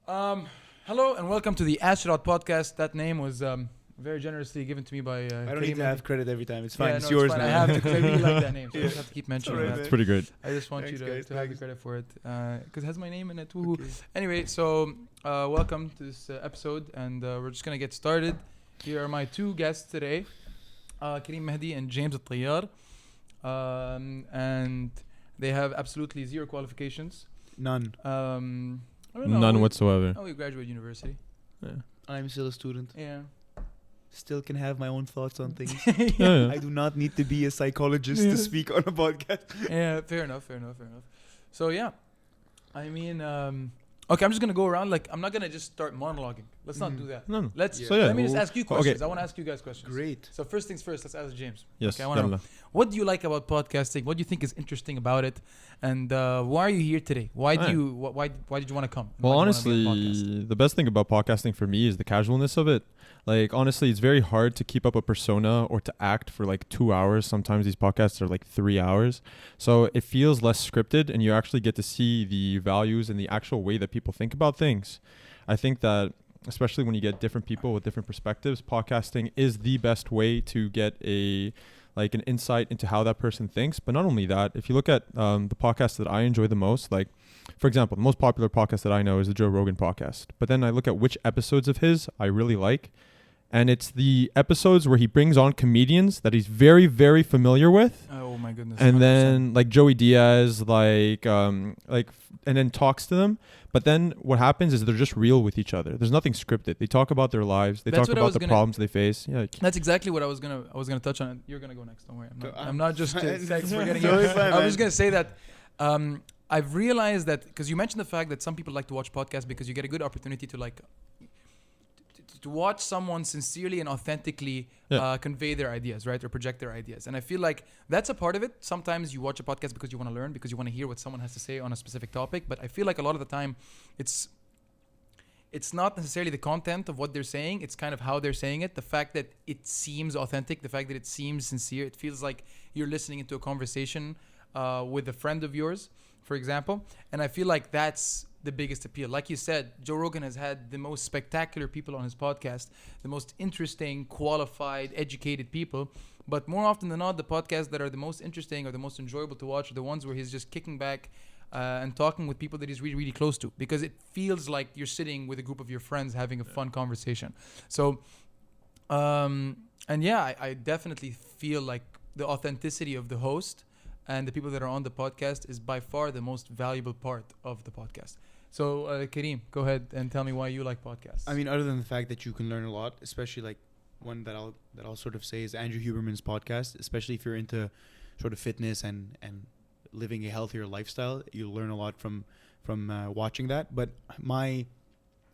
Hello and welcome to the Astronaut Podcast. That name was very generously given to me by. I don't need to have credit every time. It's fine. It's yours now. I have to because I really like that name. So I just have to keep mentioning that. It's pretty great. I just want Thanks, you to guys, have the credit for it because it has my name in it. Okay. Anyway, so welcome to this episode, and we're just gonna get started. Here are my two guests today, Kareem Mehdi and James Al-Tayyar, and they have absolutely zero qualifications. None. I don't know. None whatsoever. Oh, we graduate university. Yeah. I'm still a student. Yeah. Still can have my own thoughts on things. Yeah. I do not need to be a psychologist to speak on a podcast. Yeah, fair enough. So yeah, I mean, okay, I'm just gonna go around. Like, I'm not gonna just start monologuing. Let's not do that. No. Let's. Yeah. So yeah, let me just ask you questions. okay. I want to ask you guys questions. Great. So first things first, let's ask James. Yes. Okay, I wanna know, yalla. what do you like about podcasting? What do you think is interesting about it? And why are you here today? Why do Alright. you? Why did you want to come? Well, Why do you wanna be on a podcast? honestly, the best thing about podcasting for me is the casualness of it. Like, honestly, it's very hard to keep up a persona or to act for like 2 hours. Sometimes these podcasts are like 3 hours. So it feels less scripted and you actually get to see the values and the actual way that people think about things. I think that especially when you get different people with different perspectives, podcasting is the best way to get an insight into how that person thinks. But not only that, if you look at the podcasts that I enjoy the most, like, for example, the most popular podcast that I know is the Joe Rogan podcast. But then I look at which episodes of his I really like. And it's the episodes where he brings on comedians that he's very, very familiar with. Oh my goodness. And 100%. then like Joey Diaz, and then talks to them. But then what happens is they're just real with each other. There's nothing scripted. They talk about their lives. They That's talk what I about was the gonna- problems they face. Yeah. That's exactly what I was gonna touch on. You're gonna go next. Don't worry. I'm not just fine. forgetting. Totally you. fine, I was man. just gonna say that I've realized that because you mentioned the fact that some people like to watch podcasts because you get a good opportunity to like to watch someone sincerely and authentically convey their ideas, right, or project their ideas. And I feel like that's a part of it. Sometimes you watch a podcast because you want to learn, because you want to hear what someone has to say on a specific topic. But I feel like a lot of the time, it's not necessarily the content of what they're saying. It's kind of how they're saying it. The fact that it seems authentic, the fact that it seems sincere. It feels like you're listening into a conversation with a friend of yours, for example. And I feel like that's the biggest appeal. Like you said, Joe Rogan has had the most spectacular people on his podcast, the most interesting, qualified, educated people. But more often than not, the podcasts that are the most interesting or the most enjoyable to watch are the ones where he's just kicking back and talking with people that he's really, really close to, because it feels like you're sitting with a group of your friends having a fun conversation. So, and yeah, I definitely feel like the authenticity of the host and the people that are on the podcast is by far the most valuable part of the podcast. So, Kareem, go ahead and tell me why you like podcasts. I mean, other than the fact that you can learn a lot, especially like one that I'll sort of say is Andrew Huberman's podcast, especially if you're into sort of fitness and living a healthier lifestyle, you'll learn a lot from watching that. But my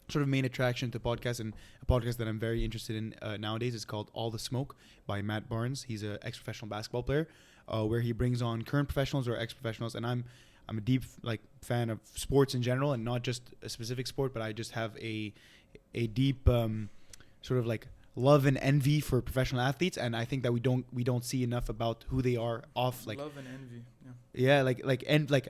sort of main attraction to podcasts, and a podcast that I'm very interested in nowadays, is called All the Smoke by Matt Barnes. He's an ex-professional basketball player, where he brings on current professionals or ex-professionals, and I'm a deep fan of sports in general, and not just a specific sport, but I just have a deep sort of like love and envy for professional athletes, and I think that we don't see enough about who they are off like love and envy.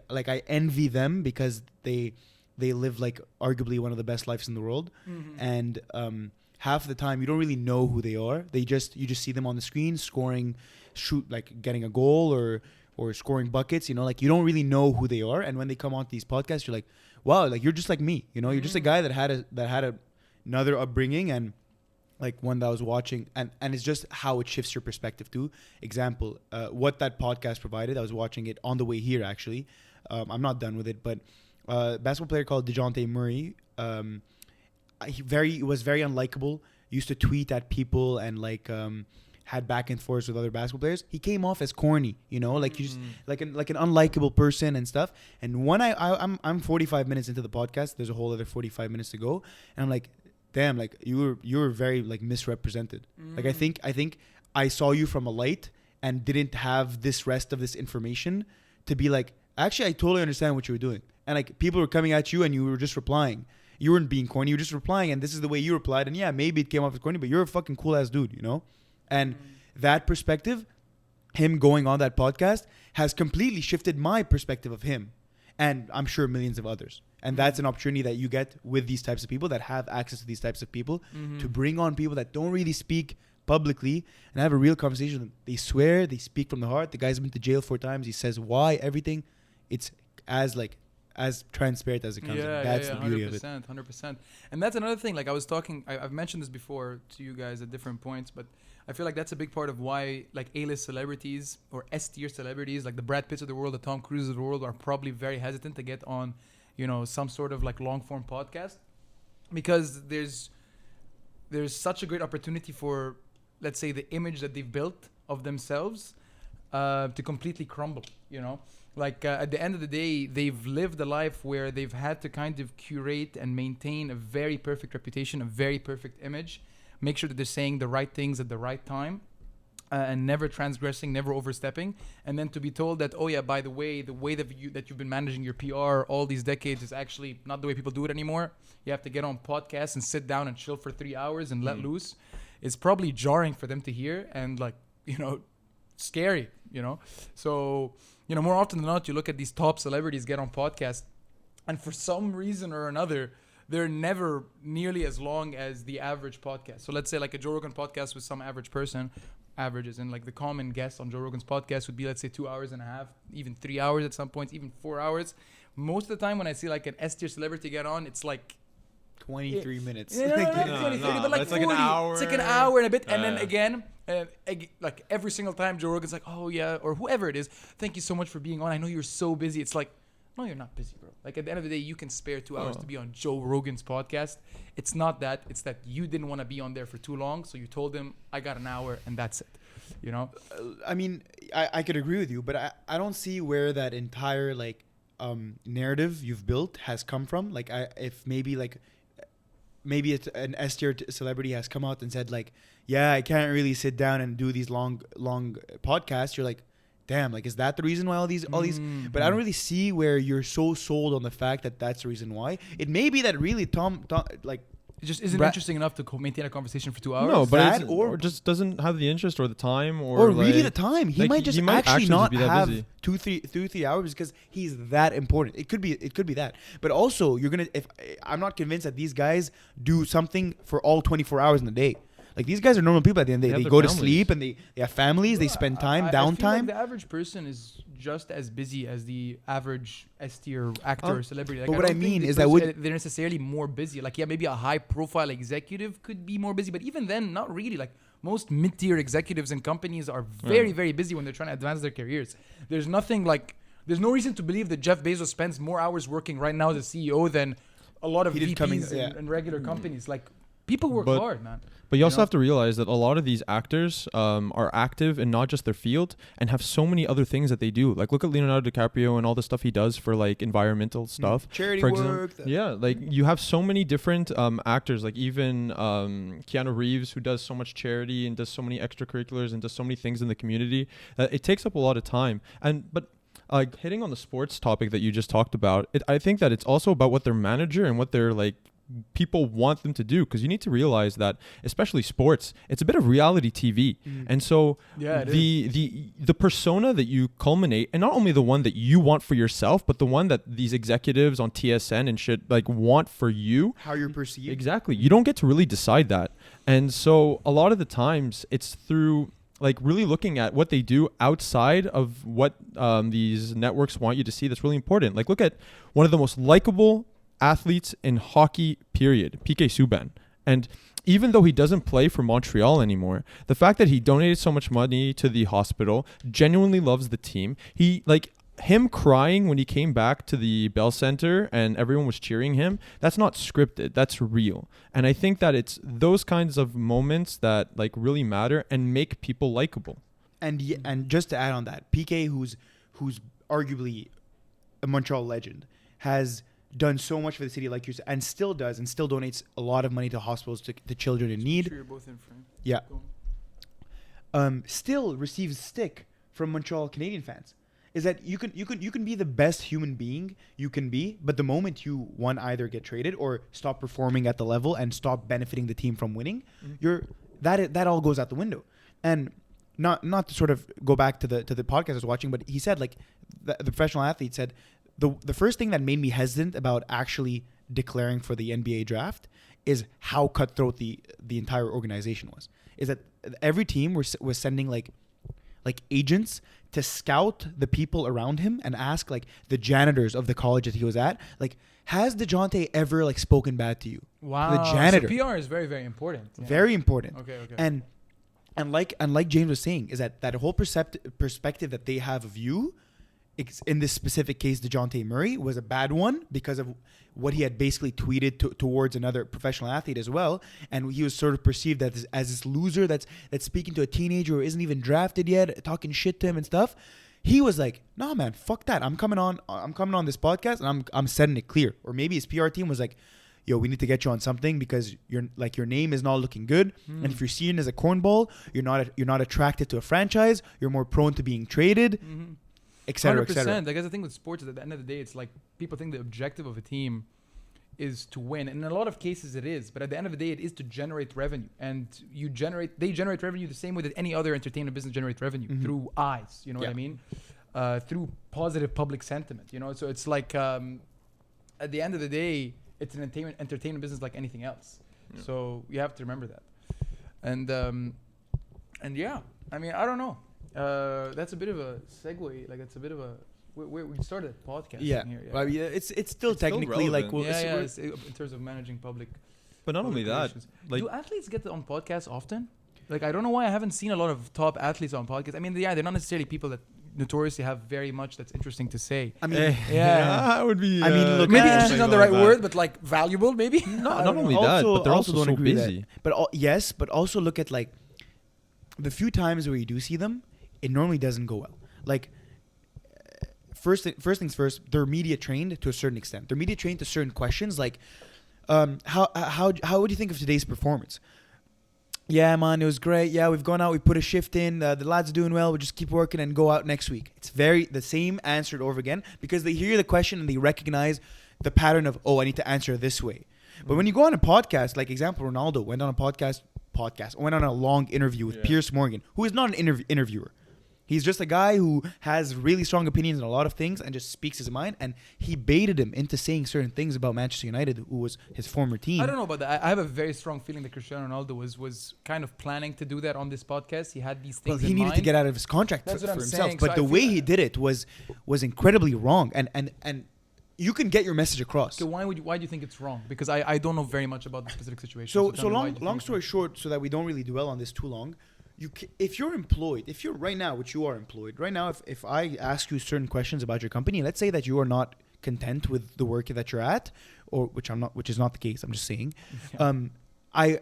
like I envy them because they live like arguably one of the best lives in the world, and half of the time you don't really know who they are. You just see them on the screen scoring, getting a goal or scoring buckets, like you don't really know who they are. And when they come on these podcasts, you're like, wow, like you're just like me, you're just a guy that had another upbringing, and like one that I was watching, and it's just how it shifts your perspective too. Example, what that podcast provided, I was watching it on the way here actually. I'm not done with it, but a basketball player called DeJounte Murray, he was very unlikable, used to tweet at people and had back and forth with other basketball players. He came off as corny, like you just like an unlikable person and stuff. And when I'm 45 minutes into the podcast, there's a whole other 45 minutes to go, and I'm like, damn, like you were very like misrepresented. Like I think I saw you from a light and didn't have this rest of this information to be like, actually I totally understand what you were doing. And like people were coming at you and you were just replying. You weren't being corny, you were just replying, and this is the way you replied. And yeah, maybe it came off as corny, but you're a fucking cool ass dude, And that perspective, him going on that podcast, has completely shifted my perspective of him, and I'm sure millions of others. And that's an opportunity that you get with these types of people that have access to these types of people to bring on people that don't really speak publicly and have a real conversation with them. They swear, they speak from the heart. The guy's been to jail 4 times. He says why, everything. It's as transparent as it comes. That's the beauty of it. 100%. And that's another thing. Like I was talking, I've mentioned this before to you guys at different points, but I feel like that's a big part of why like A-list celebrities or S-tier celebrities, like the Brad Pitts of the world, the Tom Cruises of the world, are probably very hesitant to get on, some sort of like long form podcast, because there's such a great opportunity for, let's say, the image that they've built of themselves to completely crumble, Like at the end of the day, they've lived a life where they've had to kind of curate and maintain a very perfect reputation, a very perfect image, make sure that they're saying the right things at the right time, and never transgressing, never overstepping. And then to be told that, oh yeah, by the way that you've been managing your PR all these decades is actually not the way people do it anymore. You have to get on podcasts and sit down and chill for 3 hours and let loose. It's probably jarring for them to hear and scary, So, more often than not, you look at these top celebrities get on podcasts, and for some reason or another, they're never nearly as long as the average podcast. So let's say like a Joe Rogan podcast with some average person, averages, and like the common guest on Joe Rogan's podcast would be, let's say, 2 hours and a half, even 3 hours at some points, even 4 hours. Most of the time when I see like an S-tier celebrity get on, it's like 23 minutes. No, 20, 30, but like it's 40. like an hour. It's like an hour and a bit. And then again, like every single time Joe Rogan's like, oh yeah, or whoever it is, thank you so much for being on. I know you're so busy. It's like, no, you're not busy, bro. Like at the end of the day, you can spare 2 hours to be on Joe Rogan's podcast. It's not that. It's that you didn't want to be on there for too long. So you told him, I got an hour and that's it. I mean, I could agree with you, but I don't see where that entire narrative you've built has come from. Like maybe it's an S-tier celebrity has come out and said like, yeah, I can't really sit down and do these long podcasts. You're like, damn, like, is that the reason why all these, but I don't really see where you're so sold on the fact that that's the reason why. It may be that really Tom it just isn't interesting enough to maintain a conversation for 2 hours. No, but or just doesn't have the interest or the time or really the time. He might just actually not have busy. 2-3 hours because he's that important. It could be that. But also, I'm not convinced that these guys do something for all 24 hours in the day. Like, these guys are normal people at the end of the day. They go to sleep and they have families. They spend time, downtime. I feel like the average person is just as busy as the average S-tier actor or celebrity. Like, but what I mean is that they're necessarily more busy. Like, yeah, maybe a high-profile executive could be more busy, but even then, not really. Like, most mid-tier executives and companies are very, very busy when they're trying to advance their careers. There's no reason to believe that Jeff Bezos spends more hours working right now as a CEO than a lot of VPs and regular companies. Like, people work hard, man. But you also have to realize that a lot of these actors are active in not just their field and have so many other things that they do. Like, look at Leonardo DiCaprio and all the stuff he does for like environmental stuff. Charity work. Like you have so many different actors, like even Keanu Reeves, who does so much charity and does so many extracurriculars and does so many things in the community. It takes up a lot of time. But hitting on the sports topic that you just talked about, I think that it's also about what their manager and what their people want them to do, because you need to realize that, especially sports, it's a bit of reality TV, and so the persona that you culminate, and not only the one that you want for yourself, but the one that these executives on TSN and shit want for you, how you're perceived. Exactly, you don't get to really decide that, and so a lot of the times it's through really looking at what they do outside of what these networks want you to see that's really important. Like, look at one of the most likable athletes in hockey, period, PK Subban. And even though he doesn't play for Montreal anymore, the fact that he donated so much money to the hospital, genuinely loves the team. Him crying when he came back to the Bell Center and everyone was cheering him, that's not scripted, that's real. And I think that it's those kinds of moments that really matter and make people likable. And just to add on that, PK, who's arguably a Montreal legend, has done so much for the city, like you said, and still does, and still donates a lot of money to hospitals, to children in need. Sure, you're both in frame. Yeah. Still receives stick from Montreal Canadian fans. Is that you can be the best human being you can be, but the moment you either get traded or stop performing at the level and stop benefiting the team from winning, that all goes out the window. And not to sort of go back to the podcast I was watching, but he said the professional athlete said, the first thing that made me hesitant about actually declaring for the NBA draft is how cutthroat the entire organization was. Is that every team was sending like agents to scout the people around him and ask like the janitors of the college that he was at, like, has DeJounte ever like spoken bad to you? Wow. The janitor. So PR is very, very important. Yeah. Very important. Okay. And like James was saying, is that whole perspective that they have of you, in this specific case, DeJounte Murray, was a bad one because of what he had basically tweeted towards another professional athlete as well. And he was sort of perceived as this loser that's speaking to a teenager who isn't even drafted yet, talking shit to him and stuff. He was like, "Nah, man, fuck that. I'm coming on this podcast and I'm setting it clear." Or maybe his PR team was like, "Yo, we need to get you on something because your name is not looking good. And if you're seen as a cornball, you're not attracted to a franchise. You're more prone to being traded." Mm-hmm. Et cetera, 100%. et cetera. I guess the thing with sports is at the end of the day, it's like people think the objective of a team is to win. And in a lot of cases it is. But at the end of the day, it is to generate revenue. And they generate revenue the same way that any other entertainment business generates revenue, through eyes. You know what I mean? Through positive public sentiment. You know, so it's like at the end of the day, it's an entertainment business like anything else. Yeah. So you have to remember that. And yeah, I mean, I don't know. That's a bit of a segue. Like, it's a bit of a we started a podcast here. Yeah, well, yeah, it's still technically relevant. like it's in terms of managing public. But not only that, like, do athletes get on podcasts often? Like, I don't know why I haven't seen a lot of top athletes on podcasts. I mean, they're not necessarily people that notoriously have very much that's interesting to say. I mean, that would be. I mean, look, maybe interesting is not the right that. word, but like valuable, maybe. Not only that, but they're also so busy. But also look at like the few times where you do see them, it normally doesn't go well. Like, first things first, they're media trained to a certain extent. They're media trained to certain questions, like, how would you think of today's performance? Yeah, man, it was great. Yeah, we've gone out, we put a shift in. The lads are doing well. We'll just keep working and go out next week. It's the same answered over again because they hear the question and they recognize the pattern of, oh, I need to answer this way. But when you go on a podcast, like example, Ronaldo went on a went on a long interview with Piers Morgan, who is not an interviewer. He's just a guy who has really strong opinions on a lot of things and just speaks his mind. And he baited him into saying certain things about Manchester United, who was his former team. I don't know about that. I have a very strong feeling that Cristiano Ronaldo was kind of planning to do that on this podcast. He had these things. Well, he needed to get out of his contract for himself. Saying. But so the way he did it was incredibly wrong. And you can get your message across. Okay, why do you think it's wrong? Because I don't know very much about the specific situation. So long story short, so that we don't really dwell on this too long. If you're employed, if you're right now, which you are employed right now, if I ask you certain questions about your company, let's say that you are not content with the work that you're at, or which is not the case. I'm just saying, I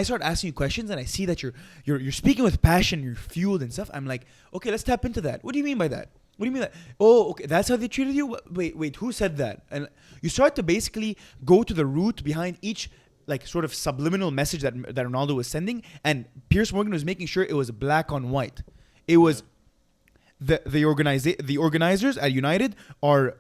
start asking you questions and I see that you're speaking with passion, you're fueled and stuff. I'm like, okay, let's tap into that. What do you mean by that? What do you mean that? Oh, okay, that's how they treated you? Wait, who said that? And you start to basically go to the root behind each like sort of subliminal message that Ronaldo was sending, and Piers Morgan was making sure it was black on white. It was the organizers at United are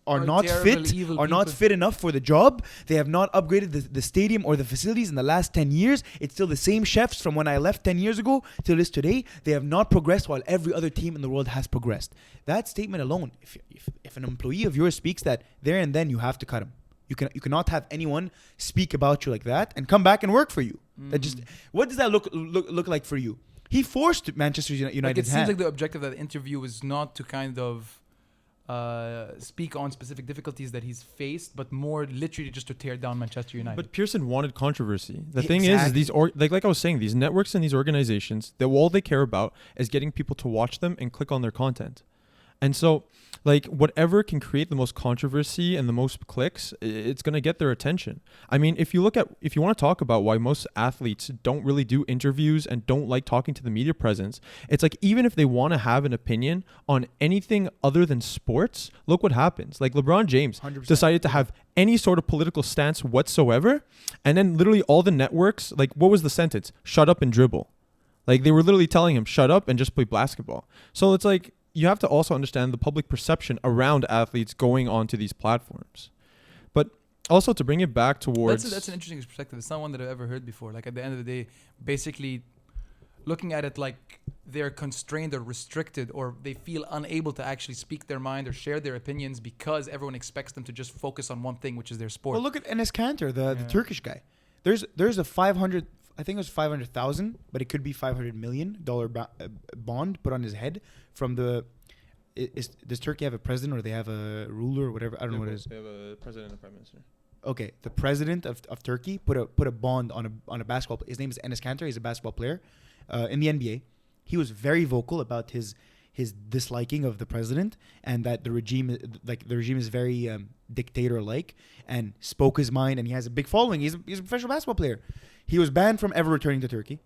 not fit enough for the job. They have not upgraded the stadium or the facilities in the last 10 years. It's still the same chefs from when I left 10 years ago till this today. They have not progressed while every other team in the world has progressed. That statement alone, if an employee of yours speaks that, there and then you have to cut him. You cannot have anyone speak about you like that and come back and work for you. That just, what does that look like for you? He forced Manchester United. Like, it seems like the objective of that interview was not to kind of speak on specific difficulties that he's faced, but more literally just to tear down Manchester United. But Pearson wanted controversy. The thing is these like I was saying, these networks and these organizations, that all they care about is getting people to watch them and click on their content. And so, like, whatever can create the most controversy and the most clicks, it's going to get their attention. I mean, if you want to talk about why most athletes don't really do interviews and don't like talking to the media presence, it's like, even if they want to have an opinion on anything other than sports, look what happens. Like, LeBron James 100%. Decided to have any sort of political stance whatsoever. And then literally all the networks, like, what was the sentence? Shut up and dribble. Like, they were literally telling him, shut up and just play basketball. So it's like, you have to also understand the public perception around athletes going onto these platforms. But also to bring it back towards... That's an interesting perspective. It's not one that I've ever heard before. Like, at the end of the day, basically, looking at it like they're constrained or restricted, or they feel unable to actually speak their mind or share their opinions because everyone expects them to just focus on one thing, which is their sport. Well, look at Enes Kanter, the Turkish guy. There's a 500, I think it was 500,000, but it could be $500 million bond put on his head from the. Does Turkey have a president or they have a ruler or whatever? I don't know what it is. They have a president and prime minister. Okay, the president of Turkey put a bond on a basketball. His name is Enes Kanter. He's a basketball player in the NBA. He was very vocal about his disliking of the president and that the regime is very dictator-like, and spoke his mind. And he has a big following. He's a professional basketball player. He was banned from ever returning to Turkey.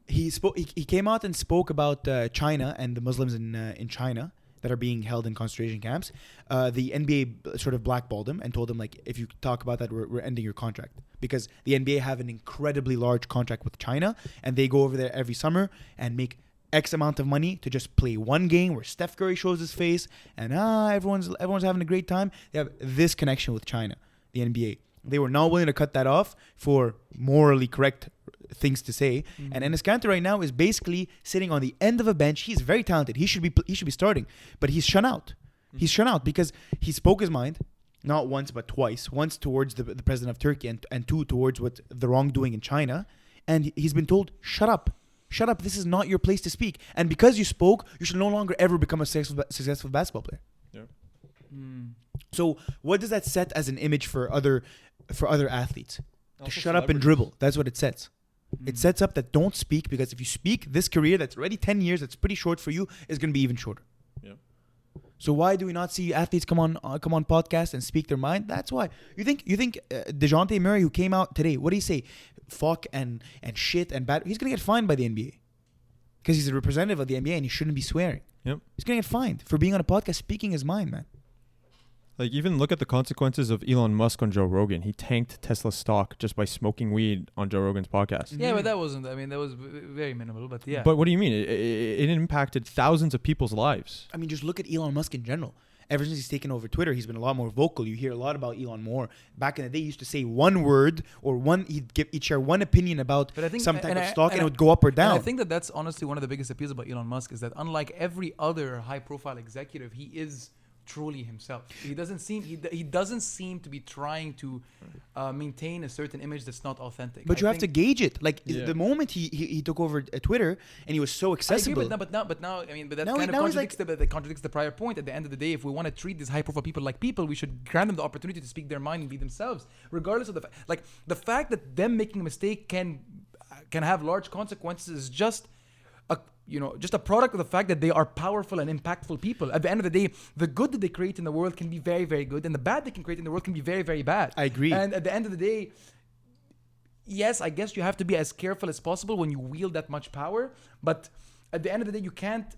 He came out and spoke about China and the Muslims in China that are being held in concentration camps. The NBA sort of blackballed him and told him, like, if you talk about that, we're ending your contract, because the NBA have an incredibly large contract with China, and they go over there every summer and make X amount of money to just play one game where Steph Curry shows his face and everyone's having a great time. They have this connection with China, the NBA. They were not willing to cut that off for morally correct things to say. And Enes Kanter right now is basically sitting on the end of a bench. He's very talented. He should be starting, but he's shut out. He's shut out because he spoke his mind, not once but twice. Once towards the president of Turkey, and two towards what the wrongdoing in China. And he's been told, shut up. Shut up. This is not your place to speak. And because you spoke, you should no longer ever become a successful basketball player. Yeah. So what does that set as an image for other athletes? Also to shut up and dribble. That's what it sets. It sets up that don't speak, because if you speak, this career that's already 10 years, that's pretty short for you, is going to be even shorter. Yeah. So why do we not see athletes come on podcasts and speak their mind? That's why. You think DeJounte Murray, who came out today, what did he say? Fuck and shit and bad. He's going to get fined by the NBA because he's a representative of the NBA and he shouldn't be swearing. Yep. He's going to get fined for being on a podcast speaking his mind, man. Like, even look at the consequences of Elon Musk on Joe Rogan. He tanked Tesla's stock just by smoking weed on Joe Rogan's podcast. Yeah, but that was very minimal, but yeah. But what do you mean? It impacted thousands of people's lives. I mean, just look at Elon Musk in general. Ever since he's taken over Twitter, he's been a lot more vocal. You hear a lot about Elon more. Back in the day, he used to say one word or he'd share one opinion about some type of stock, and it would go up or down. And I think that's honestly one of the biggest appeals about Elon Musk, is that unlike every other high-profile executive, he is truly himself. He doesn't seem to be trying to maintain a certain image that's not authentic. But you have to gauge it. Like the moment he took over Twitter and he was so accessible. I agree, but now, I mean, but that kind of contradicts the prior point. At the end of the day, if we want to treat these high-profile people like people, we should grant them the opportunity to speak their mind and be themselves, regardless of the fact that them making a mistake can have large consequences is just a product of the fact that they are powerful and impactful people. At the end of the day, the good that they create in the world can be very, very good, and the bad they can create in the world can be very, very bad. I agree. And at the end of the day, yes, I guess you have to be as careful as possible when you wield that much power. But at the end of the day, you can't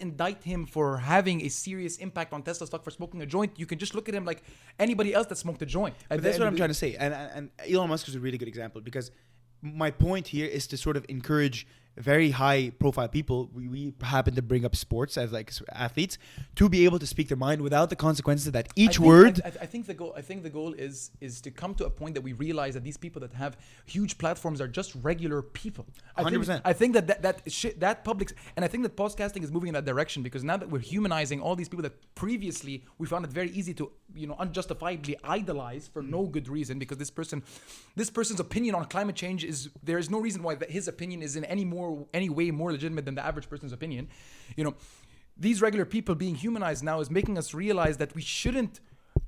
indict him for having a serious impact on Tesla stock for smoking a joint. You can just look at him like anybody else that smoked a joint. But that's what I'm trying to say. And Elon Musk is a really good example, because my point here is to sort of encourage very high profile people. We happen to bring up sports as like athletes to be able to speak their mind without the consequences that I think the goal is to come to a point that we realize that these people that have huge platforms are just regular people. 100%. I think that public, and I think that podcasting is moving in that direction, because now that we're humanizing all these people that previously we found it very easy to unjustifiably idolize for no good reason, because this person's opinion on climate change there is no reason why his opinion is in any way more legitimate than the average person's opinion. These regular people being humanized now is making us realize that we shouldn't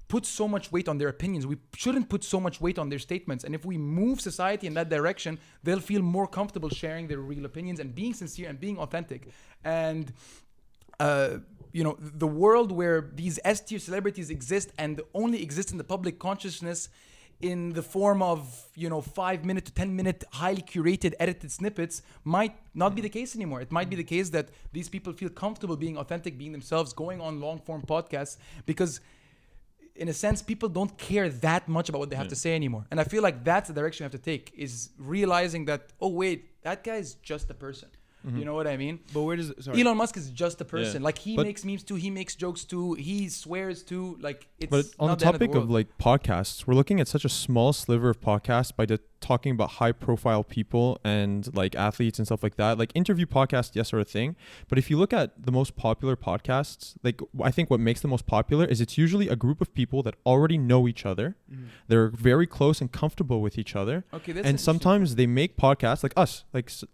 put so much weight on their opinions. We shouldn't put so much weight on their statements. And if we move society in that direction, they'll feel more comfortable sharing their real opinions and being sincere and being authentic. And the world where these S-tier celebrities exist and only exist in the public consciousness in the form of 5-minute to 10-minute highly curated edited snippets might not be the case anymore. It might be the case that these people feel comfortable being authentic, being themselves, going on long form podcasts, because in a sense people don't care that much about what they have to say anymore. And I feel like that's the direction you have to take, is realizing that, oh wait, that guy is just a person. You know what I mean? But where does Elon Musk is just a person. Yeah. Like he But- makes memes too. He makes jokes too. He swears too. Like it's. But on the not the end topic the of world. like podcasts, we're looking at such a small sliver of podcasts by talking about high profile people and like athletes and stuff like that. Like interview podcasts, yes, are a thing. But if you look at the most popular podcasts, like I think what makes them most popular is it's usually a group of people that already know each other. They're very close and comfortable with each other. Okay, that's And sometimes they make podcasts like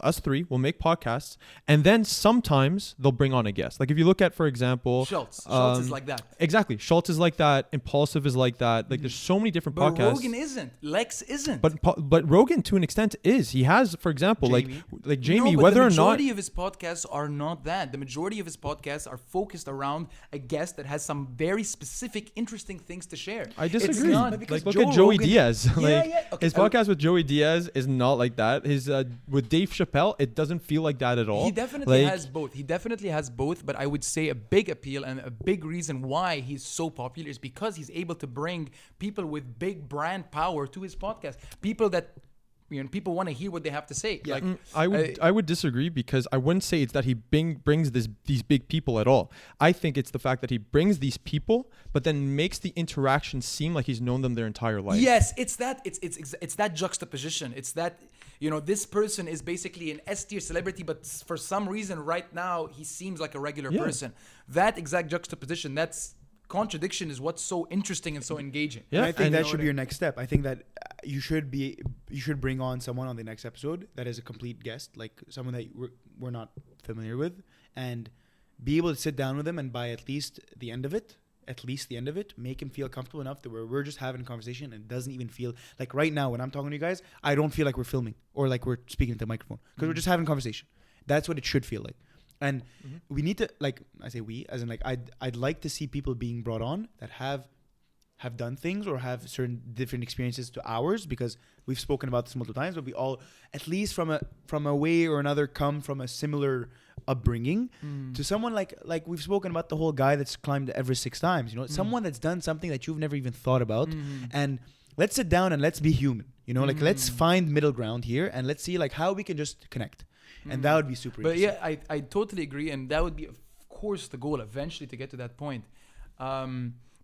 us three will make podcasts, and then sometimes they'll bring on a guest. Like if you look at, for example, Schultz is like that. Exactly. Schultz is like that. Impulsive is like that. Like there's so many different But podcasts. Rogan isn't. Lex isn't. But Rogan to an extent is. He has, for example, Jamie. like Jamie, no, but whether the or not. majority of his podcasts are not that. The majority of his podcasts are focused around a guest that has some very specific, interesting things to share. I It's disagree. not Like because look Joe at Joey Rogan- Diaz. Yeah, Like yeah. Okay, his podcast with Joey Diaz is not like that. His with Dave Chappelle, it doesn't feel like that at all. He definitely Like, has both. He definitely has both, but I would say a big appeal and a big reason why he's so popular is because he's able to bring people with big brand power to his podcast. People that people want to hear what they have to say. Like I would disagree because I wouldn't say it's that he brings these big people at all. I think it's the fact that he brings these people, but then makes the interaction seem like he's known them their entire life. Yes, it's that juxtaposition. It's that this person is basically an S tier celebrity, but for some reason right now he seems like a regular person. That exact juxtaposition, that's contradiction, is what's so interesting and so engaging. Yeah, Yeah, I think and that should be your next step. I think that you should bring on someone on the next episode that is a complete guest, like someone that we're not familiar with, and be able to sit down with them and by at least the end of it, make him feel comfortable enough that we're just having a conversation and it doesn't even feel like right now when I'm talking to you guys, I don't feel like we're filming or like we're speaking to the microphone because we're just having a conversation. That's what it should feel like. And we need to, like, I say we, as in like I'd like to see people being brought on that have done things or have certain different experiences to ours, because we've spoken about this multiple times, but we all, at least from a way or another, come from a similar upbringing to someone like we've spoken about the whole guy that's climbed Everest 6 times, someone that's done something that you've never even thought about. And let's sit down and let's be human, like let's find middle ground here and let's see like how we can just connect. And that would be super interesting. But yeah, I totally agree, and that would be, of course, the goal eventually to get to that point.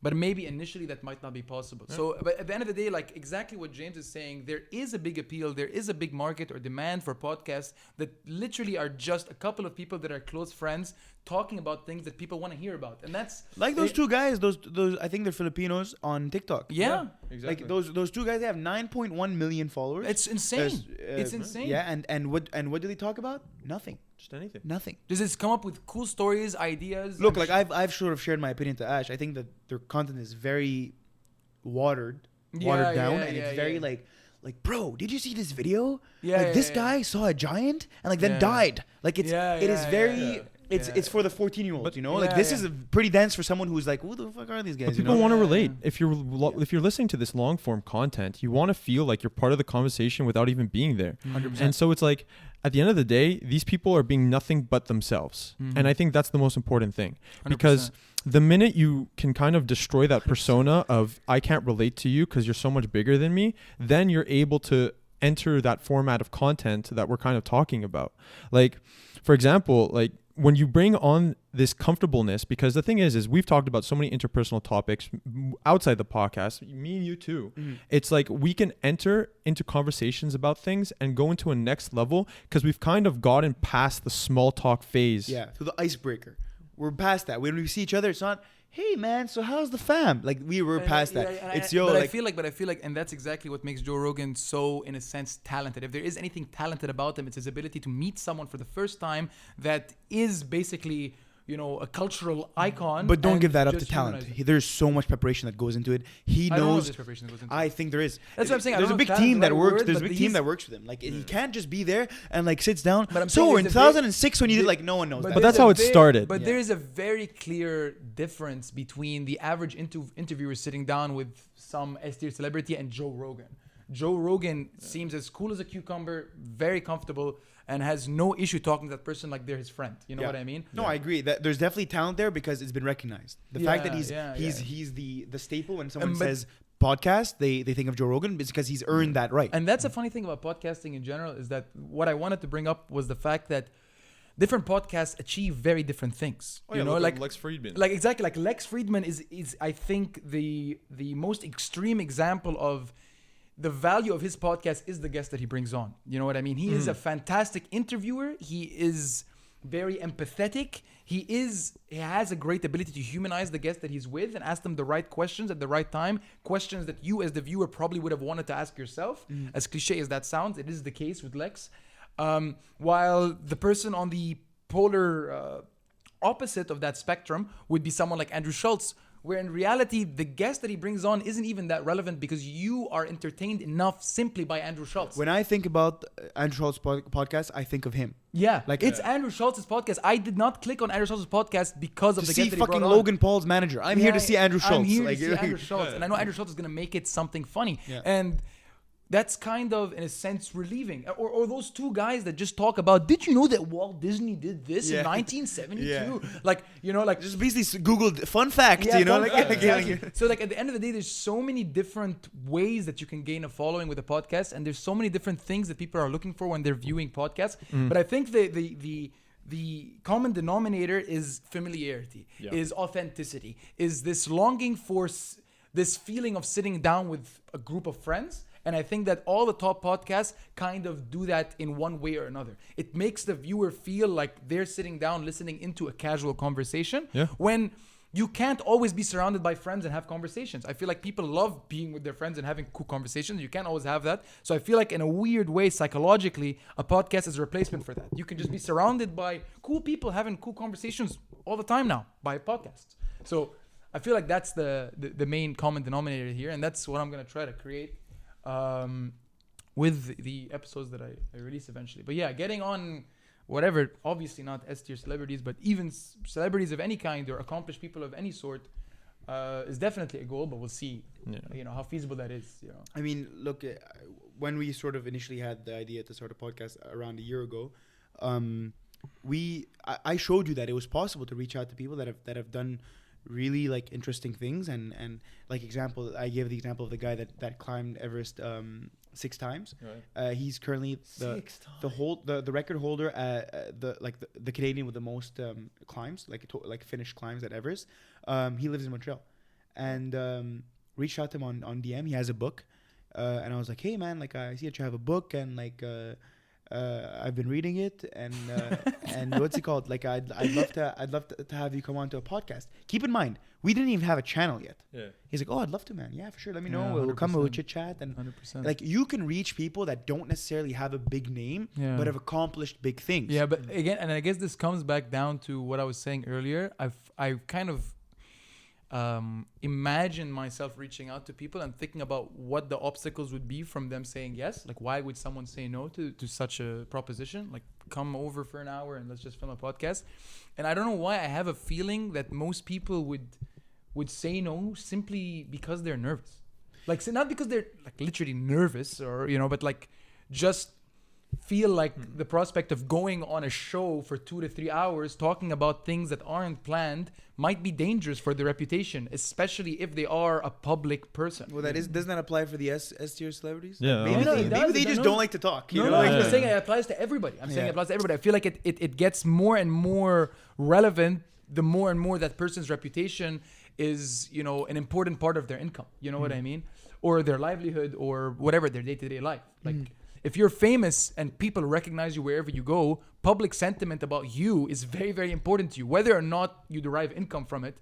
But maybe initially that might not be possible. Yeah. So, but at the end of the day, like exactly what James is saying, there is a big appeal, there is a big market or demand for podcasts that literally are just a couple of people that are close friends talking about things that people want to hear about, and that's like those two guys. Those I think they're Filipinos on TikTok. Yeah, exactly. Like those two guys, they have 9.1 million followers. It's insane. It's insane. Yeah, and what do they talk about? Nothing. Just anything. Nothing. Does this come up with cool stories, ideas? Look, like I've sort of shared my opinion to Ash. I think that their content is very watered down, and it's very like, bro, did you see this video? Yeah, like this guy saw a giant and like then died. Like it is very. It's for the 14-year-olds, Like this is pretty dense for someone who's like, who the fuck are these guys? But people want to relate. If you're listening to this long form content, you want to feel like you're part of the conversation without even being there. 100%. And so it's like, at the end of the day, these people are being nothing but themselves. And I think that's the most important thing. 100%. Because the minute you can kind of destroy that persona of, I can't relate to you because you're so much bigger than me, then you're able to enter that format of content that we're kind of talking about. Like, for example, like, when you bring on this comfortableness, because the thing is we've talked about so many interpersonal topics outside the podcast, me and you too. It's like we can enter into conversations about things and go into a next level because we've kind of gotten past the small talk phase. Yeah, to the icebreaker. We're past that. When we see each other, it's not, hey man, so how's the fam? Like we were past that. It's yo. But I feel like, and that's exactly what makes Joe Rogan so, in a sense, talented. If there is anything talented about him, it's his ability to meet someone for the first time that is basically, a cultural icon. But don't give that up to just talent. humanize it. There's so much preparation that goes into it. He I don't know if knows. there's preparation that goes into I it. think there is. That's what I'm saying. I There's a don't big know if team talent's that the right works. word, There's a but big team that works with him. Like he can't just be there and like sits down. But I'm So saying in there's 2006 when you did, like no one knows. But that. that's how it started. But there is a very clear difference between the average interviewer sitting down with some S-tier celebrity and Joe Rogan. Joe Rogan seems as cool as a cucumber, very comfortable, and has no issue talking to that person like they're his friend. You know what I mean? No, I agree. That there's definitely talent there because it's been recognized. The fact that he's the staple when someone says podcast, they think of Joe Rogan is because he's earned that right. And that's a funny thing about podcasting in general is that what I wanted to bring up was the fact that different podcasts achieve very different things. Oh, yeah, you know, look like at Lex Fridman. like exactly like Lex Fridman is I think the most extreme example of the value of his podcast is the guest that he brings on. You know what I mean? He is a fantastic interviewer. He is very empathetic. He has a great ability to humanize the guest that he's with and ask them the right questions at the right time. Questions that you as the viewer probably would have wanted to ask yourself. As cliche as that sounds, it is the case with Lex. While the person on the polar opposite of that spectrum would be someone like Andrew Schultz, where in reality, the guest that he brings on isn't even that relevant because you are entertained enough simply by Andrew Schultz. When I think about Andrew Schultz's podcast, I think of him. Yeah, like it's Andrew Schultz's podcast. I did not click on Andrew Schultz's podcast because of the guest that he brought on. To see fucking Logan Paul's manager. I'm here to see Andrew Schultz. I'm here to see Andrew Schultz. And I know Andrew Schultz is going to make it something funny. Yeah. And that's kind of, in a sense, relieving. Or those two guys that just talk about, did you know that Walt Disney did this in 1972? Yeah. Like, you know, like... Just basically Googled fun fact, you know? Fun Like, fact, exactly. So, like, at the end of the day, there's so many different ways that you can gain a following with a podcast. And there's so many different things that people are looking for when they're viewing podcasts. But I think the common denominator is familiarity, is authenticity, is this longing for this feeling of sitting down with a group of friends. And I think that all the top podcasts kind of do that in one way or another. It makes the viewer feel like they're sitting down listening into a casual conversation when you can't always be surrounded by friends and have conversations. I feel like people love being with their friends and having cool conversations. You can't always have that. So I feel like in a weird way, psychologically, a podcast is a replacement for that. You can just be surrounded by cool people having cool conversations all the time now by podcasts. So I feel like that's the main common denominator here. And that's what I'm going to try to create with the episodes that I release eventually. But yeah, getting on whatever, obviously not S-tier celebrities, but even celebrities of any kind or accomplished people of any sort is definitely a goal, but we'll see, you know, how feasible that is, you know. I mean, look, when we sort of initially had the idea to start a podcast around a year ago, I showed you that it was possible to reach out to people that have done really like interesting things and like example, I gave the example of the guy that climbed Everest 6 times. Right. He's currently the record holder at the Canadian with the most climbs, like finished climbs at Everest. He lives in Montreal, and reached out to him on DM. He has a book, and I was like, hey man, like I see that you have a book, and like I've been reading it, and what's it called? Like I'd love to have you come on to a podcast. Keep in mind, we didn't even have a channel yet. Yeah. He's like, oh, I'd love to, man. Yeah, for sure. Let me know. We'll come. We'll chit chat, and 100%. Like you can reach people that don't necessarily have a big name, but have accomplished big things. Yeah, but again, and I guess this comes back down to what I was saying earlier. I've kind of imagine myself reaching out to people and thinking about what the obstacles would be from them saying yes. Like, why would someone say no to such a proposition? Like, come over for an hour and let's just film a podcast. And I don't know why I have a feeling that most people would say no simply because they're nervous. Like, so not because they're like literally nervous or, you know, but like just feel like the prospect of going on a show for 2 to 3 hours talking about things that aren't planned might be dangerous for their reputation, especially if they are a public person. Well, doesn't that apply for the S-tier celebrities? Yeah. Maybe they just don't like to talk. You know? I'm saying it applies to everybody. Saying it applies to everybody. I feel like it gets more and more relevant the more and more that person's reputation is, you know, an important part of their income. You know what I mean? Or their livelihood or whatever, their day-to-day life. Like, if you're famous and people recognize you wherever you go, public sentiment about you is very, very important to you. Whether or not you derive income from it,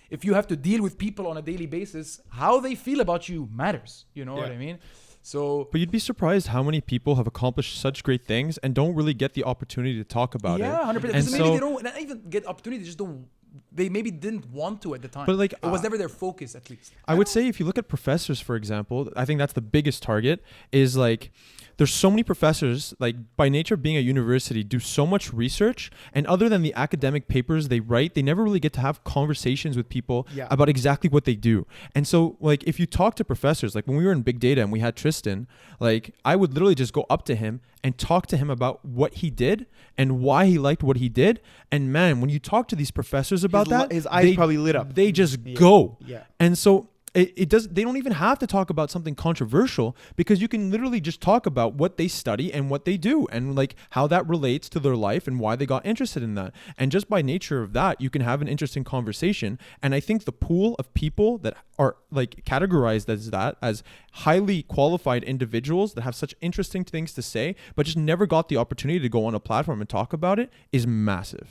if you have to deal with people on a daily basis, how they feel about you matters. You know what I mean? So, but you'd be surprised how many people have accomplished such great things and don't really get the opportunity to talk about it. Yeah, 100%. And so maybe they don't not even get opportunity, they just don't. They maybe didn't want to at the time. But like, it was never their focus, at least. I would say if you look at professors, for example, I think that's the biggest target. Is like, there's so many professors, like by nature of being a university, do so much research, and other than the academic papers they write, they never really get to have conversations with people about exactly what they do. And so, like, if you talk to professors, like when we were in big data and we had Tristan, like I would literally just go up to him and talk to him about what he did and why he liked what he did. And man, when you talk to these professors about his eyes probably lit up. They just go. Yeah. And so They don't even have to talk about something controversial, because you can literally just talk about what they study and what they do and like how that relates to their life and why they got interested in that. And just by nature of that, you can have an interesting conversation. And I think the pool of people that are like categorized as that, as highly qualified individuals that have such interesting things to say, but just never got the opportunity to go on a platform and talk about it, is massive.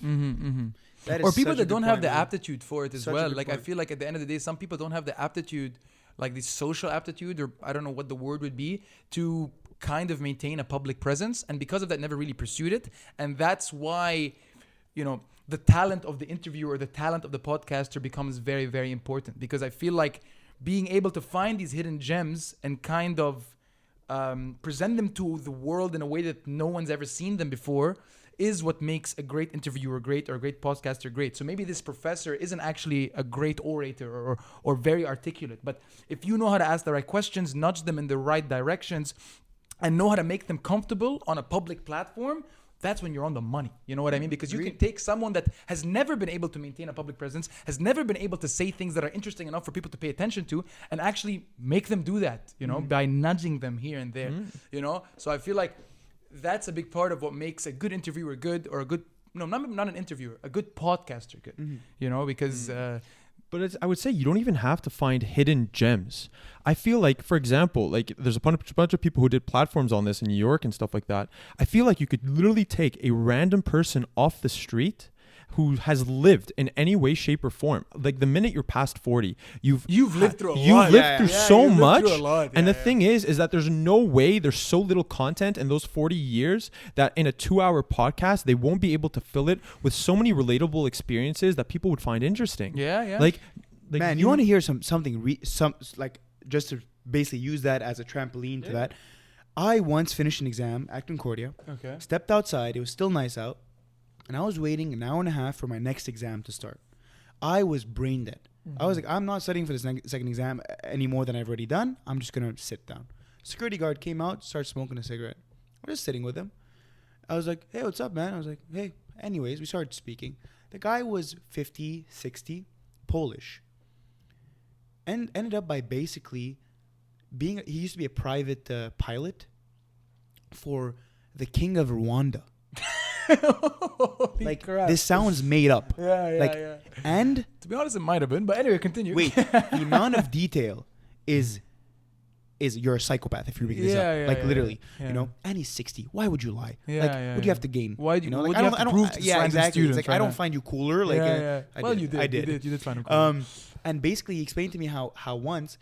Or people that don't have the aptitude for it as Such a well. good Like, I point. feel like at the end of the day, some people don't have the aptitude, like the social aptitude, or I don't know what the word would be, to kind of maintain a public presence. And because of that, never really pursued it. And that's why, you know, the talent of the interviewer or the talent of the podcaster becomes very, very important. Because I feel like being able to find these hidden gems and kind of present them to the world in a way that no one's ever seen them before is what makes a great interviewer great or a great podcaster great. So maybe this professor isn't actually a great orator or very articulate, but if you know how to ask the right questions, nudge them in the right directions, and know how to make them comfortable on a public platform, that's when you're on the money. You know what I mean? Because you can take someone that has never been able to maintain a public presence, has never been able to say things that are interesting enough for people to pay attention to, and actually make them do that, you know, by nudging them here and there, you know? So I feel like that's a big part of what makes a good interviewer good, or a good, no, not an interviewer, a good podcaster good, you know, because... But I would say you don't even have to find hidden gems. I feel like, for example, like there's a bunch of people who did platforms on this in New York and stuff like that. I feel like you could literally take a random person off the street who has lived in any way, shape, or form. Like the minute you're past 40, you've lived through a lot. You've lived through so you've lived much. through a lot. And the thing is that there's no way, there's so little content in those 40 years that in a 2-hour podcast, they won't be able to fill it with so many relatable experiences that people would find interesting. Yeah. Like Man, you want to hear something like just to basically use that as a trampoline to that. I once finished an exam at Concordia. Okay. Stepped outside. It was still nice out. And I was waiting an hour and a half for my next exam to start. I was brain dead. I was like, I'm not studying for this second exam any more than I've already done. I'm just going to sit down. Security guard came out, started smoking a cigarette. I'm just sitting with him. I was like, hey, what's up, man? I was like, hey. Anyways, we started speaking. The guy was 50, 60, Polish. And ended up by basically he used to be a private pilot for the king of Rwanda. Like, crap. this sounds made up. Yeah. And To be honest, it might have been, but anyway, continue. wait, the amount of detail is you're a psychopath if you read this up. Literally, yeah. you know. And he's 60. Why would you lie? Yeah, what do you have to gain? Why do you, know? what Like, do you have to prove to yeah, random exactly. students? It's like, I don't find you cooler. Like, Well, you did find him cool. And basically, he explained to me how once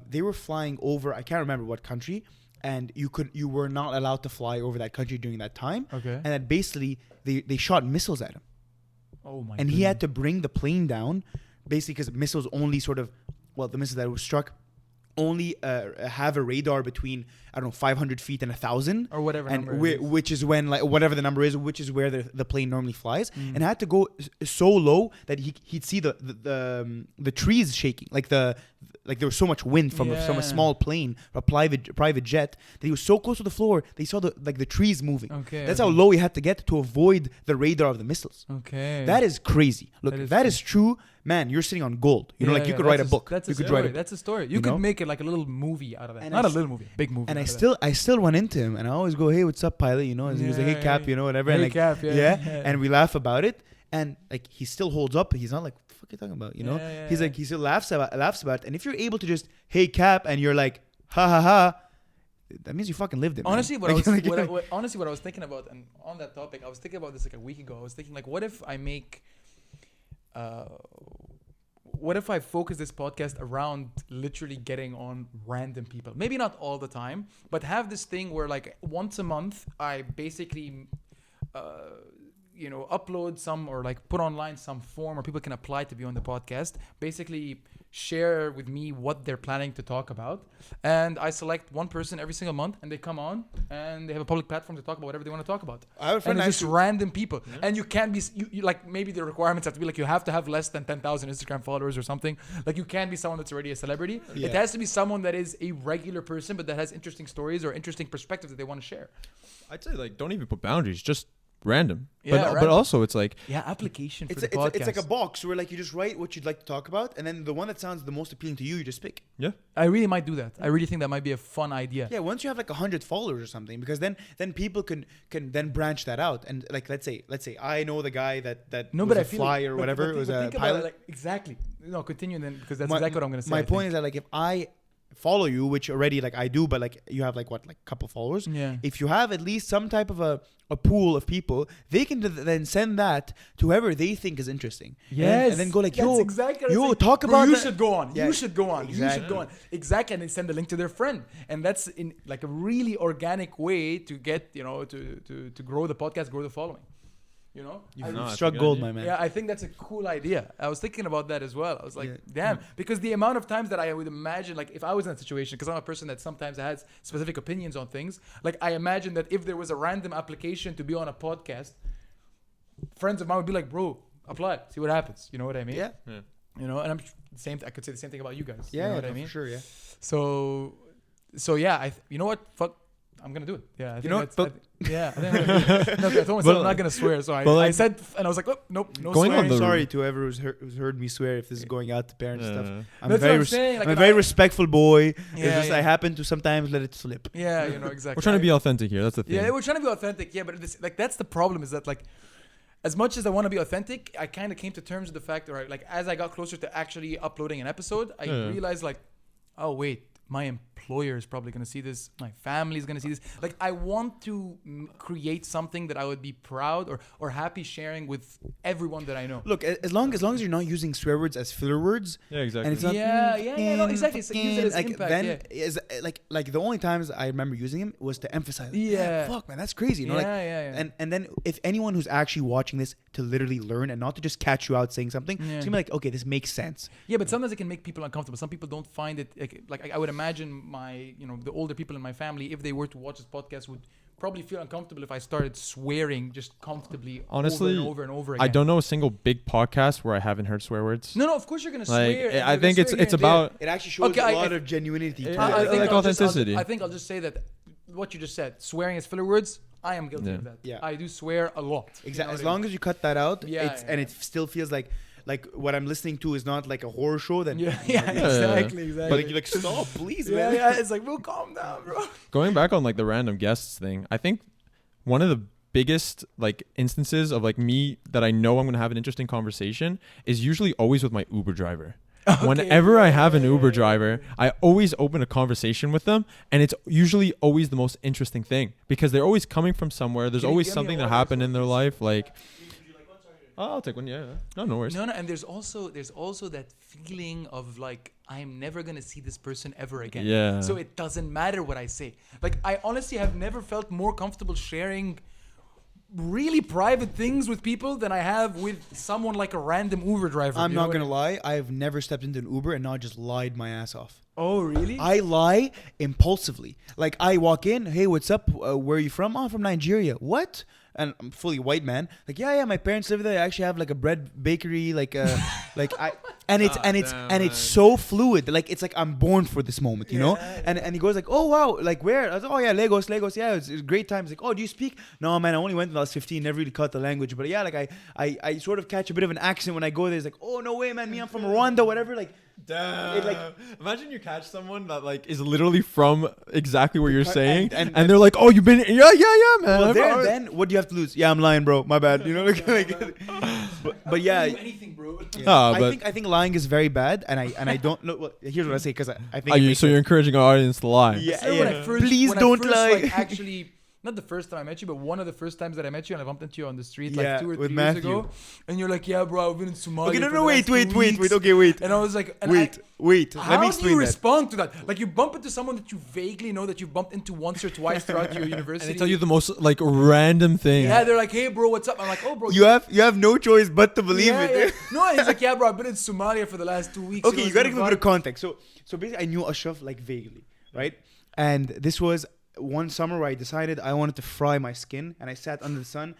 they were flying over, I can't remember what country, and you were not allowed to fly over that country during that time. Okay. And that basically they shot missiles at him. Oh my. And he had to bring the plane down, basically because missiles only the missiles that were struck only have a radar between, I don't know, 500 feet and 1,000 or whatever and number it is. which is when, like, whatever the number is, which is where the plane normally flies, and had to go so low that he'd see the trees shaking, like there was so much wind from a small plane, a private jet, that he was so close to the floor that he saw the trees moving. Okay. That's how low he had to get to avoid the radar of the missiles. Okay. That is crazy. Look, That is true. Man, you're sitting on gold. You know, like you could write a book. That's you a could story. write a That's a story. You could make it like a little movie out of that. And Not I a little movie, big movie. And out of I still run into him, and I always go, "Hey, what's up, pilot?" You know, and he was like, "Hey, Cap," you know, whatever. Hey, and like, Cap, yeah. and we laugh about it, and like he still holds up. He's not like, "What the fuck are you talking about?" You know, he's like, he still laughs about it. And if you're able to just, "Hey, Cap," and you're like, "Ha ha ha," that means you fucking lived it. Honestly, man. What I was thinking about, and on that topic, I was thinking about this like a week ago. I was thinking like, what if I make, what if I focus this podcast around literally getting on random people? Maybe not all the time, but have this thing where like once a month I basically, upload some or like put online some form where people can apply to be on the podcast. Basically share with me what they're planning to talk about, and I select one person every single month, and they come on and they have a public platform to talk about whatever they want to talk about. I have a friend and it's just random people, and you can't be you like, maybe the requirements have to be like you have to have less than 10,000 Instagram followers or something. Like you can't be someone that's already a celebrity. Yeah. It has to be someone that is a regular person but that has interesting stories or interesting perspectives that they want to share. I'd say, like, don't even put boundaries. Just random. Yeah, But random. also it's like Yeah, application for It's the podcast. it's like a box where like you just write what you'd like to talk about, and then the one that sounds the most appealing to you, you just pick. I really might do that. I really think that might be a fun idea. Yeah, once you have like 100 followers or something, because then people can then branch that out, and like let's say I know the guy that No, was but a I feel fly like, or but whatever, it was a think about pilot. it, like, exactly. No, continue then, because that's My- exactly what I'm gonna say. My point is that like if I follow you, which already like I do, but like you have like what, like a couple followers. yeah. If you have at least some type of a pool of people, they can then send that to whoever they think is interesting. And then go like, That's yo, exactly what I'm yo, saying. talk Bro, about you that. should go on. Yeah, You should go on. You exactly. should go on. Exactly, and they send the link to their friend, and that's in like a really organic way to get to grow the podcast, grow the following. You know, You've No, that's a struck good gold, idea. my man. yeah, I think that's a cool idea. I was thinking about that as well. I was like, Yeah. damn, because the amount of times that I would imagine, like, if I was in that situation, because I'm a person that sometimes has specific opinions on things, like, I imagine that if there was a random application to be on a podcast, friends of mine would be like, bro, apply, see what happens. You know what I mean? Yeah, You know, and I'm same. I could say the same thing about you guys. yeah, You know what no, I mean? for sure, yeah. So yeah, you know what? Fuck. I'm gonna do it. Yeah, I think know what? that's- I think I'm gonna do it. No, I told myself I'm not gonna swear, so I like- said, and I was like, oh, nope, no Going on swearing. the- Sorry to whoever who's heard me swear if this is going out to parents and stuff. I'm That's very what I'm saying. Like, I'm a if very I- respectful boy. It's Yeah, just I happen to sometimes let it slip. Yeah, you know exactly. we're trying to be authentic here. That's the thing. Yeah, we're trying to be authentic. Yeah, but like that's the problem is that like, as much as I want to be authentic, I kind of came to terms with the fact, right? Like as I got closer to actually uploading an episode, I Yeah. realized like, oh wait, my employer is probably gonna see this. My family is gonna see this. Like I want to create something that I would be proud or happy sharing with everyone that I know. Look, as long as you're not using swear words as filler words, Yeah, exactly. and it's not No, exactly. So use it as like impact. then Yeah. is like the only times I remember using him was to emphasize. Like, Yeah. fuck man, that's crazy. You know, Yeah. and then if anyone who's actually watching this to literally learn and not to just catch you out saying something, Yeah. it's gonna be like, okay, this makes sense. Yeah, but sometimes it can make people uncomfortable. Some people don't find it like I would imagine the older people in my family, if they were to watch this podcast, would probably feel uncomfortable if I started swearing just comfortably Honestly, over and over again. I don't know a single big podcast where I haven't heard swear words. No, of course you're gonna Like, swear. and I you're think gonna it's swear here and about It actually shows Okay, a I- lot I- of genuinity. Yeah, to there. it. I think like I'll just- authenticity. I think I'll just say that what you just said, swearing is filler words. I am guilty Yeah. of that. Yeah. I do swear a lot. Exactly. As long as you cut that out, Yeah, and yeah. it still feels like what I'm listening to is not like a horror show. Then Yeah, exactly. But like, you're like, stop, please, man. It's like, bro, calm down, bro. Going back on like the random guests thing, I think one of the biggest like instances of like me that I know I'm gonna have an interesting conversation is usually always with my Uber driver. Whenever I have an Uber driver, I always open a conversation with them, and it's usually always the most interesting thing because they're always coming from somewhere. There's Can you always get me something a that water happened as in well, their please? life. Like, oh, I'll take one. Yeah, no worries. No, and there's also that feeling of like I'm never gonna see this person ever again. Yeah. So it doesn't matter what I say. Like I honestly have never felt more comfortable sharing really private things with people than I have with someone like a random Uber driver. I'm You know not what gonna lie. I've never stepped into an Uber and not just lied my ass off. Oh really? I lie impulsively. Like I walk in, hey, what's up? Where are you from? Oh, I'm from Nigeria. What? And I'm fully white man. Like yeah, my parents live there. I actually have like a bread bakery. Like it's so fluid. Like it's like I'm born for this moment, you know. And he goes like, oh wow, like where? I was like, oh yeah, Lagos. Yeah, it's a great time. He's like, oh, do you speak? No man, I only went when I was 15. Never really caught the language. But yeah, like I sort of catch a bit of an accent when I go there. It's like, oh no way, man, me, I'm from Rwanda, whatever. Like. Damn. It, like- Imagine you catch someone that like is literally from exactly what you're saying, and- and they're like, "Oh, you've been, yeah, man." Well, I've there, already-" then what do you have to lose? Yeah, I'm lying, bro. My bad. You know, but yeah, anything, bro. I think lying is very bad, and I don't know. Well, here's what I say because I think. Are it you, makes so you're sense. encouraging our audience to lie? Yeah, So when I first- Please when I don't first, lie. Like, actually, not the first time I met you, but one of the first times that I met you, and I bumped into you on the street Yeah, like 2 or 3 with years Matthew. ago, and you're like, "Yeah, bro, I've been in Somalia." Okay, for the wait. last 2 weeks." Okay, wait. And I was like, and Wait. How Let me do explain you that. respond to that? Like you bump into someone that you vaguely know that you've bumped into once or twice throughout your university. And they tell you the most like random thing. yeah, they're like, "Hey, bro, what's up?" I'm like, "Oh, bro, You have no choice but to believe it. yeah. No, and he's like, "Yeah, bro, I've been in Somalia for the last 2 weeks." Okay, you it's gotta been give a bit of fun." context. So basically, I knew Ashraf like vaguely, right? And this was one summer where I decided I wanted to fry my skin, and I sat under the sun.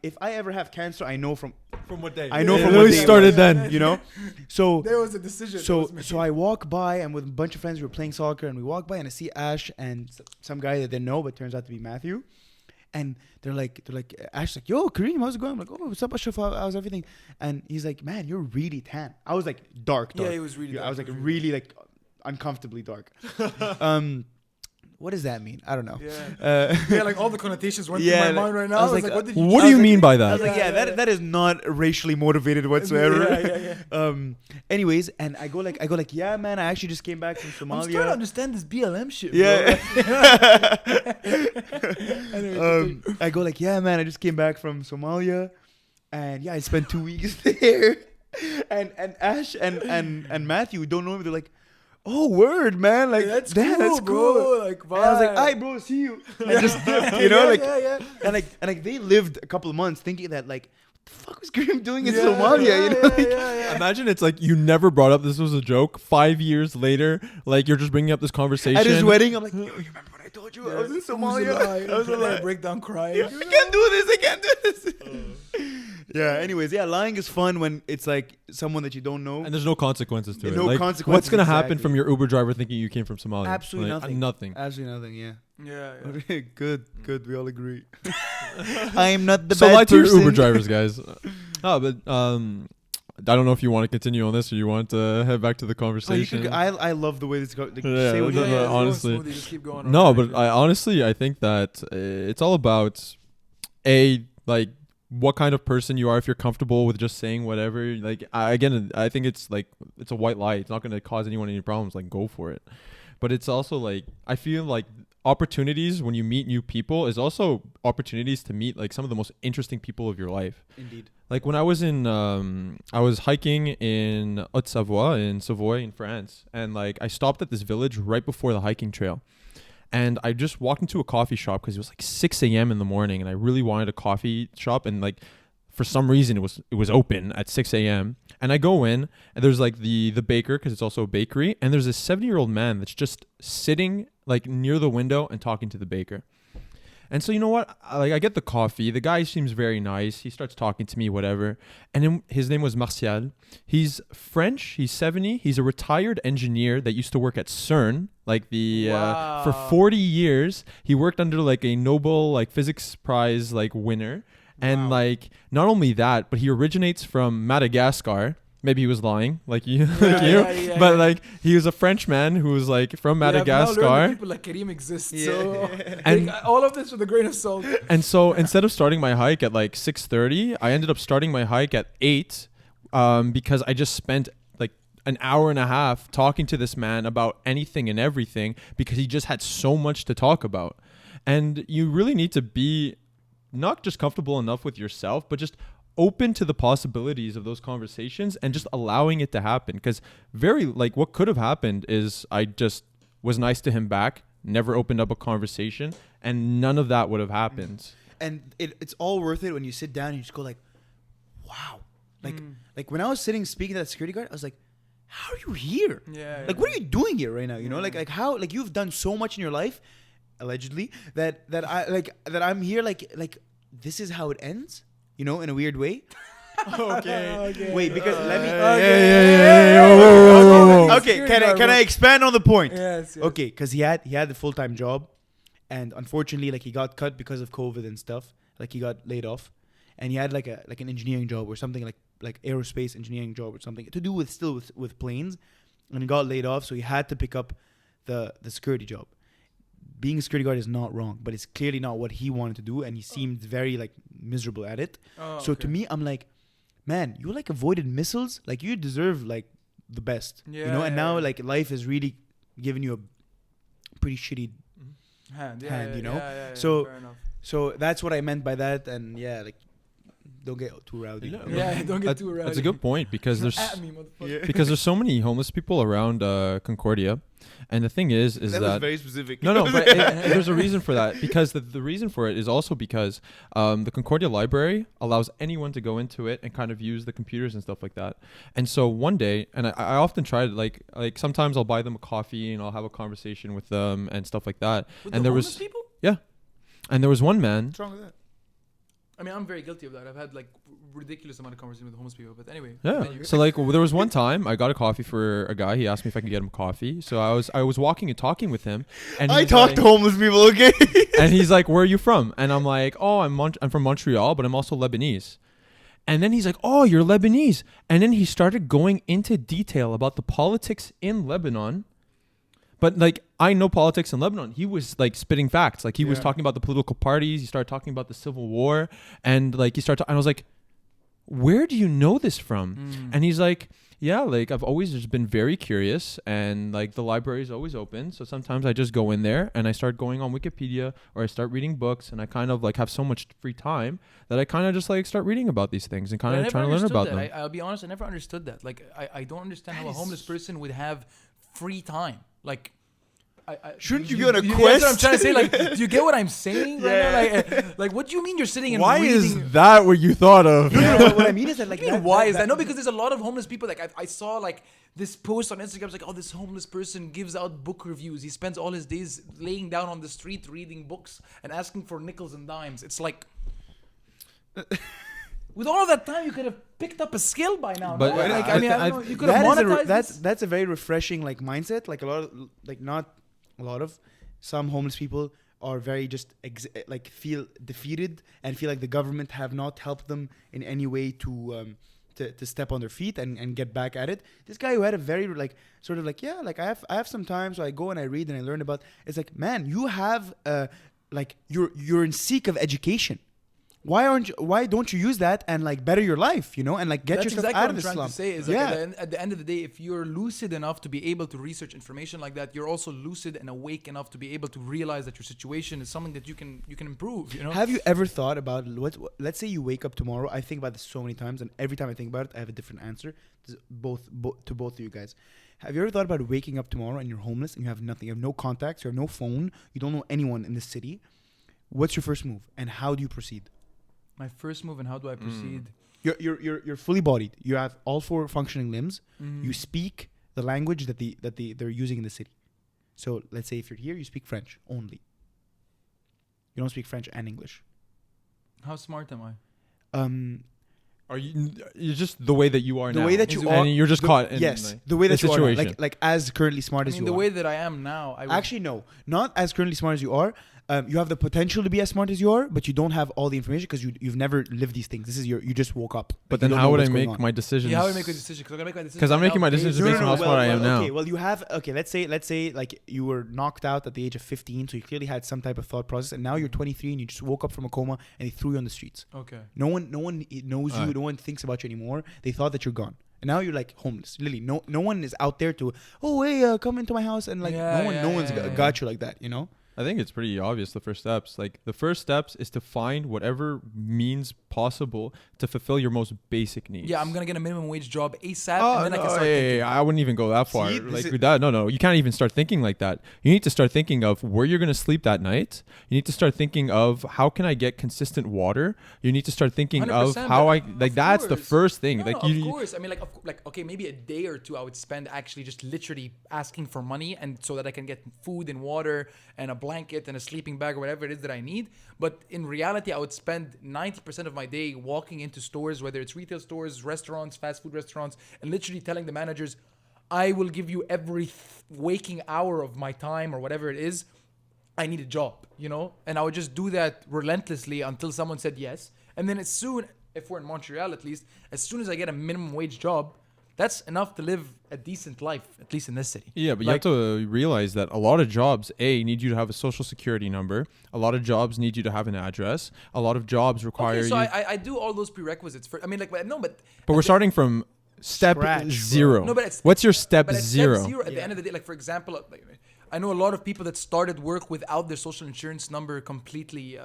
If I ever have cancer, I know from From what day? I know It from literally what day it started was, then. you know. So There was a decision. So I walk by, and with a bunch of friends, we were playing soccer, and we walk by, and I see Ash and some guy that they know, but turns out to be Matthew. And they're like, Ash like, yo, Kareem, how's it going? I'm like, oh, what's up, Ashraf? How's everything? And he's like, man, you're really tan. I was like, dark. Yeah, he was really dark. I was like, really like uncomfortably dark. What does that mean? I don't know. Yeah, like all the connotations went through my mind right now. I was like, what do you mean by that? I was like, that is not racially motivated whatsoever. Anyways, and I go like, yeah, man, I actually just came back from Somalia. I'm trying to understand this BLM shit. Yeah. I go like, yeah, man, I just came back from Somalia, and yeah, I spent 2 weeks there. And Ash and Matthew don't know me. They're like, oh, word, man! Like that's cool, bro. Like, and I was like, "Hi, bro, see you." I just dipped, you know, and like they lived a couple of months thinking that like, what the fuck was Kareem doing in Somalia? You know, Imagine it's like you never brought up this was a joke. 5 years later, like you're just bringing up this conversation at his wedding. I'm like, yo, you remember what I told you? I was in Somalia. I was like, break down crying. I can't do this. I can't do this. Yeah. Anyways, lying is fun when it's like someone that you don't know, and there's no consequences to it. No like, consequences. What's gonna happen from your Uber driver thinking you came from Somalia? Absolutely like, nothing. Nothing. Absolutely nothing. Yeah. Yeah. Good. We all agree. I am not the so bad lie to your person. Uber drivers, guys. But I don't know if you want to continue on this or you want to head back to the conversation. I love the way this goes. Honestly, just keep going. No, but I think that it's all about like what kind of person you are. If you're comfortable with just saying whatever, like I think it's like it's a white lie. It's not going to cause anyone any problems. Like go for it. But it's also like I feel like opportunities when you meet new people is also opportunities to meet like some of the most interesting people of your life. Indeed. Like when I was I was hiking in Haute-Savoie in Savoy in France, and like I stopped at this village right before the hiking trail. And I just walked into a coffee shop because it was like 6 a.m. in the morning, and I really wanted a coffee shop. And like, for some reason, it was open at 6 a.m. And I go in, and there's like the baker, because it's also a bakery. And there's this 70-year-old man that's just sitting like near the window and talking to the baker. And so, you know what? I get the coffee. The guy seems very nice. He starts talking to me, whatever. And then his name was Martial. He's French. He's 70. He's a retired engineer that used to work at CERN, like for 40 years. He worked under like a Nobel like physics prize like winner. And like not only that, but he originates from Madagascar. Maybe he was lying, like you, but like he was a Frenchman who was like from Madagascar. That people like Kareem exist, so and all of this with a grain of salt. And so instead of starting my hike at like 6:30, I ended up starting my hike at 8, because I just spent like an hour and a half talking to this man about anything and everything because he just had so much to talk about. And you really need to be not just comfortable enough with yourself, but just open to the possibilities of those conversations and just allowing it to happen. Because what could have happened is I just was nice to him back, never opened up a conversation, and none of that would have happened. And it's all worth it when you sit down and you just go like, wow. Like when I was speaking to that security guard, I was like, how are you here? Like, what are you doing here right now? You know, like how, like you've done so much in your life, allegedly, that I'm here like this is how it ends. You know, in a weird way. Okay. Wait, because let me. Okay. Can I expand on the point? Yes. Okay, because he had the full-time job, and unfortunately, like he got cut because of COVID and stuff. Like he got laid off, and he had like an engineering job or something like aerospace engineering job or something to do with planes, and he got laid off, so he had to pick up the security job. Being a security guard is not wrong, but it's clearly not what he wanted to do, and he seemed very like miserable at it. To me, I'm like, man, you like avoided missiles, like you deserve like the best, you know. And now like life is really giving you a pretty shitty hand, you know. So that's what I meant by that, and like don't get too rowdy. Don't get too rowdy. That's a good point because there's so many homeless people around Concordia. And the thing is that was very specific. No, but there's a reason for that, because the reason for it is also because the Concordia Library allows anyone to go into it and kind of use the computers and stuff like that. And so one day, and I often try to like sometimes I'll buy them a coffee and I'll have a conversation with them and stuff like that. With and the there was people? Yeah. And there was one man. What's wrong with that? I mean, I'm very guilty of that. I've had like ridiculous amount of conversation with homeless people. But anyway. Yeah. So like there was one time I got a coffee for a guy. He asked me if I could get him coffee. So I was walking and talking with him. And I talk to homeless people, okay? and he's like, "Where are you from?" And I'm like, "Oh, I'm from Montreal, but I'm also Lebanese." And then he's like, "Oh, you're Lebanese." And then he started going into detail about the politics in Lebanon. But like I know politics in Lebanon. He was like spitting facts. Like he was talking about the political parties. He started talking about the civil war, and like and I was like, "Where do you know this from?" And he's like, "Yeah, like I've always just been very curious, and like the library is always open. So sometimes I just go in there and I start going on Wikipedia or I start reading books, and I kind of like have so much free time that I kind of just like start reading about these things and kind of trying to learn about them." I'll be honest, I never understood that. Like I don't understand how a homeless person would have free time. Like, shouldn't you be on a quest? That's what I'm trying to say. Like, do you get what I'm saying right now? Like, what do you mean you're sitting and Why reading? is that what you thought of? No, what I mean is that like Why is that? No, because there's a lot of homeless people. Like I saw like this post on Instagram. It's like, oh, this homeless person gives out book reviews. He spends all his days laying down on the street reading books and asking for nickels and dimes. It's like, with all of that time, you could have picked up a skill by now. But no? Like, I mean, I don't know. You could have monetized this. that's a very refreshing like mindset. Like a lot of like not a lot of some homeless people are very just like feel defeated and feel like the government have not helped them in any way to step on their feet and get back at it. This guy who had a very like sort of like like I have some time, so I go and I read and I learn about. It's like, man, you have like you're in seek of education. Why don't you use that and like better your life, and like get yourself out of the slum? That's exactly what I'm trying to say. Is like at the end of the day, if you're lucid enough to be able to research information like that, you're also lucid and awake enough to be able to realize that your situation is something that you can improve. Have you ever thought about let's say you wake up tomorrow? I think about this so many times, and every time I think about it, I have a different answer. Both to both of you guys. Have you ever thought about waking up tomorrow and you're homeless and you have nothing, you have no contacts, you have no phone, you don't know anyone in the city? What's your first move and how do you proceed? My first move and how do I proceed? You're fully bodied. You have all 4 functioning limbs. You speak the language that they're using in the city. So let's say if you're here, you speak French only. You don't speak French and English. How smart am I? Are you're just the way that you are now? The way that you are, and you're just caught in the way that you situation. are, like as currently smart as you are. The way that I am now, Actually, no, not as currently smart as you are. You have the potential to be as smart as you are, but you don't have all the information because you've never lived these things. This is you just woke up. But then how would I make my decisions? Yeah, how would I make a decision? Because I'm going to make my decision. Because I'm making my decisions based on how smart I am now. Okay, well you have let's say like you were knocked out at the age of 15, so you clearly had some type of thought process, and now you're 23 and you just woke up from a coma and they threw you on the streets. Okay. No one knows you. No one thinks about you anymore. They thought that you're gone. And now you're like homeless. Literally, no one is out there to come into my house and like no one's got you like that. I think it's pretty obvious, the first steps. Like, the first steps is to find whatever means possible to fulfill your most basic needs. Yeah, I'm going to get a minimum wage job ASAP, and then I can start thinking. I wouldn't even go that far. No. You can't even start thinking like that. You need to start thinking of where you're going to sleep that night. You need to start thinking of how can I get consistent water. You need to start thinking of how that's the first thing. Of course. I mean, okay, maybe a day or two I would spend actually just literally asking for money and so that I can get food and water and a blanket and a sleeping bag or whatever it is that I need. But in reality, I would spend 90% of my day walking into stores, whether it's retail stores, restaurants, fast food restaurants, and literally telling the managers, I will give you every waking hour of my time or whatever it is. I need a job, And I would just do that relentlessly until someone said yes. And then if we're in Montreal at least, as soon as I get a minimum wage job, that's enough to live a decent life, at least in this city. Yeah, but you have to realize that a lot of jobs, need you to have a social security number. A lot of jobs need you to have an address. A lot of jobs require you... I do all those prerequisites. But we're starting from step zero. No, but what's your step zero? At the end of the day, like, for example... I know a lot of people that started work without their social insurance number completely...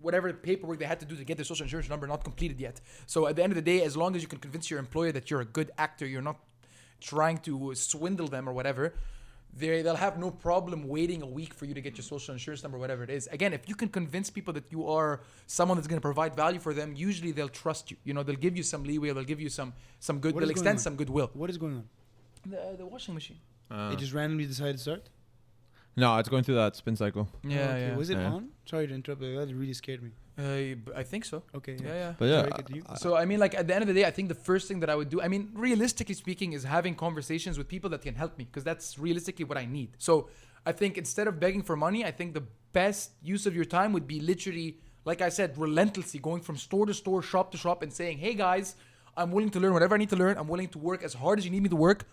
whatever paperwork they had to do to get their social insurance number not completed yet. So at the end of the day, as long as you can convince your employer that you're a good actor, you're not trying to swindle them or whatever, they'll have no problem waiting a week for you to get your social insurance number, whatever it is. Again, if you can convince people that you are someone that's going to provide value for them, usually they'll trust you. They'll give you some leeway, they'll give you some good, they'll extend some goodwill. What is going on? The washing machine. It just randomly decided to start? No, it's going through that spin cycle. Yeah, okay. Was it on? Sorry to interrupt, but that really scared me. I think so. Okay. Yeah. But yeah, Very good to you. So I mean, like at the end of the day, I think the first thing that I would do, I mean, realistically speaking, is having conversations with people that can help me, because that's realistically what I need. So I think instead of begging for money, I think the best use of your time would be literally, like I said, relentlessly going from store to store, shop to shop, and saying, hey guys, I'm willing to learn whatever I need to learn. I'm willing to work as hard as you need me to work.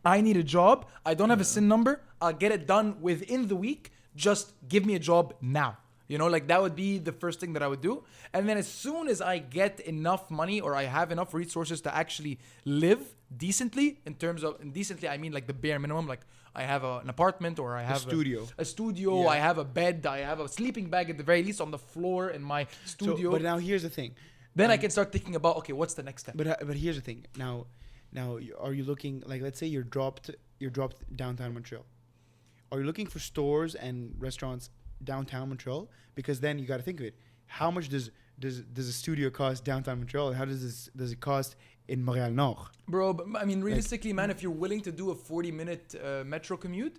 I need a job. I don't have a SIN number. I'll get it done within the week. Just give me a job now. You know, like that would be the first thing that I would do. And then as soon as I get enough money or I have enough resources to actually live decently, in terms of, and decently, I mean like the bare minimum, like I have an apartment or I have a studio, Yeah. I have a bed, I have a sleeping bag at the very least on the floor in my studio. But now here's the thing. Then I can start thinking about, okay, what's the next step? But here's the thing. Now, are you looking, like, let's say you're dropped downtown Montreal. Are you looking for stores and restaurants downtown Montreal? Because then you got to think of it. How much does a studio cost downtown Montreal? And how does it cost in Montreal Nord? Bro, but I mean, realistically, man, if you're willing to do a 40-minute metro commute,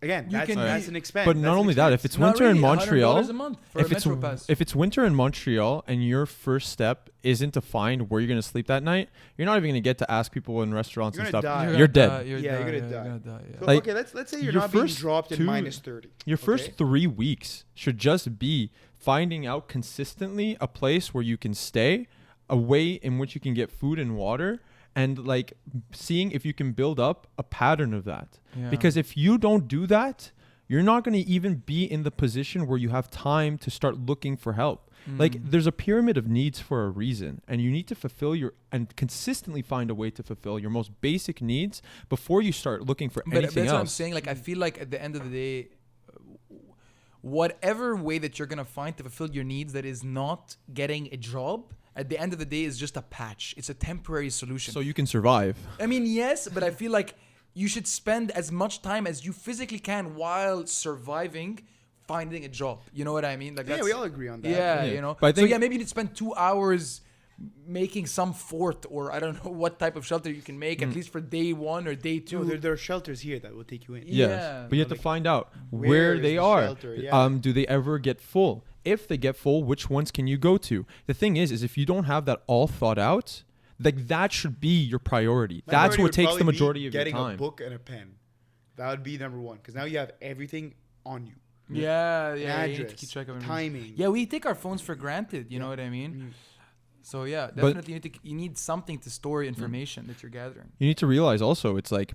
Again, You that's can an expense. but not That's an only that, expense. if it's not winter really, in Montreal, $100 a month for a metro pass. if it's winter in Montreal and your first step isn't to find where you're gonna sleep that night, you're not even gonna get to ask people in restaurants You're and gonna stuff. die. You're dead. You're gonna die. Yeah. So, Like, okay, let's say you're your not being first dropped in two- minus 30. Your first okay? 3 weeks should just be finding out consistently a place where you can stay, a way in which you can get food and water, and like seeing if you can build up a pattern of that. Yeah. Because if you don't do that, you're not going to even be in the position where you have time to start looking for help. Like there's a pyramid of needs for a reason, and you need to fulfill and consistently find a way to fulfill your most basic needs before you start looking for But anything that's what I'm else. saying. Like, I feel like at the end of the day, whatever way that you're gonna find to fulfill your needs that is not getting a job, at the end of the day is just a patch. It's a temporary solution. So you can survive. I mean, yes, but I feel like you should spend as much time as you physically can while surviving finding a job. You know what I mean? Like, Yeah, that's, we all agree on that. yeah, Yeah. you know. But I think- so yeah, maybe you need to spend 2 hours making some fort, or I don't know what type of shelter you can make, at least for day 1 or day 2. No, there are shelters here that will take you in. Yes, Yeah. but you have to Like, find out where where is they the are. shelter? Yeah. Do they ever get full? If they get full, which ones can you go to? The thing is if you don't have that all thought out, like that should be your priority. My That's priority what would takes the probably be majority of your getting time. a book and a pen. That would be number 1, because now you have everything on you. Yeah, The yeah. You need to address, keep track of everything. timing. Yeah, we take our phones for granted. You know what I mean? Mm. So yeah, But- definitely you need something to store information that you're gathering. You need to realize also it's like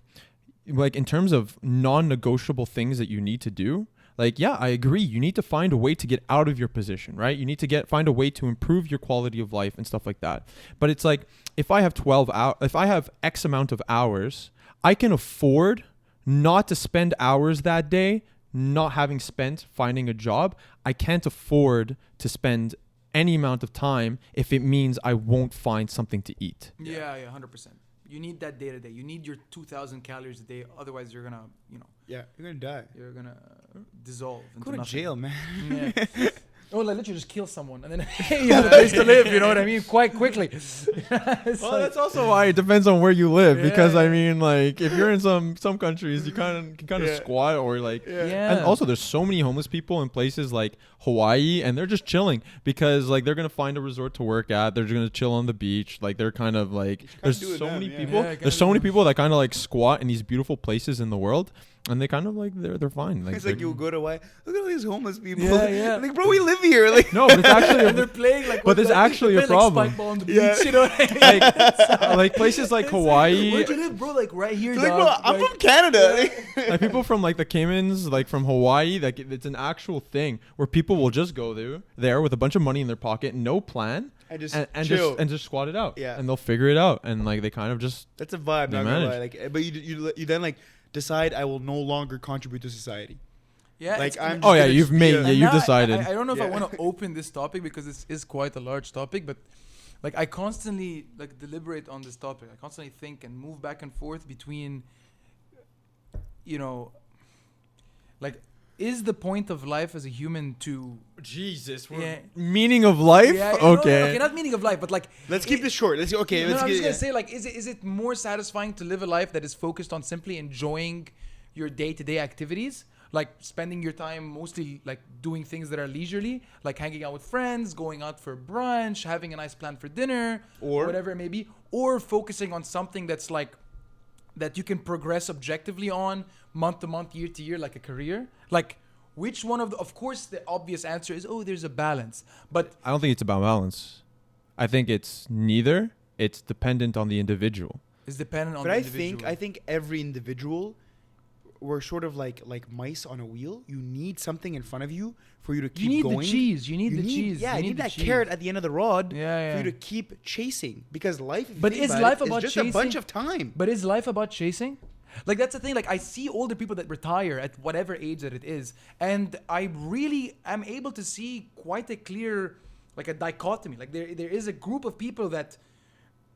in terms of non-negotiable things that you need to do. Like, yeah, I agree. You need to find a way to get out of your position, right? You need to find a way to improve your quality of life and stuff like that. But it's like, if I have 12 hours, if I have X amount of hours, I can afford not to spend hours that day not having spent finding a job. I can't afford to spend any amount of time if it means I won't find something to eat. Yeah, 100%. You need that day to day. You need your 2,000 calories a day. Otherwise, you're gonna, Yeah, you're gonna die. you're gonna dissolve into Go to nothing. jail, man. Yeah. Oh, like literally just kill someone and then you have a place to live. You know what I mean? Quite quickly. Well, that's also why it depends on where you live, because I Yeah. mean, like, if you're in some countries, you can kind of Yeah. squat or like. Yeah. And also, there's so many homeless people in places like Hawaii, and they're just chilling because like they're gonna find a resort to work at. They're gonna chill on the beach. Like they're kind of like. There's do it so them, many yeah. people. Yeah, gotta There's so do many them. people that kind of like squat in these beautiful places in the world, and they kind of like they're fine. Like, It's like they're- you go to Hawaii. Look at all these homeless people. Yeah, yeah. Like, bro, we live here. Like, no, but it's actually and they're playing like. But there's actually a problem. Like spike ball on the beach. Yeah. You know what I mean? like places like It's Hawaii. Where'd you live, bro? Like right here, like, bro, dog. I'm Like- from Canada. Like people from like the Caymans, like from Hawaii, like it's an actual thing where people will just go there with a bunch of money in their pocket, no plan, I just and chill. just squat it out. Yeah. And they'll figure it out, and like they kind of just That's a vibe. They Not gonna lie. manage. Like, but you then like decide I will no longer contribute to society. Yeah. Like, it's- I'm oh just yeah, gonna you've just be made a- yeah And you've now decided. I don't know if I Yeah. want to open this topic because this is quite a large topic, but like I constantly like deliberate on this topic. I constantly think and move back and forth between, like, is the point of life as a human to Jesus, Yeah. meaning of life. Yeah, Okay. okay, not meaning of life, but like Let's keep this short. Let's okay. No, Let's I'm get. just gonna say, like, is it more satisfying to live a life that is focused on simply enjoying your day-to-day activities, like spending your time mostly like doing things that are leisurely, like hanging out with friends, going out for brunch, having a nice plan for dinner, or whatever it may be, or focusing on something that's like that you can progress objectively on month to month, year to year, like a career. Like, which one of course, the obvious answer is, oh, there's a balance. But I don't think it's about balance. I think it's neither. It's dependent on the individual. it's dependent on But the I individual. think every individual, we're sort of like mice on a wheel. You need something in front of you for you to keep you need going. the cheese. You need the cheese. Yeah, you need the that cheese. carrot at the end of the rod Yeah, for yeah. you to keep chasing. Because life, if you But think is about life it, about just chasing? a bunch of time. But is life about chasing? Like, that's the thing. Like, I see older people that retire at whatever age that it is, and I really am able to see quite a clear, like, a dichotomy. Like, there is a group of people that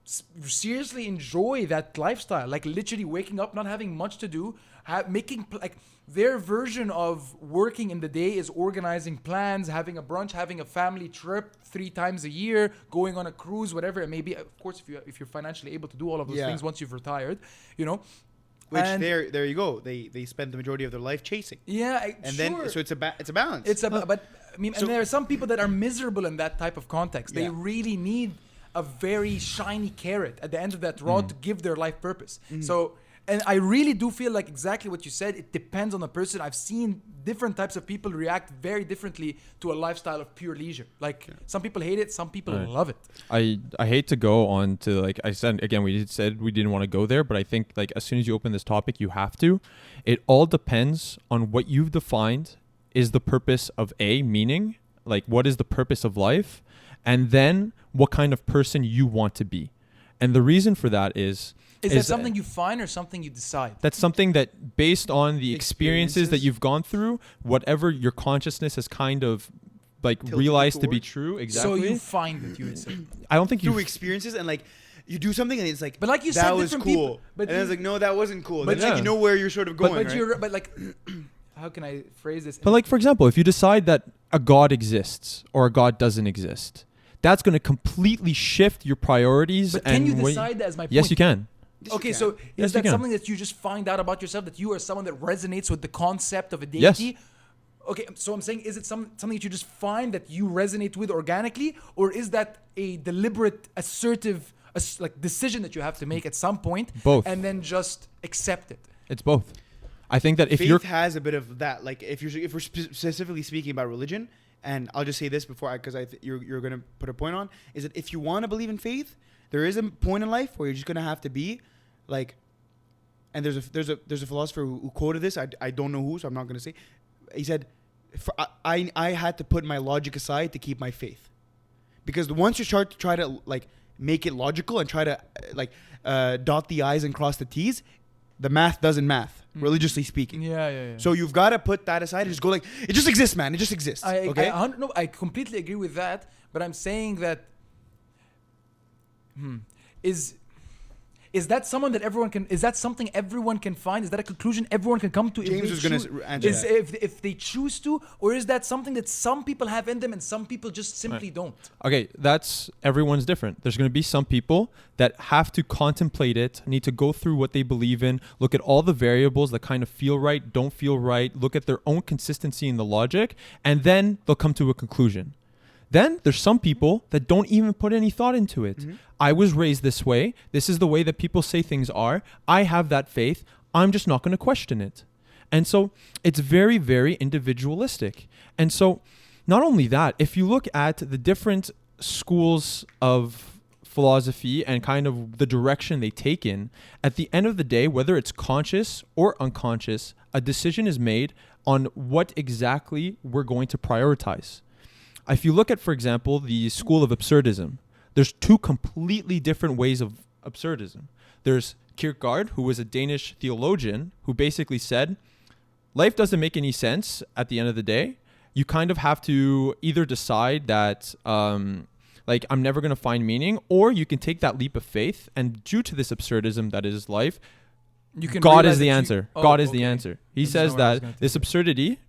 seriously enjoy that lifestyle, like literally waking up, not having much to do, like their version of working in the day is organizing plans, having a brunch, having a family trip 3 times a year, going on a cruise, whatever it may be. Of course, if you're financially able to do all of those Yeah. things once you've retired, you know. Which And- there you go. They spend the majority of their life chasing. Yeah, And sure. then so it's a balance. But I mean, So- and there are some people that are miserable in that type of context. They Yeah. really need a very shiny carrot at the end of that rod to give their life purpose. So, and I really do feel like exactly what you said. It depends on the person. I've seen different types of people react very differently to a lifestyle of pure leisure. Like some people hate it, some people Right. love it. I hate to go on to, like I said again, we said we didn't want to go there, but I think like as soon as you open this topic, you have to. It all depends on what you've defined is the purpose of meaning, like what is the purpose of life, and then what kind of person you want to be. And the reason for that is Is that something you find or something you decide? that's something that based on the experiences that Experiences. you've gone through, whatever your consciousness has kind of like Tilted realized to be towards. true. Exactly. So you find it, you would say. I don't think through you experiences and like you do something and it's like, But like you that said, was different cool. people- but and then it's you- like, no, that wasn't cool. but But like yeah. you know where you're sort of going, But right? you're but like, how can I phrase this? But like, for example, if you decide that a God exists or a God doesn't exist, that's going to completely shift your priorities. But and can you what- decide that? As my point. Yes, you can. Yes, you Okay, can. so Yes, is you that can. something that you just find out about yourself, that you are someone that resonates with the concept of a Yes. deity? Okay, so I'm saying, is it something that you just find that you resonate with organically, or is that a deliberate, assertive, like decision that you have to make at some point, Both. and then just accept it? It's both. I think that if Faith you're has a bit of that. Like if we're specifically speaking about religion, and I'll just say this before because you're gonna put a point on, is that if you want to believe in faith, there is a point in life where you're just gonna have to be like, and there's a philosopher who quoted this. I don't know who, so I'm not gonna say. He said, I had to put my logic aside to keep my faith, because once you start to try to like make it logical and try to dot the I's and cross the T's, the math doesn't math, religiously speaking. Yeah. So you've got to put that aside and just go like, it just exists, man. It just exists. Okay. I completely agree with that, but I'm saying that is that someone that everyone can? Is that something everyone can find? Is that a conclusion everyone can come to? if James they was gonna choo- answer is that. if they choose to, or is that something that some people have in them and some people just simply don't? okay, that's everyone's different. There's going to be some people that have to contemplate it, need to go through what they believe in, look at all the variables that kind of feel right, don't feel right, look at their own consistency in the logic, and then they'll come to a conclusion. Then there's some people that don't even put any thought into it. Mm-hmm. I was raised this way. This is the way that people say things are. I have that faith. I'm just not going to question it. And so it's very, very individualistic. And so not only that, if you look at the different schools of philosophy and kind of the direction they take in, at the end of the day, whether it's conscious or unconscious, a decision is made on what exactly we're going to prioritize. If you look at, for example, the school of absurdism, there's 2 completely different ways of absurdism. There's Kierkegaard, who was a Danish theologian, who basically said, life doesn't make any sense at the end of the day. You kind of have to either decide that, like, I'm never going to find meaning, or you can take that leap of faith, and due to this absurdism that is life, You can God realize is the that you- answer. Oh, God is the okay. answer. He This is says not where I was that gonna take this it. absurdity,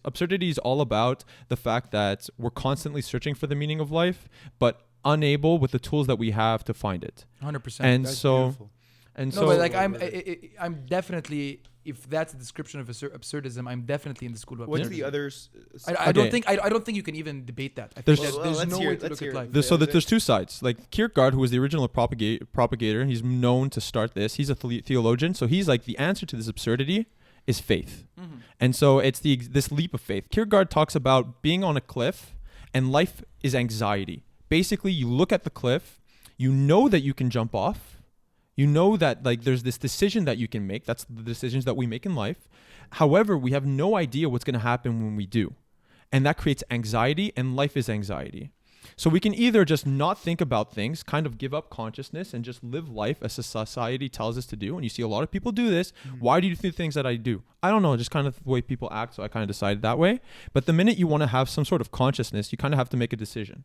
absurdity is all about the fact that we're constantly searching for the meaning of life, but unable with the tools that we have to find it. 100%. And That's so, beautiful. and No, so, but like I'm definitely if that's a description of absurdism, I'm definitely in the school of What's absurdism. the other? I don't think I don't think you can even debate that. I think There's- there's let's no hear way it, to let's look hear at it. life. There's two sides. Like Kierkegaard, who was the original propagator, he's known to start this. He's a theologian, so he's like the answer to this absurdity is faith. Mm-hmm. And so it's this leap of faith. Kierkegaard talks about being on a cliff and life is anxiety. Basically, you look at the cliff, you know that you can jump off. You know that like there's this decision that you can make. That's the decisions that we make in life. However, we have no idea what's going to happen when we do. And that creates anxiety, and life is anxiety. So we can either just not think about things, kind of give up consciousness and just live life as a society tells us to do. And you see a lot of people do this. Mm-hmm. Why do you do things that I do? I don't know, just kind of the way people act. So I kind of decided that way. But the minute you want to have some sort of consciousness, you kind of have to make a decision.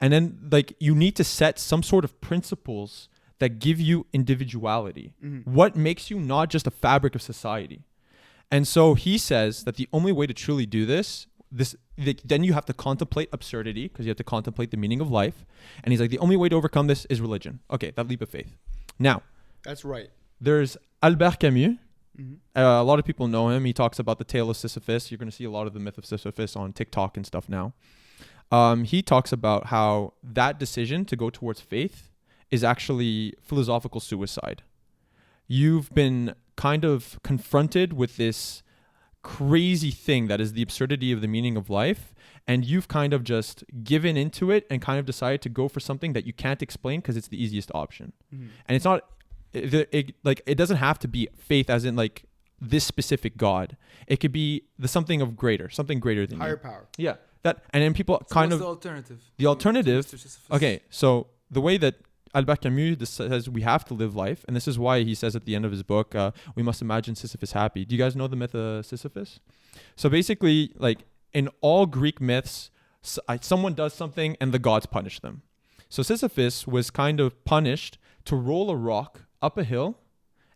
And then like you need to set some sort of principles that give you individuality. Mm-hmm. What makes you not just a fabric of society? And so he says that the only way to truly do this, then you have to contemplate absurdity because you have to contemplate the meaning of life. And he's like, the only way to overcome this is religion. Okay, that leap of faith. Now, That's right. there's Albert Camus. Mm-hmm. A lot of people know him. He talks about the tale of Sisyphus. You're going to see a lot of the myth of Sisyphus on TikTok and stuff now. He talks about how that decision to go towards faith is actually philosophical suicide. You've been kind of confronted with this crazy thing that is the absurdity of the meaning of life, and you've kind of just given into it and kind of decided to go for something that you can't explain because it's the easiest option. Mm-hmm. And it's not it doesn't have to be faith as in like this specific God. It could be something greater than Higher you. power. Yeah, that, and then people So kind what's of the alternative? the alternative. To Sisyphus? Okay, so the way that Albert Camus says we have to live life, and this is why he says at the end of his book, we must imagine Sisyphus happy. Do you guys know the myth of Sisyphus? So basically, like in all Greek myths, someone does something and the gods punish them. So Sisyphus was kind of punished to roll a rock up a hill,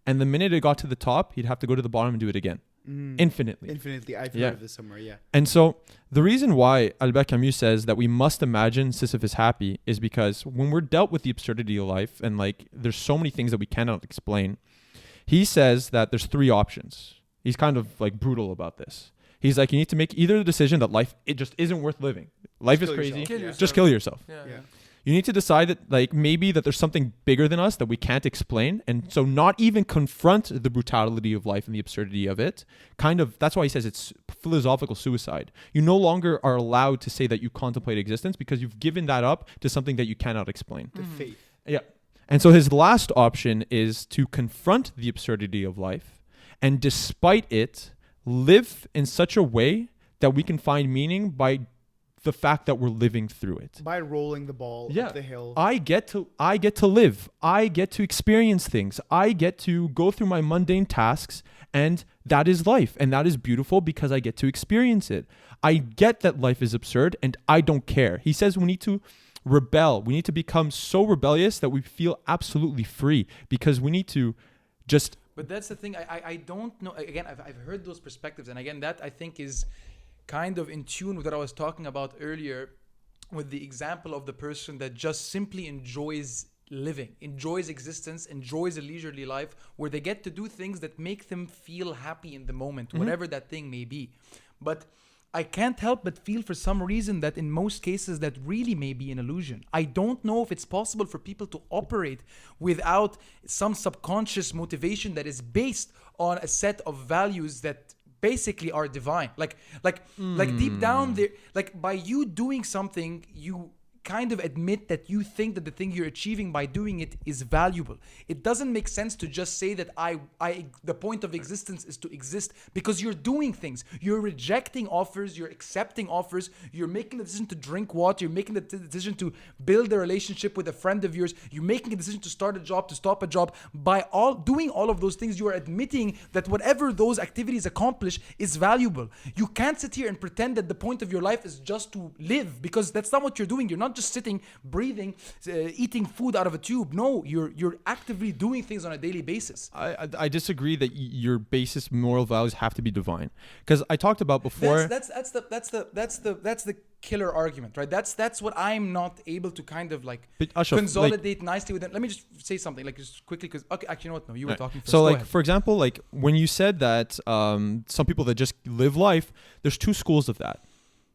and the minute it got to the top, he'd have to go to the bottom and do it again. Infinitely. Infinitely. I've Yeah. heard of this somewhere, yeah. And so the reason why Albert Camus says that we must imagine Sisyphus happy is because when we're dealt with the absurdity of life and like there's so many things that we cannot explain, he says that there's three options. He's kind of like brutal about this. He's like, you need to make either the decision that life, it just isn't worth living. Life Just is kill crazy. yourself. Kill Yeah. yourself. Just kill yourself. Yeah. Yeah. You need to decide that like maybe that there's something bigger than us that we can't explain, and so not even confront the brutality of life and the absurdity of it. Kind of that's why he says it's philosophical suicide. You no longer are allowed to say that you contemplate existence because you've given that up to something that you cannot explain. The faith. Yeah. And so his last option is to confront the absurdity of life and despite it live in such a way that we can find meaning by the fact that we're living through it. By rolling the ball up the hill. I get to live. I get to experience things. I get to go through my mundane tasks, and that is life. And that is beautiful because I get to experience it. I get that life is absurd and I don't care. He says we need to rebel. We need to become so rebellious that we feel absolutely free because we need to just... But that's the thing. I don't know. Again, I've heard those perspectives. And again, that I think is kind of in tune with what I was talking about earlier with the example of the person that just simply enjoys living, enjoys existence, enjoys a leisurely life where they get to do things that make them feel happy in the moment, whatever that thing may be. But I can't help but feel for some reason that in most cases that really may be an illusion. I don't know if it's possible for people to operate without some subconscious motivation that is based on a set of values that basically are divine. Like deep down there, like by you doing something, you kind of admit that you think that the thing you're achieving by doing it is valuable. It doesn't make sense to just say that the point of existence is to exist because you're doing things. You're rejecting offers, you're accepting offers, you're making the decision to drink water, you're making the decision to build a relationship with a friend of yours, you're making a decision to start a job, to stop a job. By doing all of those things, you are admitting that whatever those activities accomplish is valuable. You can't sit here and pretend that the point of your life is just to live because that's not what you're doing. You're not not just sitting, breathing, eating food out of a tube. No, you're actively doing things on a daily basis. I disagree that your basis moral values have to be divine, because I talked about before. That's the killer argument, right? That's what I'm not able to kind of like Ashraf, consolidate nicely with them. Let me just say something like just quickly, because okay, actually, you know what? No, you were talking first. So Go like ahead. for example, like when you said that some people that just live life, there's two schools of that.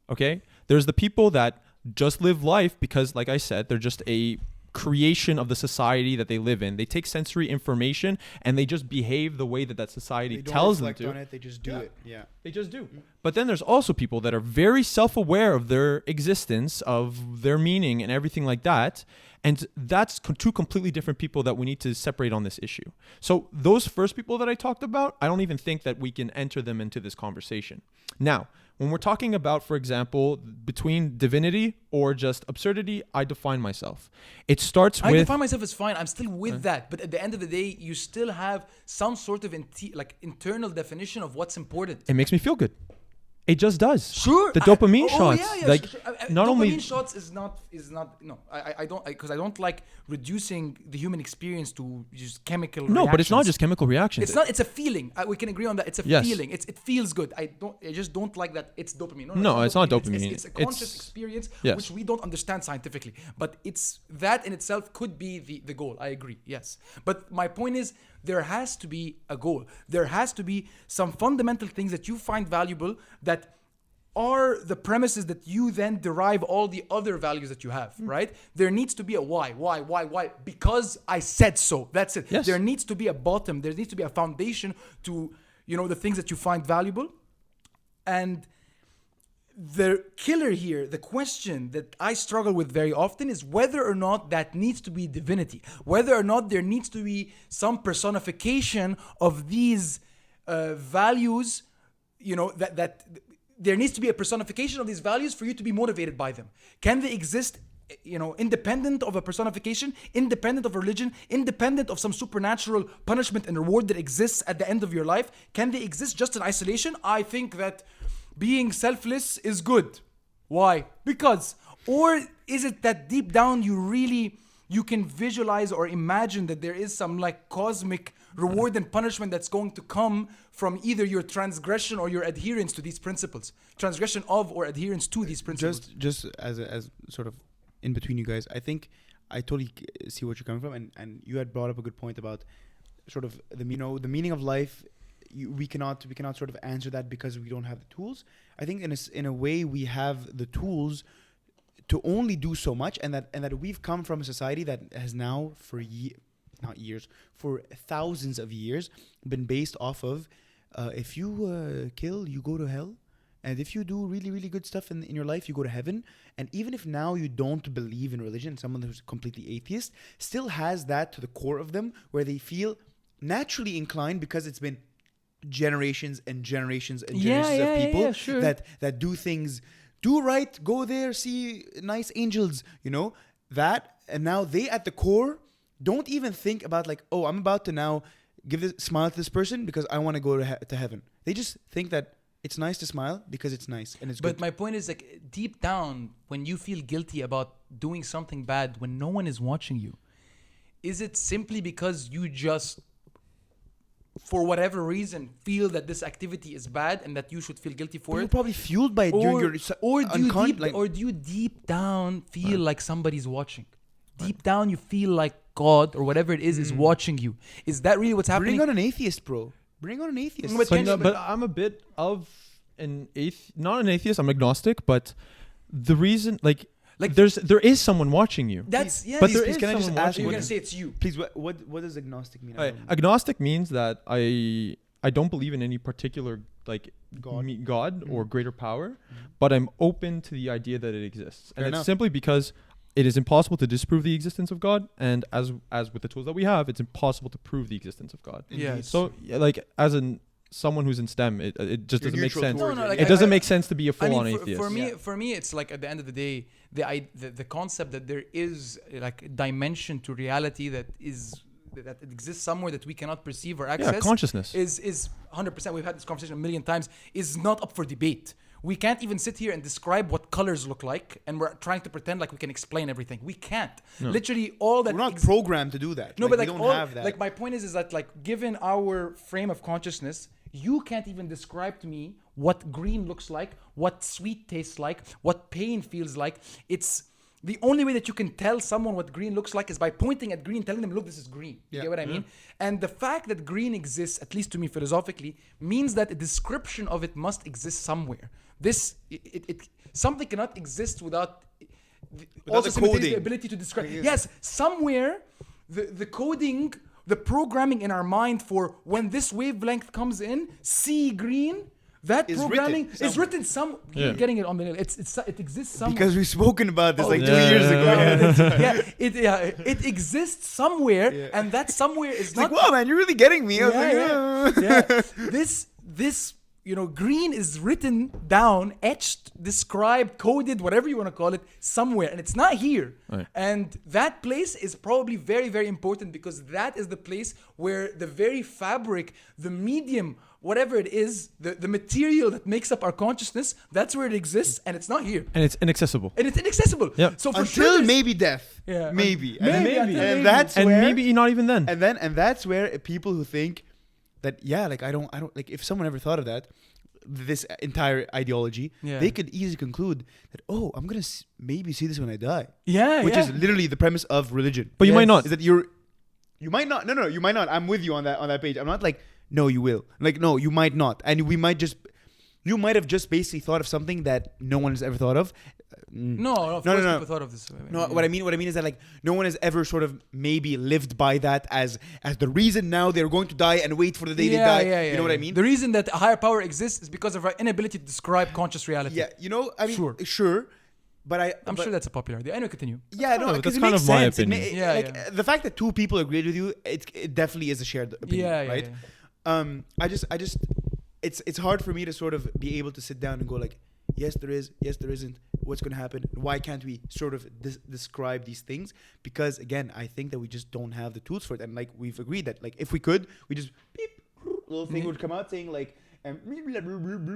Okay, there's the people that just live life because, like I said, they're just a creation of the society that they live in. They take sensory information and they just behave the way that society tells them to. On it, they just do it. Yeah. They just do. But then there's also people that are very self-aware of their existence, of their meaning and everything like that. And that's two completely different people that we need to separate on this issue. So those first people that I talked about, I don't even think that we can enter them into this conversation. Now, when we're talking about, for example, between divinity or just absurdity, I define myself. It starts with... I define myself as fine. I'm still with that. But at the end of the day, you still have some sort of internal definition of what's important. It makes me feel good. It just does. Sure. The dopamine shots. Yeah, like, sure. not dopamine only... shots is not no. I don't, because I don't like reducing the human experience to just chemical reactions. But it's not just chemical reactions. It's not. It's a feeling. We can agree on that. It's a feeling. It feels good. I just don't like that. It's dopamine. No, it's not dopamine. It's a conscious experience yes. which we don't understand scientifically. But it's that in itself could be the goal. I agree. Yes. But my point is, there has to be a goal. There has to be some fundamental things that you find valuable that are the premises that you then derive all the other values that you have, right? There needs to be a why? Because I said so. That's it. Yes. There needs to be a bottom. There needs to be a foundation to, the things that you find valuable. And the killer here, the question that I struggle with very often is whether or not that needs to be divinity, whether or not there needs to be some personification of these values, that there needs to be a personification of these values for you to be motivated by them. Can they exist, independent of a personification, independent of religion, independent of some supernatural punishment and reward that exists at the end of your life? Can they exist just in isolation? I think that being selfless is good. Why? Because. Or is it that deep down you can visualize or imagine that there is some like cosmic reward and punishment that's going to come from either your transgression or your adherence to these principles, transgression of or adherence to these principles. Just as sort of in between you guys, I think I totally see what you're coming from, and you had brought up a good point about sort of the meaning of life. We cannot sort of answer that because we don't have the tools. I think in a way we have the tools to only do so much, and that we've come from a society that has now for for thousands of years been based off of if you kill, you go to hell, and if you do really, really good stuff in your life, you go to heaven. And even if now you don't believe in religion, someone who's completely atheist still has that to the core of them, where they feel naturally inclined because it's been generations and generations and generations of people sure. that do things. Do right, go there, see nice angels, that. And now they at the core don't even think about like, oh, I'm about to now give a smile to this person because I want to go to heaven. They just think that it's nice to smile because it's nice and it's good. But my point is, like, deep down, when you feel guilty about doing something bad when no one is watching you, is it simply because you just, for whatever reason, feel that this activity is bad and that you should feel guilty for You're it? probably fueled by it during your or do you deep down feel like somebody's watching? Deep down you feel like God or whatever it is watching you. Is that really what's happening? Bring on an atheist, bro. Bring on an atheist. But I'm a bit of an not an atheist, I'm agnostic, but the reason like there is someone watching you. That's yeah. But there is can I just someone ask watching You're you. gonna say it's you. Please, what does agnostic mean? Agnostic means that I don't believe in any particular like God or greater power, but I'm open to the idea that it exists. Fair and enough. It's simply because it is impossible to disprove the existence of God, and as with the tools that we have, it's impossible to prove the existence of God. Yeah. So like as someone who's in STEM, it just doesn't make sense. It doesn't make sense to be a full-on atheist. For me, it's like at the end of the day, the concept that there is like a dimension to reality that exists somewhere that we cannot perceive or access. Yeah, consciousness is 100%. We've had this conversation a million times. Is not up for debate. we can't even sit here and describe what colors look like, and we're trying to pretend like we can explain everything. We can't. No. Literally, all that. We're not programmed to do that. No, Like, but like we don't all, have that. like my point is that like given our frame of consciousness, you can't even describe to me what green looks like, what sweet tastes like, what pain feels like. It's the only way that you can tell someone what green looks like is by pointing at green, telling them, look, this is green. You get what I mean? And the fact that green exists, at least to me philosophically, means that a description of it must exist somewhere. Something cannot exist without also the coding. the ability to describe. Yes, somewhere the coding, the programming in our mind for when this wavelength comes in, see green. That Is programming written is written some. You're getting it on the nail. It exists somewhere. because we've spoken about this like 2 yeah, years ago. It exists somewhere, and that somewhere is It's not. like, wow, man, you're really getting me. I was like, This green is written down, etched, described, coded, whatever you want to call it, somewhere, and it's not here. Right. And that place is probably very, very important because that is the place where the very fabric, the medium, whatever it is, the material that makes up our consciousness, that's where it exists, and it's not here. And it's inaccessible. And it's inaccessible. Yeah. So for until sure, maybe death. Yeah. Maybe. Maybe, And, until and maybe. that's And where, maybe not even then. and that's where people who think that, yeah, like I don't like, if someone ever thought of that, this entire ideology, they could easily conclude that, oh, I'm gonna maybe see this when I die. yeah, Which yeah. is literally the premise of religion. But you might Yes. not. Is that you might not. No, you might not. I'm with you on that page. I'm not like, no, you will. Like, no, you might not. And you might have just basically thought of something that no one has ever thought of. No, of No, course no, no. people thought of this. No, what I mean is that like no one has ever sort of maybe lived by that as the reason now they're going to die and wait for the day they die. You know what I mean? The reason that a higher power exists is because of our inability to describe conscious reality. Yeah, you know, I mean, Sure. sure, but I'm sure that's a popular idea. I know, continue. Yeah, no, Oh, because that's it kind makes of my sense. opinion. Yeah, like, yeah. the fact that two people agreed with you, it definitely is a shared opinion, Yeah, right? yeah. I just, it's hard for me to sort of be able to sit down and go like, yes, there is, yes, there isn't. What's going to happen? Why can't we sort of describe these things? Because again, I think that we just don't have the tools for it. And like we've agreed that like if we could, we just beep, little thing would come out saying like,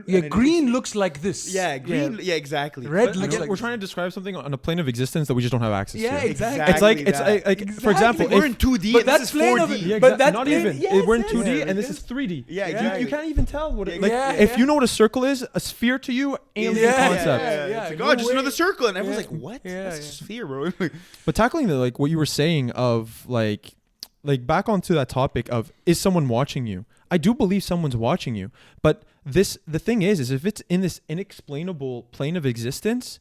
Yeah, green looks like this. yeah, green, yeah, exactly. Red But looks again, like we're this. trying to describe something on a plane of existence that we just don't have access Yeah, to. exactly. It's like Exactly like that. for example, We're in if, 2D, But and that this is plane 4D. of it- yeah, but exactly, that not plane- even. yes, We're in yes, 2D yes, and this yes. is 3D. Yeah, You- exactly. You can't even tell what it, Yeah, like yeah, if yeah. you know what a circle is, a sphere to you, alien Yeah, concept. yeah. It's like, no oh, just way. another circle, and everyone's Yeah. like, "What? Yeah, That's a yeah. sphere, bro." But tackling the like what you were saying of like back onto that topic of is someone watching you? I do believe someone's watching you, but the thing is if it's in this inexplainable plane of existence,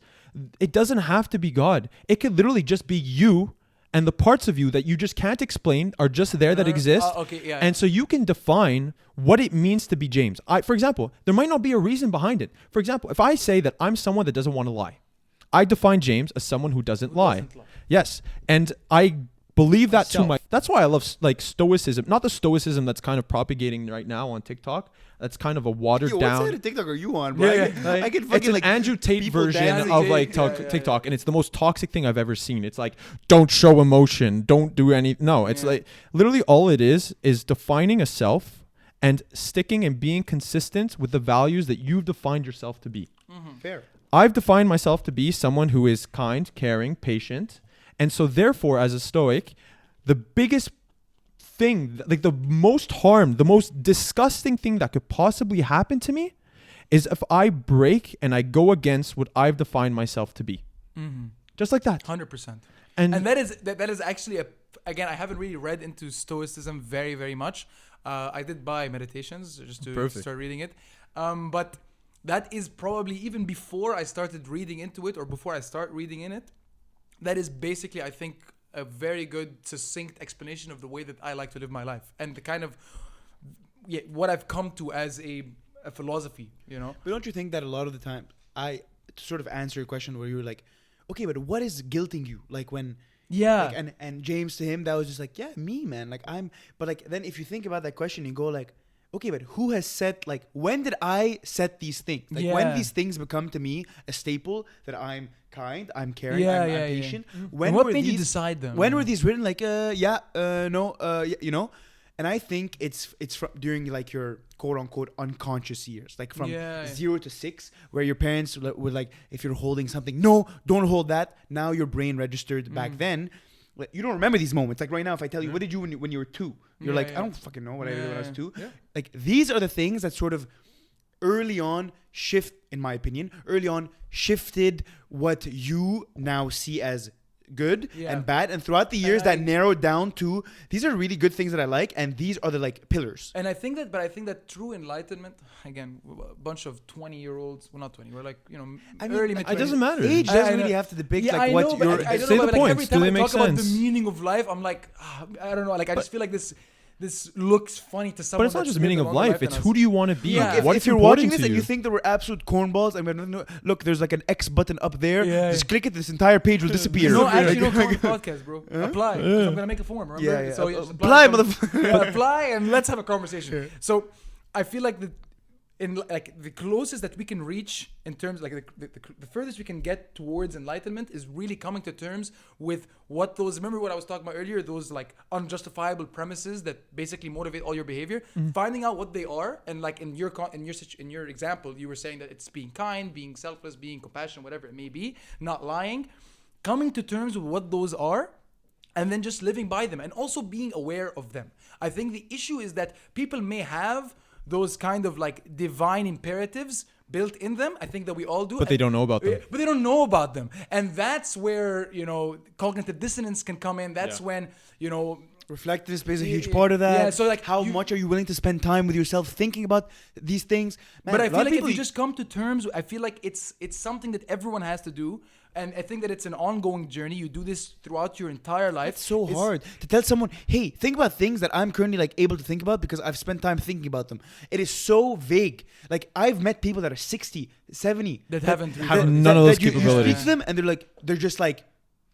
it doesn't have to be God. It could literally just be you and the parts of you that you just can't explain are just there that exist. Okay, yeah. And so you can define what it means to be James. For example, there might not be a reason behind it. For example, if I say that I'm someone that doesn't want to lie, I define James as someone who doesn't lie. Yes. And I believe that to that's why I love like stoicism, not the stoicism that's kind of propagating right now on TikTok. That's kind of a watered Yo, what down. side of TikTok are you on, bro? Yeah, I get It's fucking an like Andrew Tate people version dancing. of like TikTok, and it's the most toxic thing I've ever seen. It's like, don't show emotion, don't do any. No, it's like literally all it is defining a self and sticking and being consistent with the values that you've defined yourself to be. Fair. I've defined myself to be someone who is kind, caring, patient, and so therefore, as a Stoic, the biggest thing, like the most harm, the most disgusting thing that could possibly happen to me is if I break and I go against what I've defined myself to be. Just like that. 100%. And And that is actually again, I haven't really read into Stoicism very, very much. I did buy Meditations just to start reading it. But that is probably even before I started reading into it or before I start reading in it. That is basically, I think, a very good, succinct explanation of the way that I like to live my life and the kind of what I've come to as a philosophy, you know? But don't you think that a lot of the time, to sort of answer your question where you were like, okay, but what is guilting you? Like when, Yeah. like, and James to him, that was just like, yeah, me, man. Like but like then if you think about that question, you go like, okay, but who has set, like, when did I set these things? Like when these things become to me a staple that I'm kind, I'm caring, I'm patient. When And what were made you these- decide them? When were these written? Like, no, you know? And I think it's from during like your quote unquote unconscious years, like from 0 to 6, where your parents would like, if you're holding something, no, don't hold that. Now your brain registered back then. Like, you don't remember these moments. Like right now, if I tell you, what did you when you were 2? You're like, I don't fucking know what I did when I was 2. Yeah. Like these are the things that sort of early on shifted what you now see as good and bad, and throughout the years that narrowed down to these are really good things that I like, and these are the like pillars. And I think that true enlightenment, again, a bunch of 20-year-olds, well, not 20, we're like, early mid-20s. It doesn't matter. Age doesn't really have to depict like what you're. I don't say know, the but like points. every Do time they I make talk about the sense? meaning of life, I'm like, I don't know, like I just feel like this looks funny to someone. But it's not that's just the meaning lived of a longer life. than It's us. who do you want to be? Yeah. What If is you're important watching this to and you think that we're absolute cornballs, I mean, look, there's like an X button up there. Yeah. Just click it. This entire page will disappear. No, actually, don't come on the podcast, bro. Apply. 'Cause I'm gonna make a form. Remember? Yeah. So just Apply, come- motherfucker. apply, and let's have a conversation. So, I feel like the closest that we can reach in terms, like the furthest we can get towards enlightenment is really coming to terms with what those. Remember what I was talking about earlier? Those like unjustifiable premises that basically motivate all your behavior. Finding out what they are, and like in your example, you were saying that it's being kind, being selfless, being compassionate, whatever it may be, not lying. Coming to terms with what those are, and then just living by them, and also being aware of them. I think the issue is that people may have those kind of like divine imperatives built in them. I think that we all do. But they don't know about them. But they don't know about them. And that's where, cognitive dissonance can come in. That's when, Reflectiveness plays a huge part of that. Yeah, so like how much are you willing to spend time with yourself thinking about these things? Man, but I a lot feel of like if people- you just come to terms, I feel like it's something that everyone has to do. And I think that it's an ongoing journey. You do this throughout your entire life. It's so hard to tell someone, hey, think about things that I'm currently like able to think about because I've spent time thinking about them. It is so vague. Like I've met people that are 60, 70 That haven't really- Have none of those you capabilities. speak to them and they're just like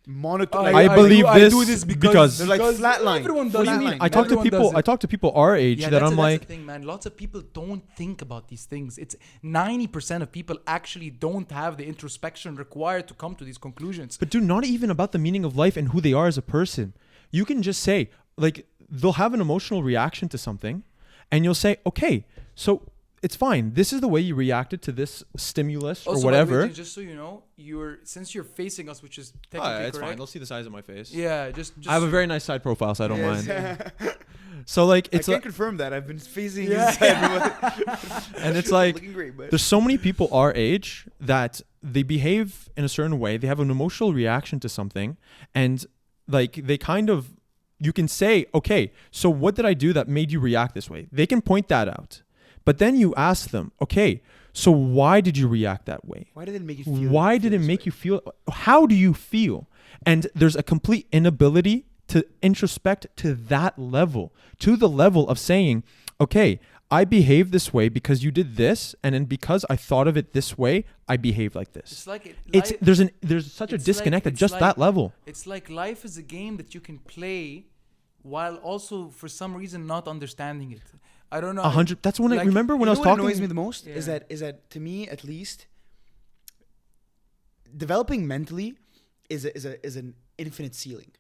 monotone. I believe I this do this because- They're like flatline. Everyone does What do you it. mean? I talk to Everyone does people. it. I talk to people our age that I'm that's like, the thing, man. Lots of people don't think about these things. It's 90% of people actually don't have the introspection required to come to these conclusions. but dude, not even about the meaning of life and who they are as a person. You can just say, like, they'll have an emotional reaction to something, and you'll say, okay, so it's fine. This is the way you reacted to this stimulus or Also, whatever. by the way, just so you know, since you're facing us, which is technically It's correct. fine. They'll see the size of my face. Yeah, just I have a very nice side profile, so I don't Yes. mind. So like, I it's can like, confirm that. I've been facing Yeah. his side. and it's like, looking great, but there's so many people our age that they behave in a certain way. They have an emotional reaction to something, and like they kind of, you can say, okay, so what did I do that made you react this way? They can point that out, but then you ask them, okay, so why did you react that way? why did it make you feel? Why did it make you feel? How do you feel? And there's a complete inability to introspect to that level, to the level of saying, okay, I behaved this way because you did this, and then because I thought of it this way, I behaved like this. It's like There's such a it's disconnect like- at just it's that like- level. It's like life is a game that you can play while also for some reason not understanding it. I don't know. 100. That's when I like, remember when I was what talking. annoys me the most Yeah. is that to me at least, developing mentally is an infinite ceiling.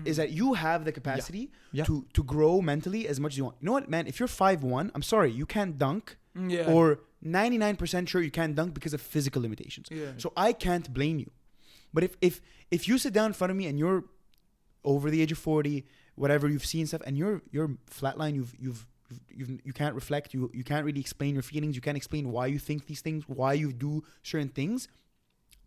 Is that you have the capacity Yeah. to grow mentally as much as you want. You know what, man? If you're 5'1", I'm sorry, you can't dunk, Yeah. or 99% sure you can't dunk because of physical limitations. Yeah. So I can't blame you. But if you sit down in front of me and you're over the age of 40, whatever, you've seen stuff, and you're flatline, you can't reflect, you can't really explain your feelings, you can't explain why you think these things, why you do certain things.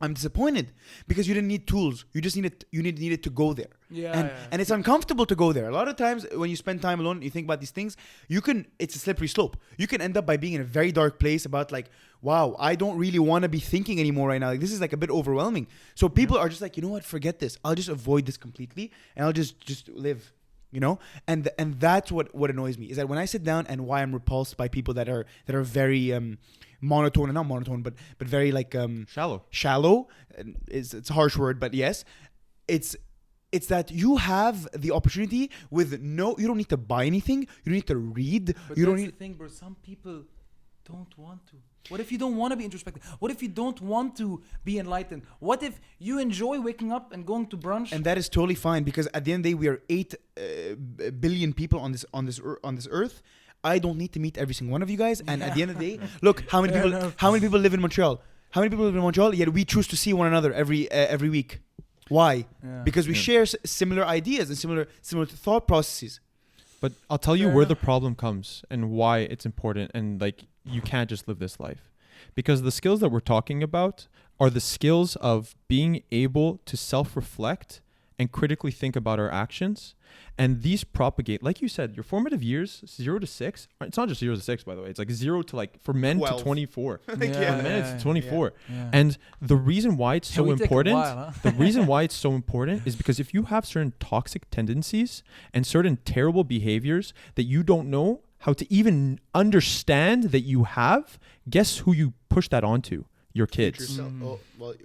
I'm disappointed because you didn't need tools. You just needed to go there. Yeah. And it's uncomfortable to go there. A lot of times when you spend time alone and you think about these things, it's a slippery slope. You can end up by being in a very dark place about like, wow, I don't really want to be thinking anymore right now. Like, this is like a bit overwhelming. So people are just like, you know what, forget this. I'll just avoid this completely and I'll just live. You know, and that's what annoys me is that when I sit down and why I'm repulsed by people that are very monotone, and not monotone, but very like shallow. It's a harsh word, but yes, it's that you have the opportunity with you don't need to buy anything, you don't need to read, But you don't that's need. the thing, bro. Some people don't want to? What if you don't want to be introspective? What if you don't want to be enlightened? What if you enjoy waking up and going to brunch? And that is totally fine, because at the end of the day, we are 8 billion people on this earth. I don't need to meet every single one of you guys. And at the end of the day, look how many people live in Montreal. How many people live in Montreal? Yet we choose to see one another every week. Why? Yeah. Because we share similar ideas and similar thought processes. But I'll tell you Fair where enough. the problem comes and why it's important, and like you can't just live this life. Because the skills that we're talking about are the skills of being able to self-reflect and critically think about our actions. And these propagate, like you said, your formative years, 0 to 6. It's not just 0 to 6, by the way. It's like 0 to like, for men 12. to 24. Like, For men, it's 24. Yeah. And the reason why it's so we take a important, while, huh? the reason why it's so important is because if you have certain toxic tendencies and certain terrible behaviors that you don't know how to even understand that you have, guess who you push that onto? Your kids.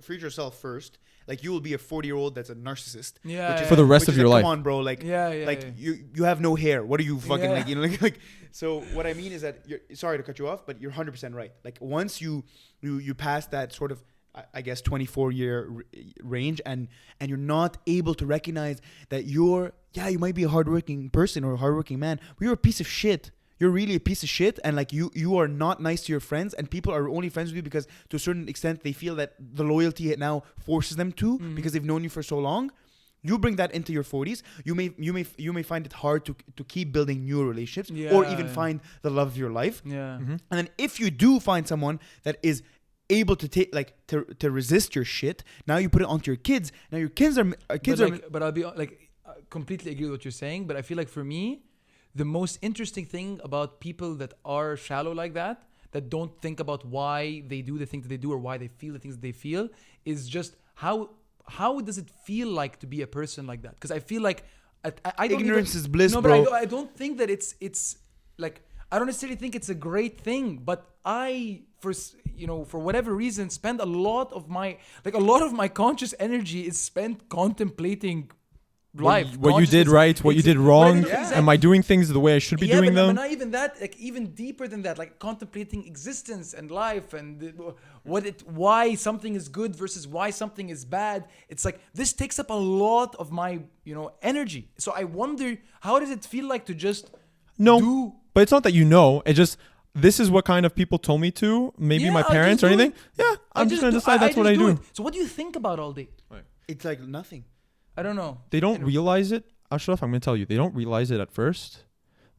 Freed yourself first. Like, you will be a 40-year-old that's a narcissist. Yeah, which is, For the rest which of is your like, life. Come on, bro. Like, yeah. you have no hair. What are you fucking Yeah. like? You know, like. So what I mean is that sorry to cut you off, but you're 100% right. Like, once you pass that sort of, I guess, 24-year range, and you're not able to recognize that you might be a hardworking person or a hardworking man, but you're a piece of shit. You're really a piece of shit, and like you are not nice to your friends, and people are only friends with you because to a certain extent they feel that the loyalty now forces them to, because they've known you for so long. You bring that into your 40s. You may find it hard to keep building new relationships, or even find the love of your life. Yeah. Mm-hmm. And then if you do find someone that is able to take to resist your shit, now you put it onto your kids. Now your kids are But I'll be like, I completely agree with what you're saying. But I feel like for me, the most interesting thing about people that are shallow like that don't think about why they do the things that they do or why they feel the things that they feel, is just how does it feel like to be a person like that? Because I feel like I don't ignorance even, is bliss, no, bro. but I don't think that it's like, I don't necessarily think it's a great thing, but for whatever reason, spend a lot of my conscious energy is spent contemplating life. What you did consciousness. right, what you did wrong. Yeah. Am I doing things the way I should be doing but them? not even that, like even deeper than that, like contemplating existence and life and why something is good versus why something is bad. It's like this takes up a lot of my energy. So I wonder, how does it feel like to just do? But it's not that it's just, this is what kind of people told me to, maybe Yeah, my I'll parents just or do anything. it. Yeah, I'm just going to decide that's what I just do. it. So what do you think about all day? it's like nothing. I don't know. They don't realize it. Ashraf, I'm going to tell you, they don't realize it at first,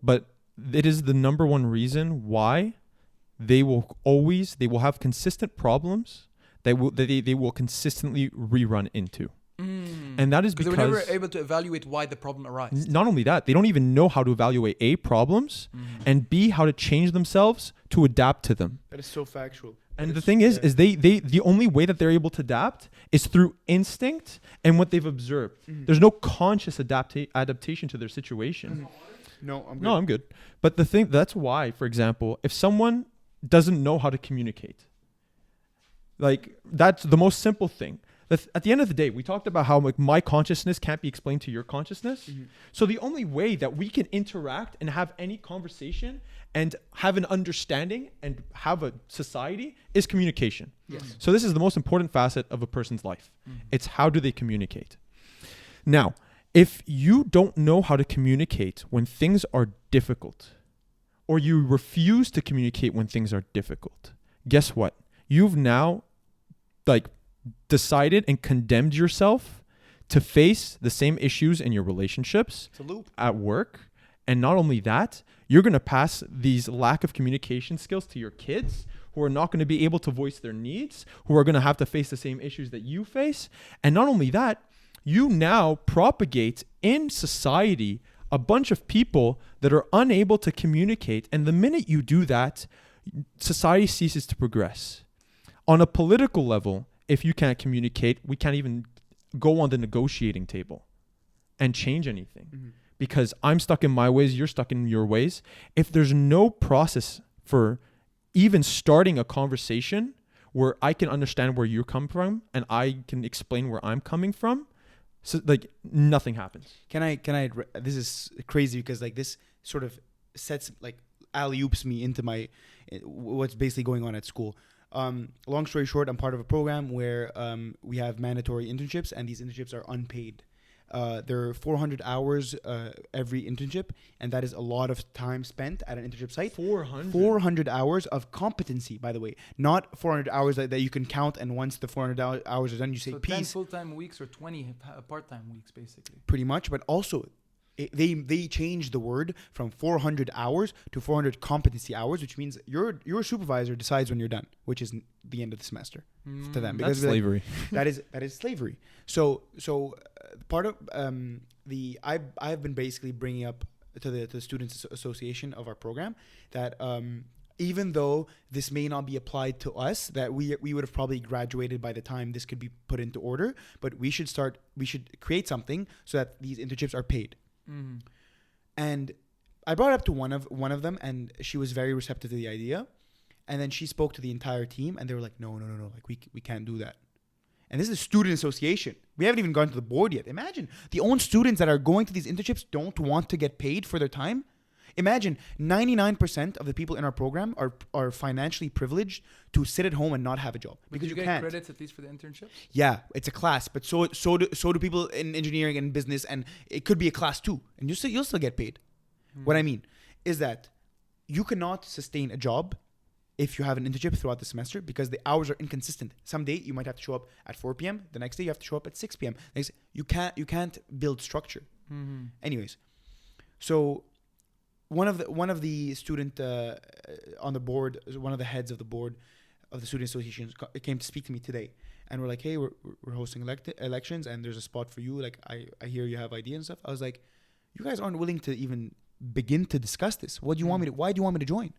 but it is the number one reason why they will have consistent problems that they will consistently rerun into. And that is because they were never able to evaluate why the problem arises. not only that, they don't even know how to evaluate A, problems, and B, how to change themselves to adapt to them. That is so factual. And the thing is they the only way that they're able to adapt is through instinct and what they've observed. There's no conscious adaptation to their situation. No, I'm good. No, I'm good. But that's why, for example, if someone doesn't know how to communicate, like that's the most simple thing. At the end of the day, we talked about how like my consciousness can't be explained to your consciousness. So the only way that we can interact and have any conversation and have an understanding and have a society is communication. Yes. So this is the most important facet of a person's life. It's how do they communicate? Now, if you don't know how to communicate when things are difficult, or you refuse to communicate when things are difficult, guess what? You've now decided and condemned yourself to face the same issues in your relationships, It's a loop. at work. And not only that, you're going to pass these lack of communication skills to your kids, who are not going to be able to voice their needs, who are going to have to face the same issues that you face. And not only that, you now propagate in society a bunch of people that are unable to communicate. And the minute you do that, society ceases to progress. On a political level, if you can't communicate, we can't even go on the negotiating table and change anything. Because I'm stuck in my ways, you're stuck in your ways. If there's no process for even starting a conversation where I can understand where you come from and I can explain where I'm coming from, so like nothing happens. Can I this is crazy because like this sort of sets like alley-oops me into what's basically going on at school. Long story short, I'm part of a program where we have mandatory internships, and these internships are unpaid. There are 400 hours every internship, and that is a lot of time spent at an internship site. 400 hours of competency, by the way, not 400 hours that you can count, and once the 400 hours are done, you say so peace. 10 full-time weeks or 20 part-time weeks, basically. Pretty much, but also they changed the word from 400 hours to 400 competency hours, which means your supervisor decides when you're done, which is the end of the semester to them. That's slavery. That is slavery. So part of I've been basically bringing up to the Students Association of our program that even though this may not be applied to us, that we would have probably graduated by the time this could be put into order, but we should create something so that these internships are paid. Mm-hmm. And I brought it up to one of them, and she was very receptive to the idea. And then she spoke to the entire team, and they were like, no, like we can't do that. And this is a student association. We haven't even gone to the board yet. Imagine the own students that are going to these internships don't want to get paid for their time. Imagine 99% of the people in our program are financially privileged to sit at home and not have a job because you get can't. Credits at least for the internship? Yeah, it's a class, but so do people in engineering and business, and it could be a class too, and you'll still get paid. What I mean is that you cannot sustain a job if you have an internship throughout the semester because the hours are inconsistent. Some day you might have to show up at 4 p.m. The next day you have to show up at 6 p.m. You can't build structure. Mm-hmm. Anyways, so one of the student on the board, one of the heads of the board of the student association came to speak to me today, and we're like, hey, we're hosting elections, and there's a spot for you. Like I hear you have ideas and stuff. I was like, you guys aren't willing to even begin to discuss this. What do you want me to? Why do you want me to join?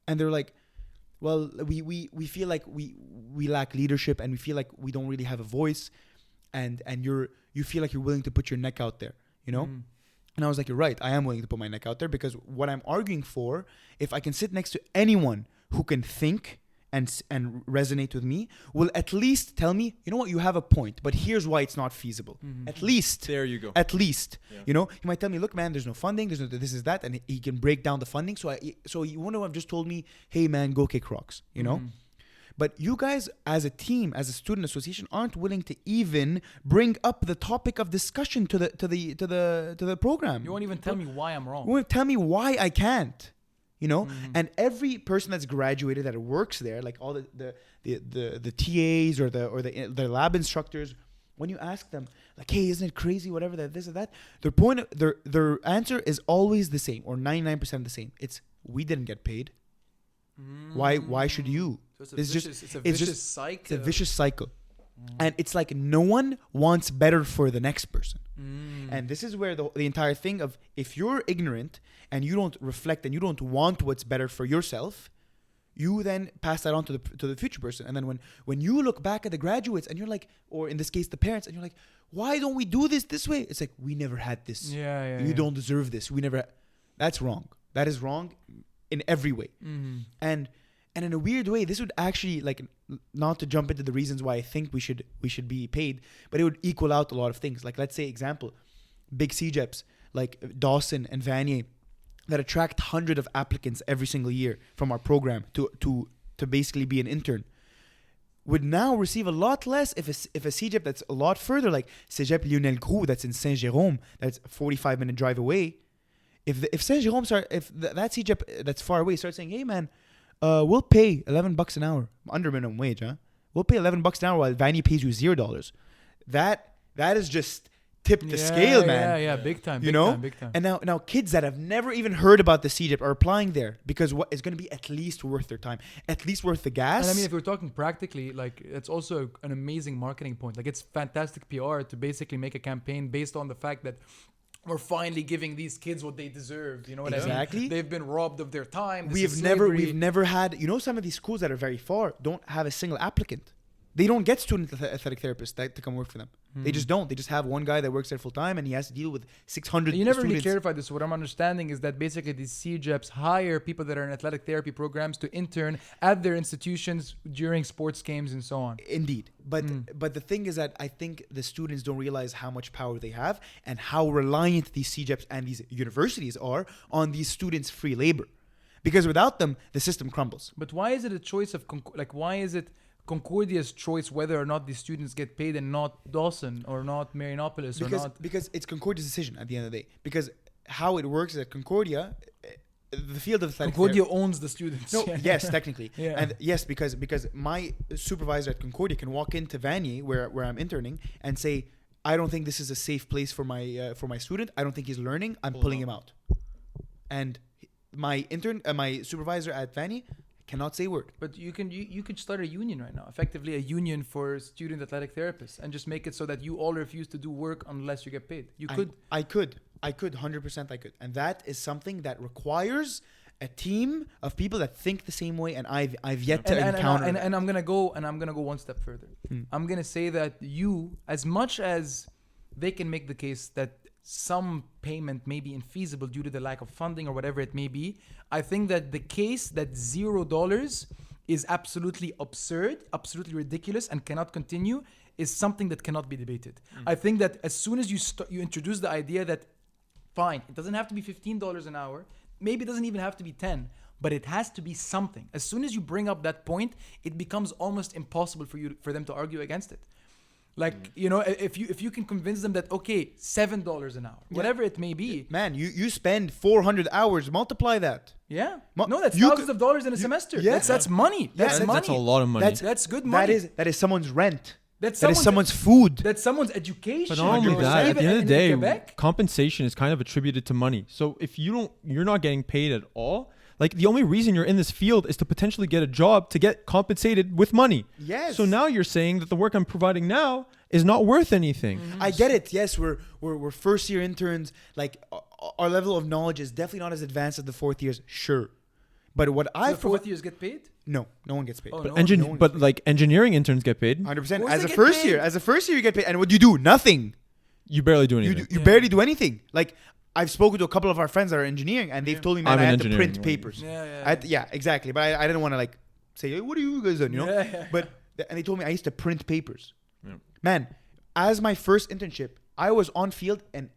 And they're like, well, we feel like we lack leadership, and we feel like we don't really have a voice, and you feel like you're willing to put your neck out there, you know? And I was like, you're right. I am willing to put my neck out there because what I'm arguing for, if I can sit next to anyone who can think and resonate with me, will at least tell me, you know what, you have a point, but here's why it's not feasible. Mm-hmm. At least. There you go. At least. Yeah. You know, he might tell me, look, man, there's no funding, there's no this is that, and he can break down the funding. So you wouldn't have just told me, hey, man, go kick rocks, you know? But you guys, as a team, as a student association, aren't willing to even bring up the topic of discussion to the program. You won't even tell me why I'm wrong. You won't tell me why I can't. You know, and every person that's graduated that works there, like all the TAs or the lab instructors, when you ask them, like, hey, isn't it crazy, whatever, that this or that, their answer is always the same, or 99% the same. It's, we didn't get paid. Why should you? So it's a vicious cycle. It's a vicious cycle. And it's like no one wants better for the next person. And this is where the entire thing of, if you're ignorant and you don't reflect and you don't want what's better for yourself, you then pass that on to the future person. And then when you look back at the graduates and you're like, or in this case the parents, and you're like, why don't we do this way? It's like, we never had this. You don't deserve this. That's wrong. That is wrong in every way. And in a weird way, this would actually, like, not to jump into the reasons why I think we should be paid, but it would equal out a lot of things. Like, let's say, example, big CJEPs like Dawson and Vanier that attract hundreds of applicants every single year from our program to basically be an intern, would now receive a lot less if a CJEP that's a lot further, like Cégep Lionel Groux, that's in Saint-Jérôme, that's a 45-minute drive away. If Saint-Jérôme that CJEP that's far away starts saying, hey man, we'll pay $11 an hour under minimum wage, huh? We'll pay $11 an hour while Vanier pays you $0. That is just tipped the scale, man. Yeah, big time. You know? Big time. And now kids that have never even heard about the CJEP are applying there because what is going to be at least worth their time, at least worth the gas. And I mean, if we're talking practically, like, it's also an amazing marketing point. Like, it's fantastic PR to basically make a campaign based on the fact that we're finally giving these kids what they deserve. You know what I mean? Exactly. They've been robbed of their time. We've never had, you know, some of these schools that are very far don't have a single applicant. They don't get student athletic therapists to come work for them. They just don't. They just have one guy that works there full time, and he has to deal with 600 You never students. really clarified this. What I'm understanding is that basically these CJEPs hire people that are in athletic therapy programs to intern at their institutions during sports games and so on. Indeed. But the thing is that I think the students don't realize how much power they have and how reliant these CJEPs and these universities are on these students' free labor. because without them, the system crumbles. But why is it a choice of why is it Concordia's choice whether or not the students get paid and not Dawson or not Marianopolis or not? Because it's Concordia's decision at the end of the day. Because how it works is at Concordia, the field of athletic Concordia owns the students. No, yes, technically. Yeah. And yes, because my supervisor at Concordia can walk into Vanier where I'm interning and say, I don't think this is a safe place for my student. I don't think he's learning. I'm pulling him out. And my supervisor at Vanier cannot say a word. But you could start a union right now, effectively a union for student athletic therapists, and just make it so that you all refuse to do work unless you get paid. You could. I could 100% I could. And that is something that requires a team of people that think the same way, and I've yet to encounter. And I'm gonna go one step further. I'm gonna say that you, as much as they can make the case that some payment may be infeasible due to the lack of funding or whatever it may be, I think that the case that $0 is absolutely absurd, absolutely ridiculous, and cannot continue is something that cannot be debated. I think that as soon as you introduce the idea that, fine, it doesn't have to be $15 an hour, maybe it doesn't even have to be 10, but it has to be something. As soon as you bring up that point, it becomes almost impossible for them to argue against it. Like, if you can convince them that, okay, $7 an hour, whatever it may be. Man, you spend 400 hours, multiply that. Yeah. No, that's thousands of dollars in a semester. Yeah. That's money. That's money. That's a lot of money. That's good money. That is someone's rent. That's That is someone's food. That's someone's education. But not only that, at the end of the day, Quebec, compensation is kind of attributed to money. So if you're not getting paid at all, like the only reason you're in this field is to potentially get a job to get compensated with money. Yes. So now you're saying that the work I'm providing now is not worth anything. I get it. Yes, we're first year interns. Like our level of knowledge is definitely not as advanced as the fourth years. Sure, but what so fourth years get paid? No one gets paid. Oh, But, no. like engineering interns get paid. 100%. As As a a first year, you get paid. And what do you do? Nothing. You barely do anything. You barely do anything. Like I've spoken to a couple of our friends that are engineering, and they've told me, man, I'm I an had to engineering print one. papers. Yeah. Exactly. But I didn't want to like say, hey, what are you guys doing? You know. Yeah. But and they told me I used to print papers. Yeah. Man, as my first internship, I was on field and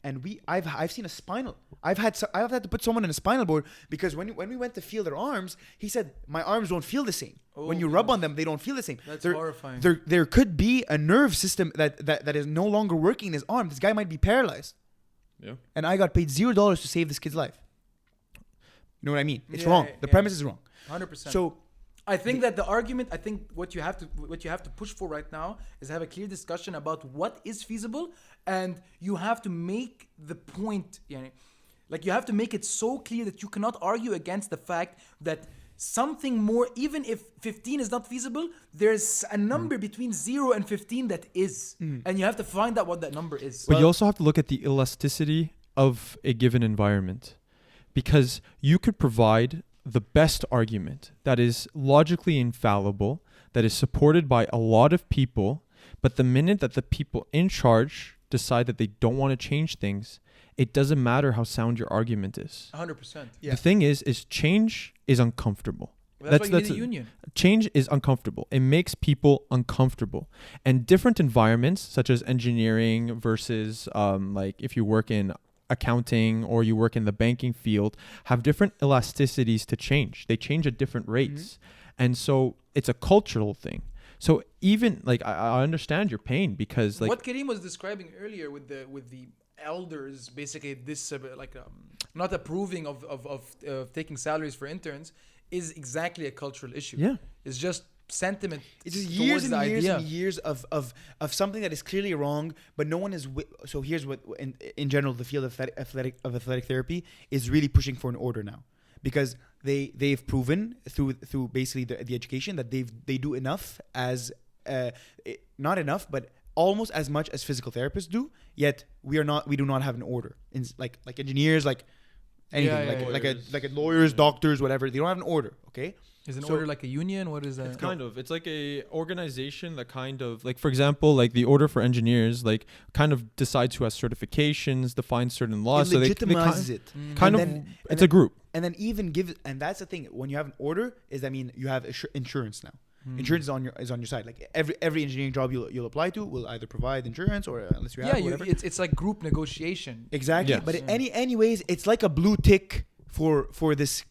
I've seen a spinal. I've had to put someone in a spinal board because when we went to feel their arms, he said my arms don't feel the same. When you rub on them, they don't feel the same. That's horrifying. There could be a nerve system that is no longer working in his arm. This guy might be paralyzed. Yeah. And I got paid $0 to save this kid's life. You know what I mean? It's Yeah, wrong. yeah, The yeah. premise is wrong. 100%. So I think that the argument, what you have to push for right now is have a clear discussion about what is feasible, and you have to make the point, like you have to make it so clear that you cannot argue against the fact that something more, even if 15 is not feasible, there's a number between 0 and 15 that is, and you have to find out what that number is. But you also have to look at the elasticity of a given environment, because you could provide the best argument that is logically infallible, that is supported by a lot of people, but the minute that the people in charge decide that they don't want to change things, it doesn't matter how sound your argument is. 100%. Yeah. The thing is change is uncomfortable. That's why you need a union. Change is uncomfortable. It makes people uncomfortable. And different environments, such as engineering versus like if you work in accounting or you work in the banking field, have different elasticities to change. They change at different rates. And so it's a cultural thing. So even like I understand your pain because like what Kareem was describing earlier with the elders, basically this not approving of taking salaries for interns is exactly a cultural issue. Yeah. It's just sentiment. it's just years towards the and years idea. and years of something that is clearly wrong, but no one is. So here's what in general the field of athletic therapy is really pushing for an order now, because they've proven through basically the education that they do enough as not enough, but almost as much as physical therapists do. Yet we do not have an order in like engineers, like anything, like lawyers, doctors, whatever. They don't have an order. Okay. Is an So- order like a union? What is that? it's like a organization that kind of like, for example, like the order for engineers, like kind of decides who has certifications, defines certain laws. It So they legitimizes it. kind And of, then- it's a group. And then even and that's the thing. When you have an order, you have insurance now. Insurance is on your side. Like every engineering job you'll apply to will either provide insurance or unless you have whatever. it's like group negotiation. Exactly. Yes. But anyways, it's like a blue tick for this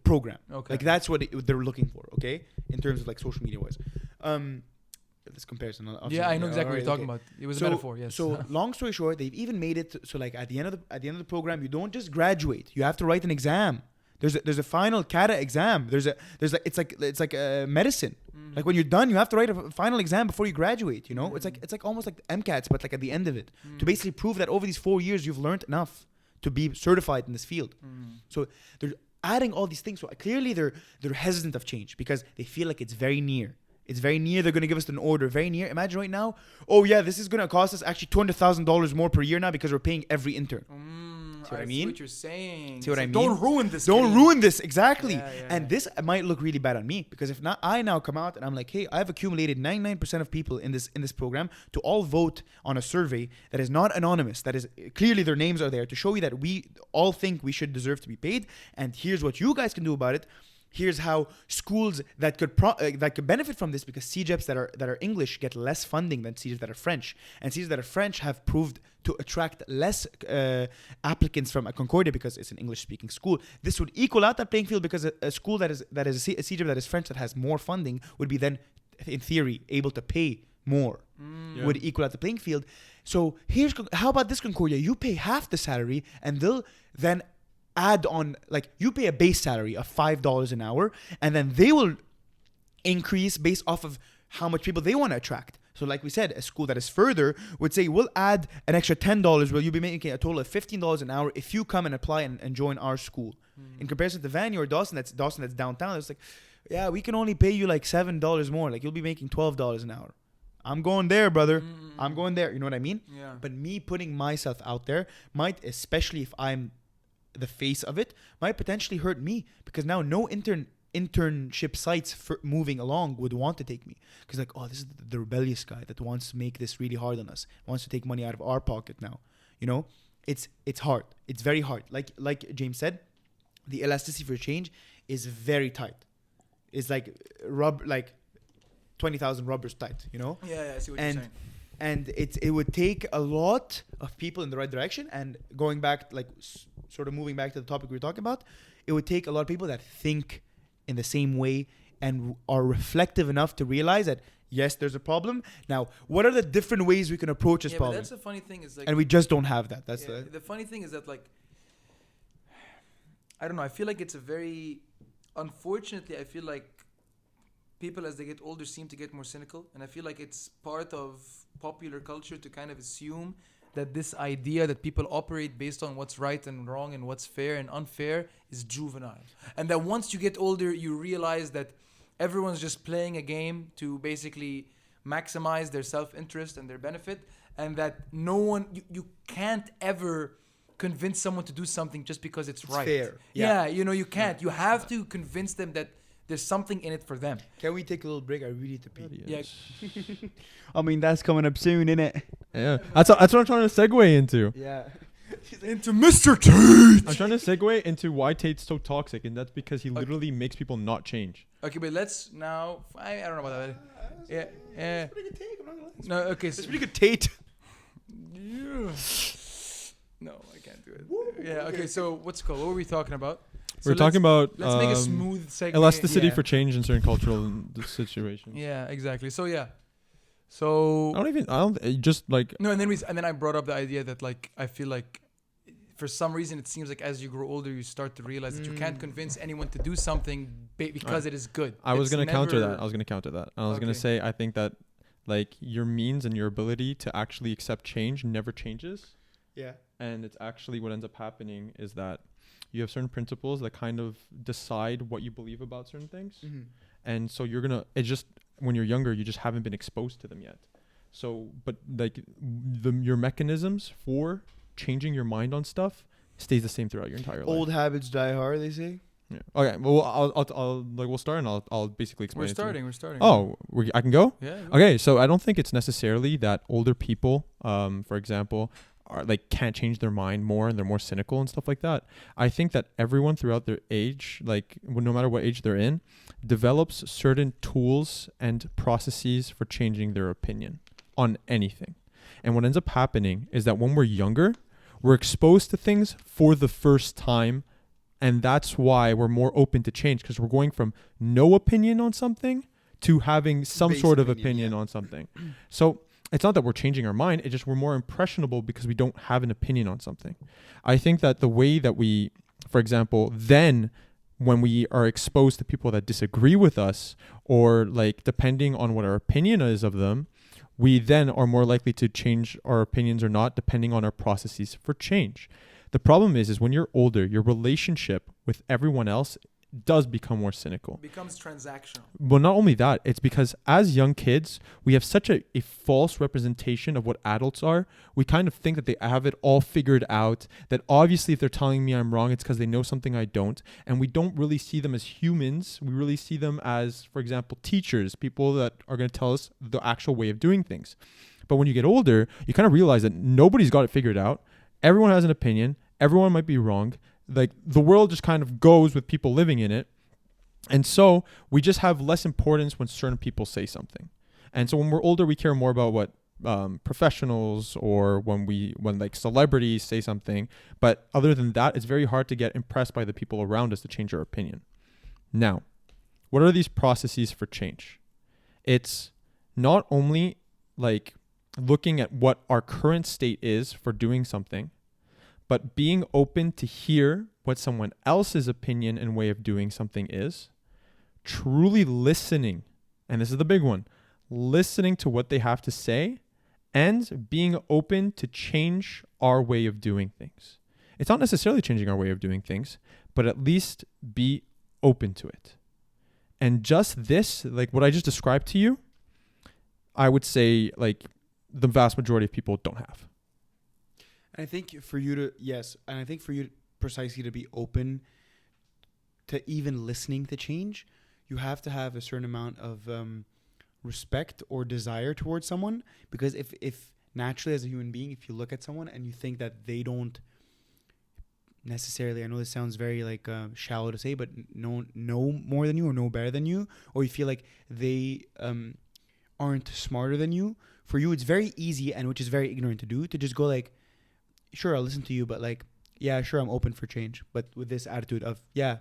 program. Okay. Like that's what they're looking for. Okay, in terms of like social media wise. This comparison. Yeah, I know exactly what you're talking okay. about. It was a metaphor. Yes. So long story short, they've even made it so like at the end of the program, you don't just graduate. You have to write an exam. There's a final CATA exam. It's like medicine. Mm. Like when you're done, you have to write a final exam before you graduate. You know, it's like almost like MCATs, but like at the end of it, to basically prove that over these 4 years you've learned enough to be certified in this field. So they're adding all these things. So clearly they're hesitant of change because they feel like it's very near. It's very near. They're going to give us an order very near. Imagine right now, oh yeah, this is going to cost us actually $200,000 more per year now because we're paying every intern. See what I mean? See what you're saying. See what I mean? Don't ruin this. Don't ruin this. Exactly. Yeah. This might look really bad on me because if not, I now come out and I'm like, hey, I've accumulated 99% of people in this program to all vote on a survey that is not anonymous. That is clearly their names are there to show you that we all think we should deserve to be paid. And here's what you guys can do about it. Here's how schools that could benefit from this, because CEGEPs that are English get less funding than CEGEPs that are French, and CEGEPs that are French have proved to attract less applicants from a Concordia because it's an English-speaking school. This would equal out that playing field because a school that is a CEGEP that is French that has more funding would be then, in theory, able to pay more. Would equal out the playing field. So how about this Concordia? You pay half the salary, and they'll then add on, like, you pay a base salary of $5 an hour, and then they will increase based off of how much people they want to attract. So like we said, a school that is further would say, we'll add an extra $10. Well, you'll be making a total of $15 an hour if you come and apply and join our school. In comparison to Vanier or Dawson that's downtown, it's like, yeah, we can only pay you like $7 more. Like, you'll be making $12 an hour. I'm going there, brother. I'm going there. You know what I mean? Yeah. But me putting myself out there might, especially if I'm the face of it, might potentially hurt me, because now no internship sites for moving along would want to take me, because like, oh, this is the rebellious guy that wants to make this really hard on us, wants to take money out of our pocket now. You know, it's hard. It's very hard. Like James said, the elasticity for change is very tight. It's like 20,000 rubbers tight. You know. Yeah, I see what you're saying. And it would take a lot of people in the right direction. And going back, like sort of moving back to the topic we were talking about, it would take a lot of people that think in the same way and are reflective enough to realize that, yes, there's a problem. Now, what are the different ways we can approach this problem? But that's the funny thing is, like, and we just don't have that. That's the funny thing is that, like, I don't know. I feel like it's a very, unfortunately, I feel like people as they get older seem to get more cynical, and I feel like it's part of popular culture to kind of assume that this idea that people operate based on what's right and wrong and what's fair and unfair is juvenile, and that once you get older you realize that everyone's just playing a game to basically maximize their self-interest and their benefit, and that no one, you can't ever convince someone to do something just because it's right. Fair. Yeah, you know, you can't. You have to convince them that there's something in it for them. Can we take a little break? I really need to pee. Yeah. I mean, that's coming up soon, innit? Yeah, that's what I'm trying to segue into. Yeah. Into Mr. Tate. I'm trying to segue into why Tate's so toxic, and that's because he literally makes people not change. Okay, but let's now. I don't know about that. Yeah. That's pretty good take. I'm not gonna lie. No. Okay. That's pretty good Tate. Yeah. No, I can't do it. Yeah. Okay. So what's it called? What were we talking about? We're talking about Let's make a smooth segue. elasticity Yeah. for change in certain cultural situations. Yeah. Exactly. So yeah. So I don't just like no, and then I brought up the idea that, like, I feel like for some reason it seems like as you grow older you start to realize that you can't convince anyone to do something because it is good. I was going to counter that. I Okay. was going to say, I think that, like, your means and your ability to actually accept change never changes. Yeah. And it's actually what ends up happening is that you have certain principles that kind of decide what you believe about certain things. Mm-hmm. And so it's just, when you're younger, you just haven't been exposed to them yet. So, but like your mechanisms for changing your mind on stuff stays the same throughout your entire life. Old habits die hard, they say. Yeah. Okay. Well, I'll we'll start, and I'll basically explain. We're starting. Oh, I can go? Yeah. Okay. So I don't think it's necessarily that older people, for example, are like can't change their mind more and they're more cynical and stuff like that. I think that everyone throughout their age, like no matter what age they're in, develops certain tools and processes for changing their opinion on anything. And what ends up happening is that when we're younger, we're exposed to things for the first time And that's why we're more open to change, because we're going from no opinion on something to having some Basic sort of opinion, opinion on something. So it's not that we're changing our mind. It's just we're more impressionable because we don't have an opinion on something. I think that the way that we, for example, then when we are exposed to people that disagree with us, or like depending on what our opinion is of them, we then are more likely to change our opinions or not, depending on our processes for change. The problem is when you're older, your relationship with everyone else does become more cynical. It becomes transactional. Well, not only that, it's because as young kids, we have such a false representation of what adults are. We kind of think that they have it all figured out, that obviously if they're telling me I'm wrong, it's because they know something I don't. And we don't really see them as humans. We really see them as, for example, teachers, people that are going to tell us the actual way of doing things. But when you get older, you kind of realize that nobody's got it figured out. Everyone has an opinion. Everyone might be wrong. Like the world just kind of goes with people living in it. And so we just have less importance when certain people say something. And so when we're older, we care more about what professionals or when like celebrities say something. But other than that, it's very hard to get impressed by the people around us to change our opinion. Now, what are these processes for change? It's not only like looking at what our current state is for doing something, but being open to hear what someone else's opinion and way of doing something is, truly listening, and this is the big one, listening to what they have to say, and being open to change our way of doing things. It's not necessarily changing our way of doing things, but at least be open to it. And just this, like what I just described to you, I would say like the vast majority of people don't have. I think for you to, yes, and I think for you precisely to be open to even listening to change, you have to have a certain amount of respect or desire towards someone. Because if naturally as a human being, if you look at someone and you think that they don't necessarily, I know this sounds very like shallow to say, but know more than you or know better than you, or you feel like they aren't smarter than you, for you it's very easy, and which is very ignorant to do, to just go like, sure, I'll listen to you, but like, yeah, sure, I'm open for change. But with this attitude of, yeah,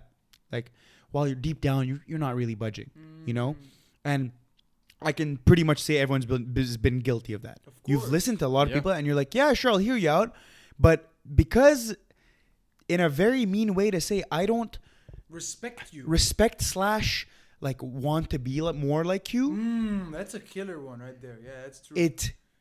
like, while you're deep down, you're not really budging, you know? And I can pretty much say everyone's been guilty of that. You've listened to a lot of people and you're like, yeah, sure, I'll hear you out. But because in a very mean way to say, I don't respect you. like want to be more like you. That's a killer one right there. Yeah, that's true.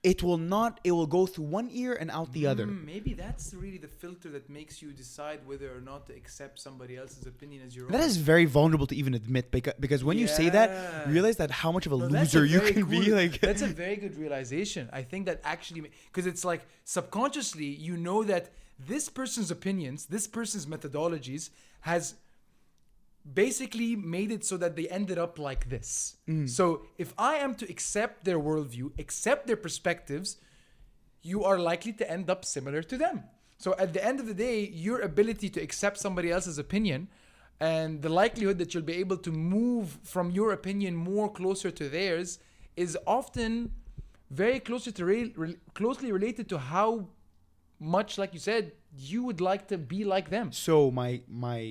It will go through one ear and out the other. Maybe that's really the filter that makes you decide whether or not to accept somebody else's opinion as your own. That is very vulnerable to even admit, because when you say that, you realize that how much of a loser you can be. Like that's a very good realization. I think that actually, because it's like subconsciously, you know that this person's opinions, this person's methodologies has basically made it so that they ended up like this. So if I am to accept their worldview, accept their perspectives, you are likely to end up similar to them. So at the end of the day, your ability to accept somebody else's opinion and the likelihood that you'll be able to move from your opinion more closer to theirs is often very closer to closely related to how much, like you said, you would like to be like them. So my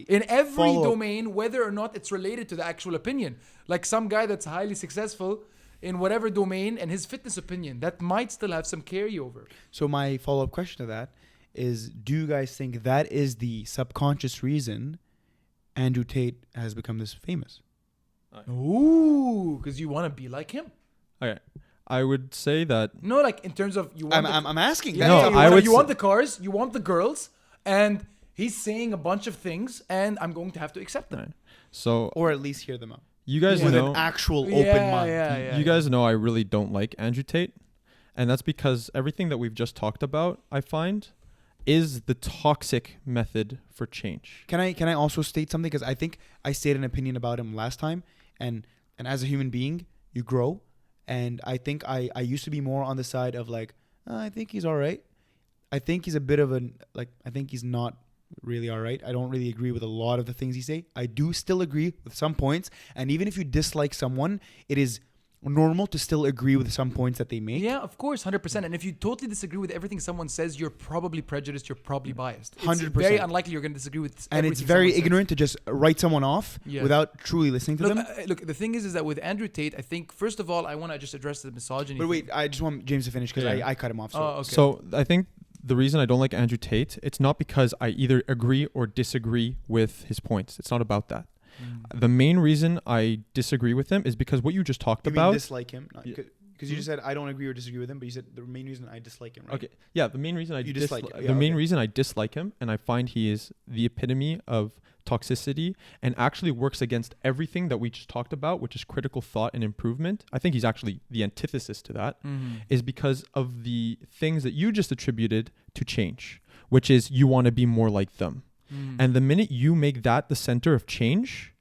in every domain, whether or not it's related to the actual opinion. Like some guy that's highly successful in whatever domain and his fitness opinion, that might still have some carryover. So my follow-up question to that is, do you guys think that is the subconscious reason Andrew Tate has become this famous? Ooh, because you want to be like him. Okay. I would say that... No, like in terms of... I'm asking. Yeah, no, you want the cars, you want the girls, and he's saying a bunch of things, and I'm going to have to accept them. Right. So... Or at least hear them out. You guys with know... an actual open mind. You guys know I really don't like Andrew Tate. And that's because everything that we've just talked about, I find, is the toxic method for change. Can I also state something? Because I think I stated an opinion about him last time. And as a human being, you grow. And I think I used to be more on the side of like, I think he's all right. I think he's a bit of I think he's not really all right. I don't really agree with a lot of the things he say. I do still agree with some points. And even if you dislike someone, it is normal to still agree with some points that they make. Yeah, of course, 100%. And if you totally disagree with everything someone says, you're probably prejudiced. You're probably biased. It's 100%. very unlikely you're going to disagree with. And it's everything very someone ignorant to just write someone off Yeah. without truly listening to Look, them. look. The thing is that with Andrew Tate, I think first of all, I want to just address the misogyny. But wait, I just want James to finish because Yeah. I cut him off. So. Oh, okay. So I think the reason I don't like Andrew Tate, it's not because I either agree or disagree with his points. It's not about that. Mm. The main reason I disagree with him is because what you just talked You mean about. dislike him? Yeah. Because you just said I don't agree or disagree with him, but you said the main reason I dislike him, right? Okay. Yeah, the main reason You dislike it. the Yeah, main okay. reason I dislike him, and I find he is the epitome of toxicity and actually works against everything that we just talked about, which is critical thought and improvement. I think he's actually the antithesis to that, is because of the things that you just attributed to change, which is you want to be more like them. And the minute you make that the center of change,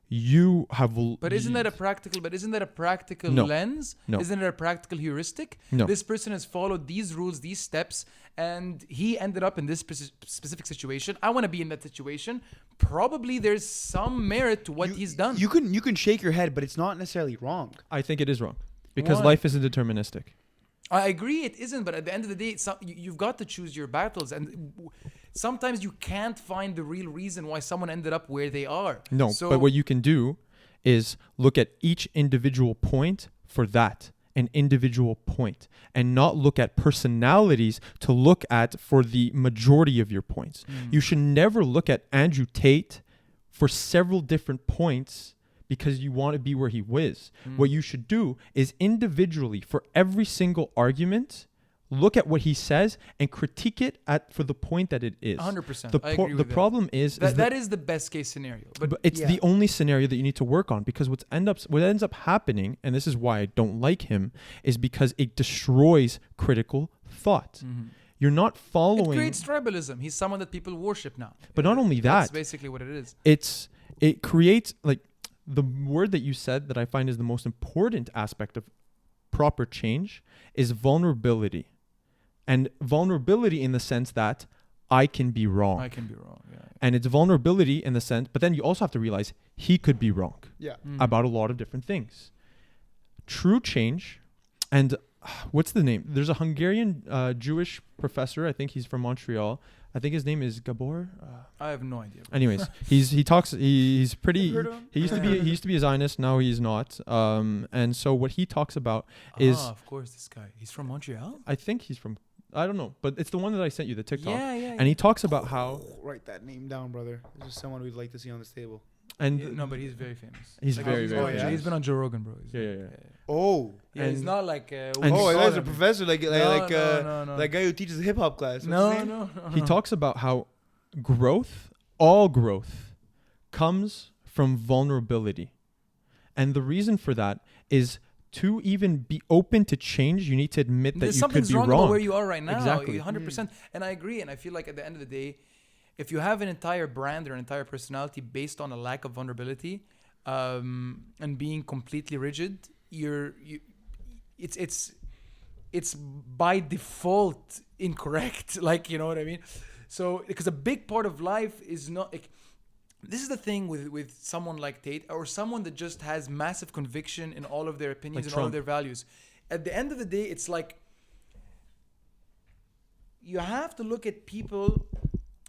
you have. But isn't that a practical? But isn't that a practical No. lens? No. Isn't it a practical heuristic? No. This person has followed these rules, these steps, and he ended up in this specific situation. I want to be in that situation. Probably there's some merit to what he's done. You can shake your head, but it's not necessarily wrong. I think it is wrong because Why? life isn't deterministic. I agree, it isn't. But at the end of the day, you've got to choose your battles, and sometimes you can't find the real reason why someone ended up where they are. No, So, but what you can do is look at each individual point for that, an individual point, and not look at personalities to look at for the majority of your points. You should never look at Andrew Tate for several different points because you want to be where he was. What you should do is individually for every single argument, look at what he says and critique it for the point that it is. 100%. The I agree with the that. problem is that is the best case scenario. But it's Yeah. the only scenario that you need to work on because what ends up happening, and this is why I don't like him, is because it destroys critical thought. You're not it following. creates tribalism. He's someone that people worship now. But not only That's that, basically what it is. it creates like the word that you said that I find is the most important aspect of proper change is vulnerability. And vulnerability in the sense that I can be wrong. I can be wrong. Yeah. And it's vulnerability in the sense, but then you also have to realize he could be wrong Yeah. about a lot of different things. True change, and what's the name? There's a Hungarian Jewish professor. I think he's from Montreal. I think his name is Gabor. I have no idea. Anyways, he's pretty. Heard of him? He used to be a Zionist. Now he's not. And so what he talks about is, of course, this guy. He's from Montreal? I think he's from. I don't know, but it's the one that I sent you, the TikTok. Yeah. And he talks about how Write that name down, brother. This is someone we'd like to see on this table. and No, but he's very famous. He's Like, very, he's very on- famous. He's been on Joe Rogan, bro. Yeah. Oh. Yeah, he's And- not like. and- Oh, I that's a professor, no. no. That guy who teaches a hip hop class. What's No, his name? no. he talks about how all growth comes from vulnerability. And the reason for that is to even be open to change, you need to admit that There's you could something's be wrong wrong. about where you are right now. Exactly. 100%. And I agree. And I feel like at the end of the day, if you have an entire brand or an entire personality based on a lack of vulnerability and being completely rigid, it's by default incorrect. Like, you know what I mean? So, because a big part of life is not... This is the thing with someone like Tate or someone that just has massive conviction in all of their opinions Like and all of Trump. their values. At the end of the day, it's like you have to look at people,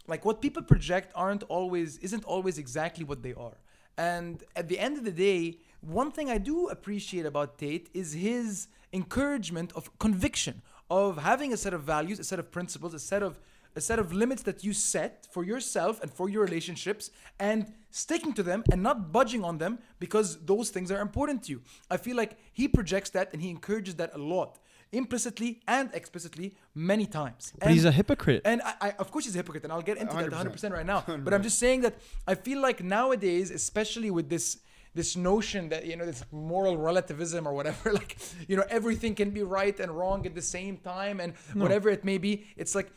like what people project isn't always exactly what they are. And at the end of the day, one thing I do appreciate about Tate is his encouragement of conviction, of having a set of values, a set of principles, a set of limits that you set for yourself and for your relationships and sticking to them and not budging on them because those things are important to you. I feel like he projects that and he encourages that a lot, implicitly and explicitly, many times. But he's a hypocrite. And I of course he's a hypocrite, and I'll get into that 100%. 100% right now. But I'm just saying that I feel like nowadays, especially with this notion that, you know, this moral relativism or whatever, like, you know, everything can be right and wrong at the same time and whatever it may be, it's like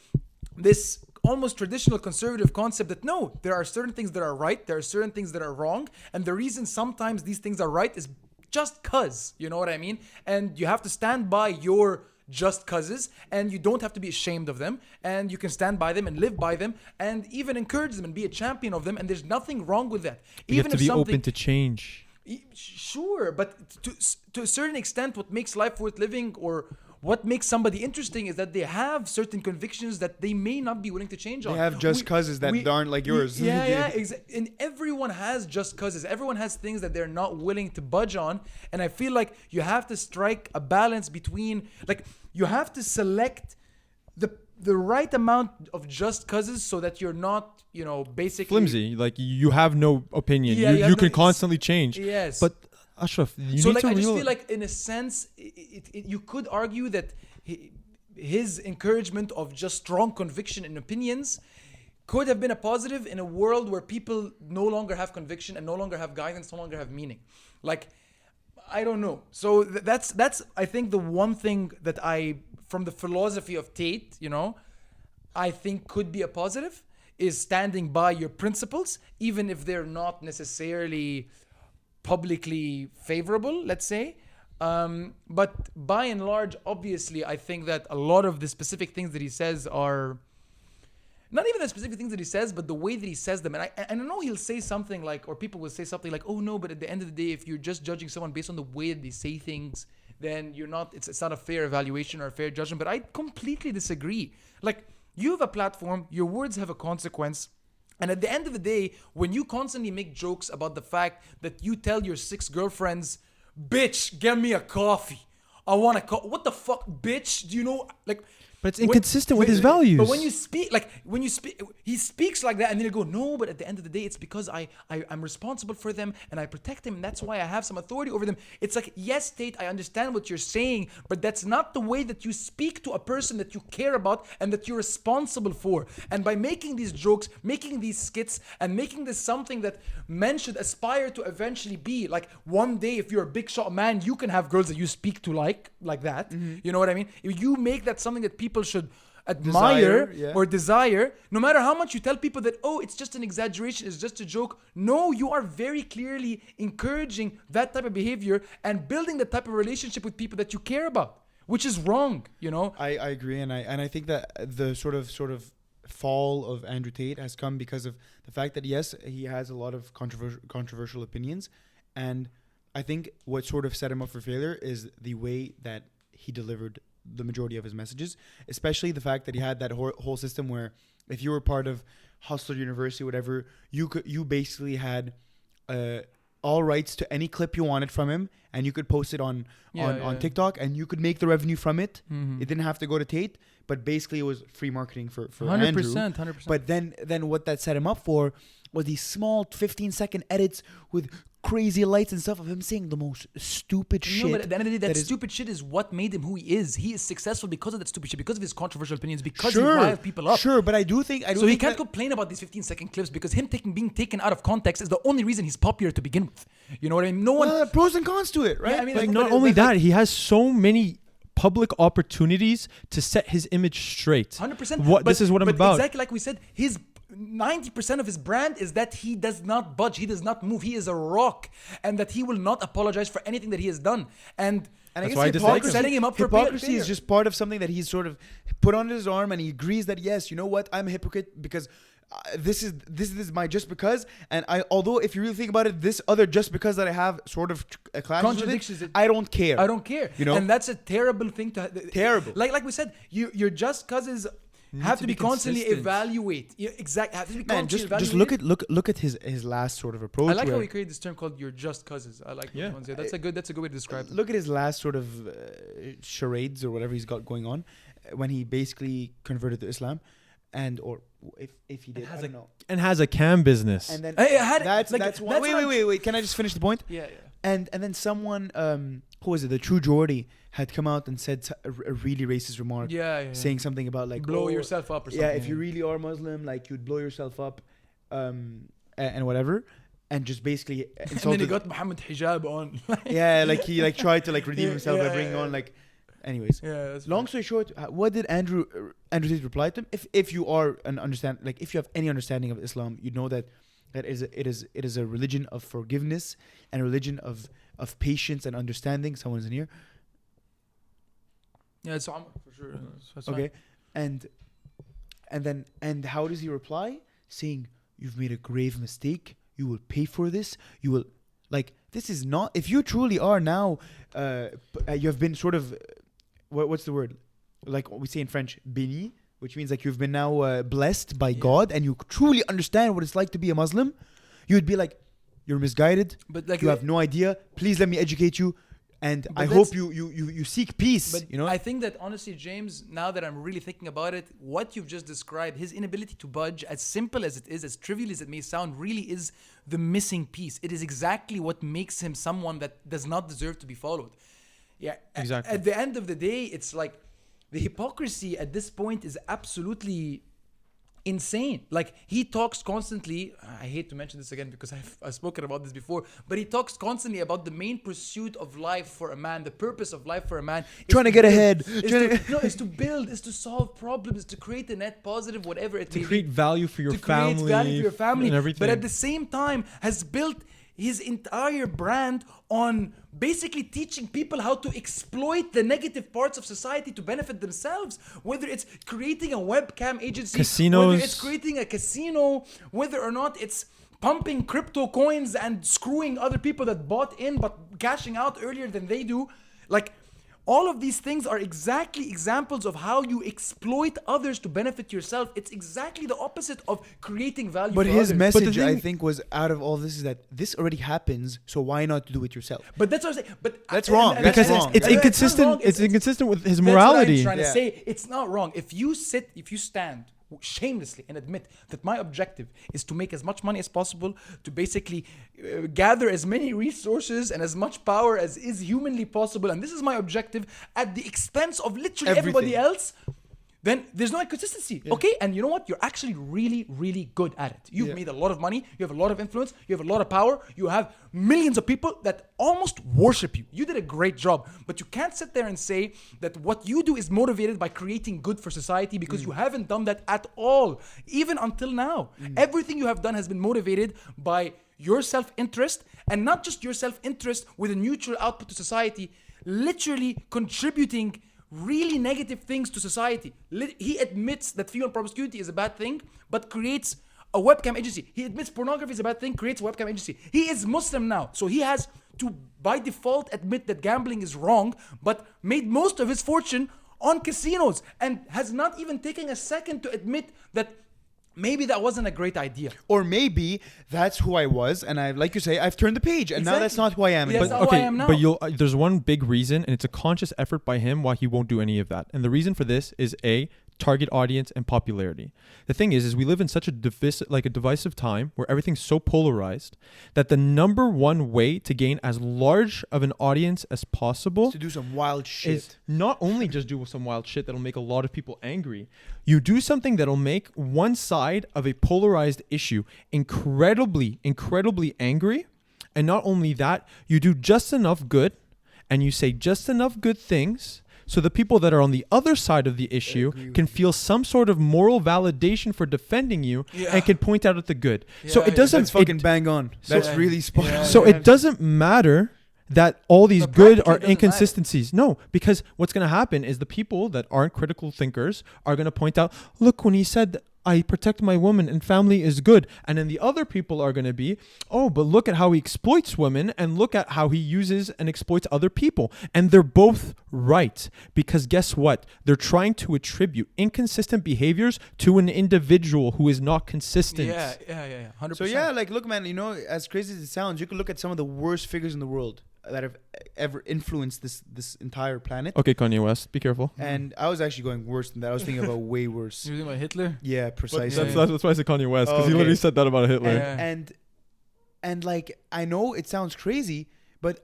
this almost traditional conservative concept that no, there are certain things that are right, there are certain things that are wrong, and the reason sometimes these things are right is just cuz, you know what I mean? And you have to stand by your just causes, and you don't have to be ashamed of them, and you can stand by them and live by them and even encourage them and be a champion of them, and there's nothing wrong with that. You have to be open to change. Sure, but to a certain extent, what makes life worth living or what makes somebody interesting is that they have certain convictions that they may not be willing to change on. They have just causes that aren't like yours. And everyone has just causes. Everyone has things that they're not willing to budge on. And I feel like you have to strike a balance between, like, you have to select the right amount of just causes so that you're not, basically flimsy. Like you have no opinion. Yeah, You can constantly change. Yes. But Ashraf, you so need to I just feel like in a sense, you could argue that his encouragement of just strong conviction and opinions could have been a positive in a world where people no longer have conviction and no longer have guidance, no longer have meaning. Like, I don't know. So that's I think the one thing that from the philosophy of Tate, I think could be a positive is standing by your principles, even if they're not necessarily publicly favorable, let's say. But by and large, obviously, I think that a lot of the specific things that he says are not even the specific things that he says, but the way that he says them. And I know he'll say something like, or people will say something like, oh no, but at the end of the day, if you're just judging someone based on the way that they say things, then it's not a fair evaluation or a fair judgment. But I completely disagree. Like, you have a platform, your words have a consequence. And at the end of the day, when you constantly make jokes about the fact that you tell your 6 girlfriends, bitch, get me a coffee. I want a coffee. What the fuck, bitch? Do you know, like... But it's inconsistent with his values. But when you speak, he speaks like that, and then you go, no, but at the end of the day, it's because I'm responsible for them, and I protect them, and that's why I have some authority over them. It's like, yes, Tate, I understand what you're saying, but that's not the way that you speak to a person that you care about and that you're responsible for. And by making these jokes, making these skits, and making this something that men should aspire to eventually be, like, one day, if you're a big shot man, you can have girls that you speak to like that. Mm-hmm. You know what I mean? If you make that something that people should admire or desire, no matter how much you tell people that, oh, it's just an exaggeration, it's just a joke. No, you are very clearly encouraging that type of behavior and building the type of relationship with people that you care about, which is wrong, I agree, and I think that the sort of fall of Andrew Tate has come because of the fact that, yes, he has a lot of controversial opinions, and I think what sort of set him up for failure is the way that he delivered the majority of his messages, especially the fact that he had that whole system where if you were part of Hustler University, whatever, you basically had all rights to any clip you wanted from him, and you could post it on TikTok, and you could make the revenue from it. Mm-hmm. It didn't have to go to Tate, but basically it was free marketing for 100%, Andrew. 100%. But then what that set him up for was these small 15-second edits with crazy lights and stuff of him saying the most stupid shit. No, but at the end of the day, that stupid shit is what made him who he is. He is successful because of that stupid shit, because of his controversial opinions, because he riled people up. Sure, but I do think... So he can't complain about these 15-second clips because him being taken out of context is the only reason he's popular to begin with. You know what I mean? No one... pros and cons to it, right? Yeah, I mean, like, not only that, he has so many public opportunities to set his image straight. 100%. This is what I'm about. Exactly like we said, his 90% of his brand is that he does not budge, he does not move, he is a rock, and that he will not apologize for anything that he has done. And I guess setting him up for hypocrisy is just part of something that he's sort of put on his arm, and he agrees that, yes, you know what, I'm a hypocrite because this is my just because, and although if you really think about it, this other just because that I have sort of contradictions with it, I don't care. And that's a terrible thing terrible. Like we said, your just causes have to be constantly evaluate. Exactly. Have to be constantly evaluate. Just look at his last sort of approach. I like how he created this term called "your just causes." I like that one. Yeah, that's a good way to describe it. Look at his last sort of charades or whatever he's got going on when he basically converted to Islam, or if he did, I don't know. And has a cam business. And then that's one. Wait. Can I just finish the point? Yeah. And then someone, who was it? The True Geordie had come out and said a really racist remark. Saying something about like blow yourself up or something. Yeah, if you really are Muslim, like you'd blow yourself up, and whatever, and just basically insulted. And then he got Muhammad hijab on. Like he tried to redeem himself by bringing on Anyways, long story short, what did Andrew Tate reply to him? If you are if you have any understanding of Islam, you know that it is a religion of forgiveness and a religion of patience and understanding. Someone's in here. Yeah, it's for sure. That's okay, and how does he reply? Saying, "You've made a grave mistake. You will pay for this. You will this is not. If you truly are now, you have been sort of, what's the word? Like we say in French, béni, which means like you've been now blessed by God, and you truly understand what it's like to be a Muslim. You would be like, you're misguided. But like you have no idea. Please let me educate you. And I hope you seek peace. But you know, I think that honestly, James, now that I'm really thinking about it, what you've just described, his inability to budge, as simple as it is, as trivial as it may sound, really is the missing piece. It is exactly what makes him someone that does not deserve to be followed. Yeah, Exactly. At the end of the day, it's like the hypocrisy at this point is absolutely insane. Like, he talks constantly, I hate to mention this again because I've spoken about this before, but he talks constantly about the main pursuit of life for a man, the purpose of life for a man is trying to get ahead, is to build, is to solve problems, is to create a net positive, whatever it may be. To create value for your To create value for your family, and everything. but at the same time has built his entire brand on basically teaching people how to exploit the negative parts of society to benefit themselves. Whether it's creating a webcam agency, Casinos. whether it's creating a casino, whether or not it's pumping crypto coins and screwing other people that bought in but cashing out earlier than they do. Like, all of these things are exactly examples of how you exploit others to benefit yourself. It's exactly the opposite of creating value but for his others. message, I thing- think, was out of all this is that this already happens, so why not do it yourself? But that's what I'm saying. But That's wrong. That's because wrong. it's That's inconsistent. wrong. It's inconsistent with his That's what morality. I'm trying to Yeah. say. It's not wrong. If you stand shamelessly and admit that my objective is to make as much money as possible, to basically gather as many resources and as much power as is humanly possible, and this is my objective at the expense of literally everybody Everything. else, then there's no inconsistency. Okay, and you know what? You're actually really, really good at it. You've made a lot of money. You have a lot of influence. You have a lot of power. You have millions of people that almost worship you. You did a great job. But you can't sit there and say that what you do is motivated by creating good for society, because you haven't done that at all, even until now. Everything you have done has been motivated by your self-interest, and not just your self-interest with a neutral output to society, literally contributing really negative things to society. He admits that female promiscuity is a bad thing, but creates a webcam agency. He admits pornography is a bad thing, creates a webcam agency. He is Muslim now, so he has to, by default, admit that gambling is wrong, but made most of his fortune on casinos and has not even taken a second to admit that maybe that wasn't a great idea. Or maybe that's who I was, and I, like you say, I've turned the page, and now that's Exactly. not who I am Yeah, anymore. that's not who I am now. But there's one big reason, and it's a conscious effort by him why he won't do any of that. And the reason for this is target audience and popularity. The thing is we live in such a divisive time where everything's so polarized that the number one way to gain as large of an audience as possible To do some wild shit. is not only just do some wild shit that'll make a lot of people angry. You do something that'll make one side of a polarized issue incredibly angry. And not only that, you do just enough good and you say just enough good things so the people that are on the other side of the issue can feel some sort of moral validation for defending you and can point out at the good. So it doesn't That's fucking bang on. That's Yeah. really spot on. so it doesn't matter that all these But good practically are it doesn't inconsistencies. No, because what's going to happen is the people that aren't critical thinkers are going to point out, look, when he said that I protect my woman and family is good. And then the other people are going to be, oh, but look at how he exploits women and look at how he uses and exploits other people. And they're both right. Because guess what? They're trying to attribute inconsistent behaviors to an individual who is not consistent. Yeah. 100%. So yeah, like, look, man, you know, as crazy as it sounds, you could look at some of the worst figures in the world that have ever influenced this entire planet. Okay, Kanye West, be careful. And I was actually going worse than that. I was thinking about way worse. You were thinking about Hitler? Yeah, precisely. That's why I said Kanye West, because he Okay. literally said that about Hitler. Yeah. And like, I know it sounds crazy, but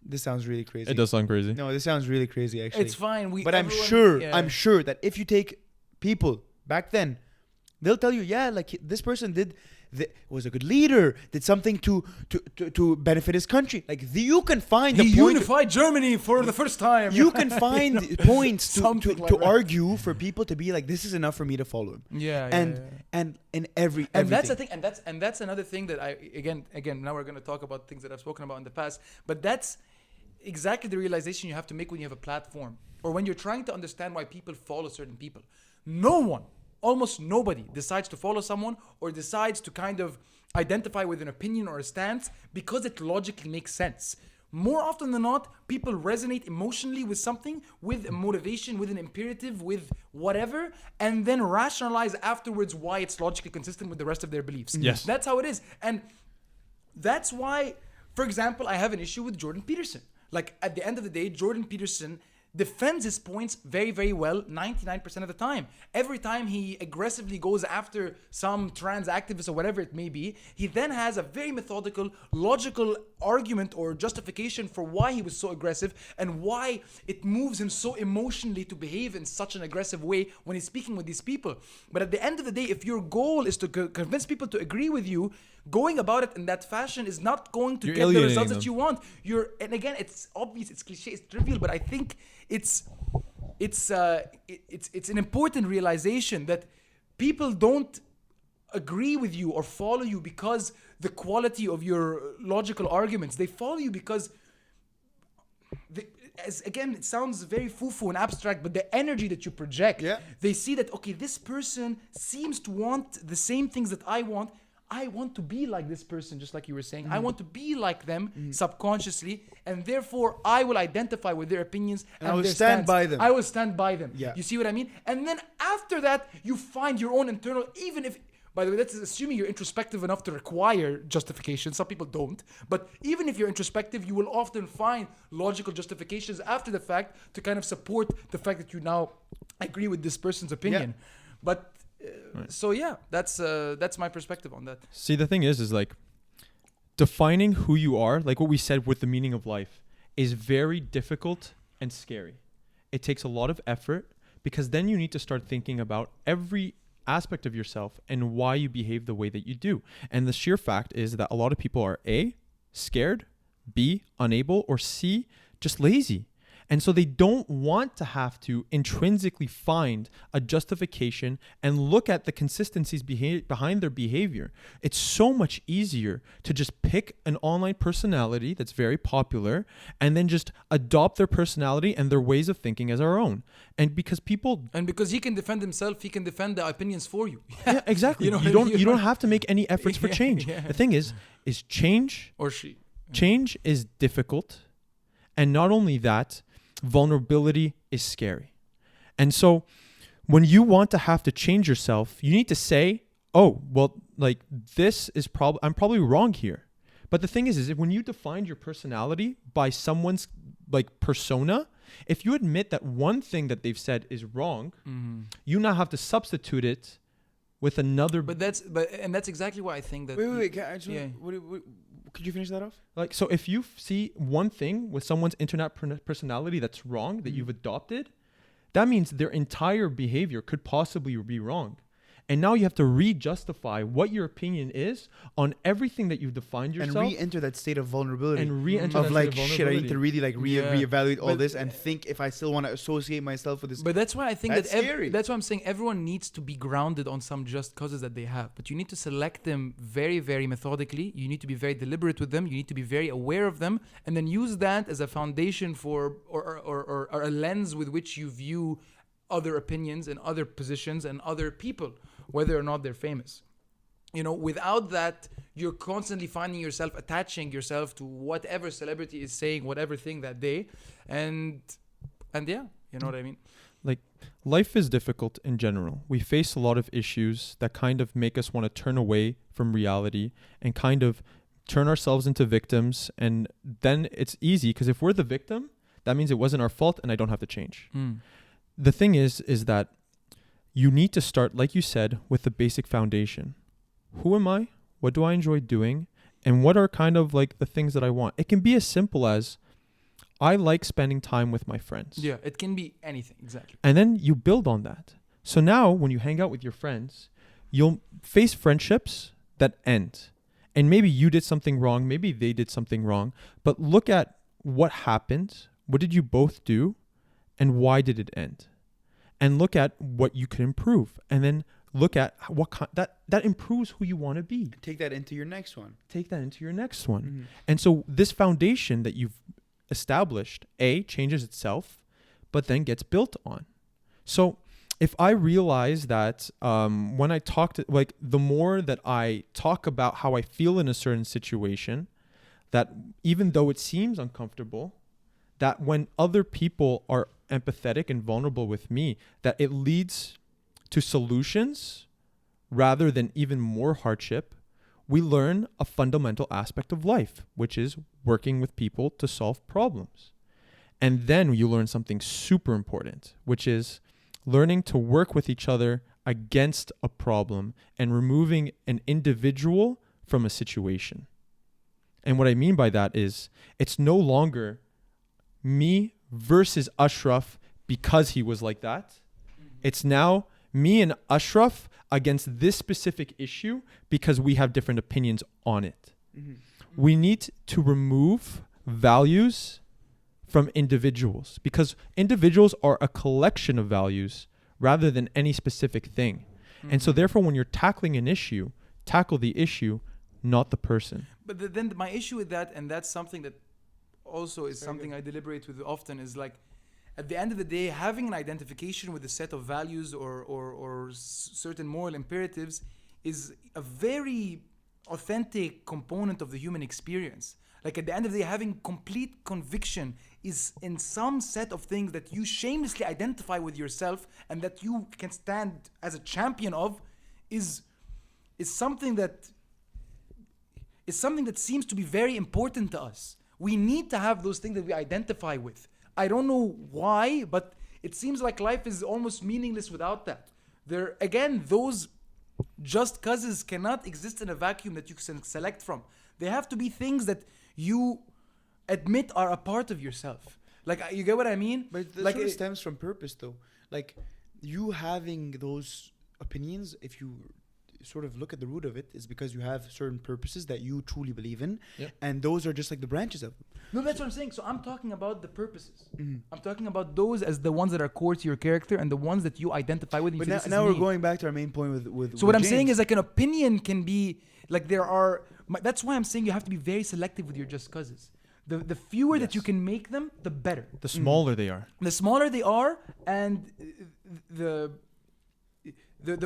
this sounds really crazy. It does sound crazy. No, this sounds really crazy, actually. It's fine. But I'm sure that if you take people back then, they'll tell you, yeah, like this person was a good leader, did something to benefit his country. Like you can find He the point. unified Germany for the first time. You can find points Something to like that. argue for people to be like, this is enough for me to follow him. And in everything. And that's the thing, and that's another thing that I again now we're going to talk about things that I've spoken about in the past, but that's exactly the realization you have to make when you have a platform or when you're trying to understand why people follow certain people. Almost nobody decides to follow someone or decides to kind of identify with an opinion or a stance because it logically makes sense. More often than not, people resonate emotionally with something, with a motivation, with an imperative, with whatever, and then rationalize afterwards why it's logically consistent with the rest of their beliefs. Yes. That's how it is. And that's why, for example, I have an issue with Jordan Peterson. Like, at the end of the day, Jordan Peterson defends his points very, very well 99% of the time. Every time he aggressively goes after some trans activist or whatever it may be, he then has a very methodical, logical argument or justification for why he was so aggressive and why it moves him so emotionally to behave in such an aggressive way when he's speaking with these people. But at the end of the day, if your goal is to convince people to agree with you, going about it in that fashion is not going to get the results that you want. And again, it's obvious, it's cliche, it's trivial, but I think it's an important realization that people don't agree with you or follow you because the quality of your logical arguments. They follow you because again, it sounds very foo-foo and abstract, but the energy that you project, they see that, okay, this person seems to want the same things that I want. I want to be like this person, just like you were saying. I want to be like them subconsciously, and therefore I will identify with their opinions and I will their stand stance. by them. I will stand by them. Yeah. You see what I mean? And then after that, you find your own internal, even if, by the way, that's assuming you're introspective enough to require justification. Some people don't. But even if you're introspective, you will often find logical justifications after the fact to kind of support the fact that you now agree with this person's opinion. But so yeah, that's my perspective on that. See, the thing is like defining who you are, like what we said with the meaning of life, is very difficult and scary. It takes a lot of effort because then you need to start thinking about every aspect of yourself and why you behave the way that you do. And the sheer fact is that a lot of people are A, scared, B, unable, or C, just lazy. And so they don't want to have to intrinsically find a justification and look at the consistencies behind their behavior. It's so much easier to just pick an online personality that's very popular and then just adopt their personality and their ways of thinking as our own. And because he can defend himself, he can defend the opinions for you. Yeah, exactly. You don't have to make any efforts for change. The thing is change or she. Change is difficult. And not only that, vulnerability is scary. And so when you want to have to change yourself, you need to say, oh, well, like this is I'm probably wrong here. But the thing is when you define your personality by someone's like persona, if you admit that one thing that they've said is wrong, you now have to substitute it with another. But that's exactly why I think that. Wait. Could you finish that off? Like, so if you see one thing with someone's internet personality that's wrong, that you've adopted, that means their entire behavior could possibly be wrong. And now you have to re-justify what your opinion is on everything that you've defined yourself. And re-enter that state of vulnerability. Of like, shit, I need to really like reevaluate all this and think if I still want to associate myself with this. But that's why I think that's scary. That's why I'm saying everyone needs to be grounded on some just causes that they have. But you need to select them very, very methodically. You need to be very deliberate with them. You need to be very aware of them. And then use that as a foundation for or a lens with which you view other opinions and other positions and other people, whether or not they're famous. You know, without that, you're constantly finding yourself attaching yourself to whatever celebrity is saying whatever thing that day. And yeah, you know what I mean? Like, life is difficult in general. We face a lot of issues that kind of make us want to turn away from reality and kind of turn ourselves into victims. And then it's easy because if we're the victim, that means it wasn't our fault and I don't have to change. The thing is that you need to start, like you said, with the basic foundation. Who am I? What do I enjoy doing? And what are kind of like the things that I want? It can be as simple as I like spending time with my friends. Yeah, it can be anything, exactly. And then you build on that. So now when you hang out with your friends, you'll face friendships that end. And maybe you did something wrong. Maybe they did something wrong. But look at what happened. What did you both do? And why did it end? And look at what you can improve. And then look at what that improves who you want to be. Take that into your next one. And so this foundation that you've established, changes itself, but then gets built on. So if I realize that when I talk to, like, the more that I talk about how I feel in a certain situation, that even though it seems uncomfortable, that when other people are empathetic and vulnerable with me, that it leads to solutions rather than even more hardship, we learn a fundamental aspect of life, which is working with people to solve problems. And then you learn something super important, which is learning to work with each other against a problem and removing an individual from a situation. And what I mean by that is it's no longer me versus Ashraf because he was like that. It's now me and Ashraf against this specific issue because we have different opinions on it. Mm-hmm. We need to remove values from individuals because individuals are a collection of values rather than any specific thing. And so therefore, when you're tackling an issue, tackle the issue, not the person. But then my issue with that, and that's something that also is something I deliberate with often, is like, at the end of the day, having an identification with a set of values or certain moral imperatives is a very authentic component of the human experience. Like, at the end of the day, having complete conviction is in some set of things that you shamelessly identify with yourself and that you can stand as a champion of is something that seems to be very important to us. We need to have those things that we identify with. I don't know why, but it seems like life is almost meaningless without that. Those just causes cannot exist in a vacuum that you can select from. They have to be things that you admit are a part of yourself. Like, you get what I mean? But that like, sort of stems from purpose, though. Like, you having those opinions, if you sort of look at the root of it, is because you have certain purposes that you truly believe in, and those are just like the branches of them. No, that's what I'm saying. So I'm talking about the purposes. Mm-hmm. I'm talking about those as the ones that are core to your character and the ones that you identify with. But now we're going back to our main point with So what I'm James. saying is, like, an opinion can be like that's why I'm saying you have to be very selective with your just causes. The fewer that you can make them, the better. The smaller they are. The smaller they are, and the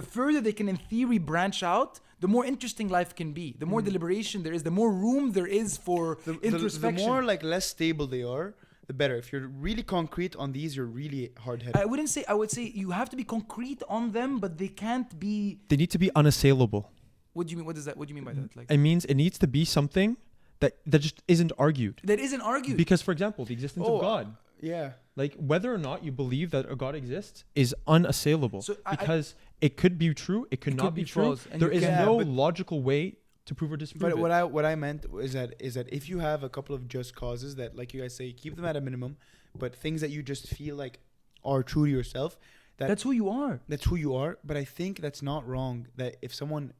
further they can, in theory, branch out, the more interesting life can be. The more deliberation there is, the more room there is for introspection. The more like less stable they are, the better. If you're really concrete on these, you're really hard-headed. I would say you have to be concrete on them, but they can't be. They need to be unassailable. What do you mean? What do you mean by that? Like, It means it needs to be something that just isn't argued. that isn't argued. Because, for example, the existence of God. Yeah. Like, whether or not you believe that a God exists is unassailable. So because it could be true, it could not be true. false, and There you is can- no but- logical way to prove or disprove But it. what I meant is that if you have a couple of just causes that, like you guys say, keep them at a minimum, but things that you just feel like are true to yourself, that's who you are. that's who you are. But I think that's not wrong. That if someone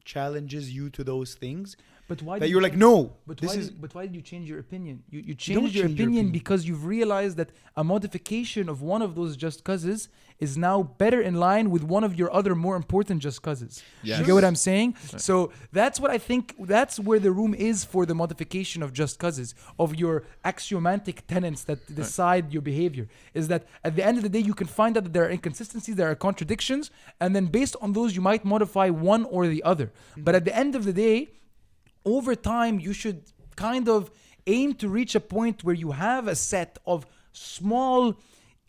challenges you to those things, But why? that did you're you like, change- no, But this why? is But why did you change your opinion? You don't changed your change your opinion opinion. because you've realized that a modification of one of those just causes is now better in line with one of your other more important just causes. Yes. You get what I'm saying? So that's what I think. That's where the room is for the modification of just causes, of your axiomatic tenets that decide your behavior. Is that at the end of the day, you can find out that there are inconsistencies, there are contradictions, and then based on those, you might modify one or the other. But at the end of the day, over time, you should kind of aim to reach a point where you have a set of small,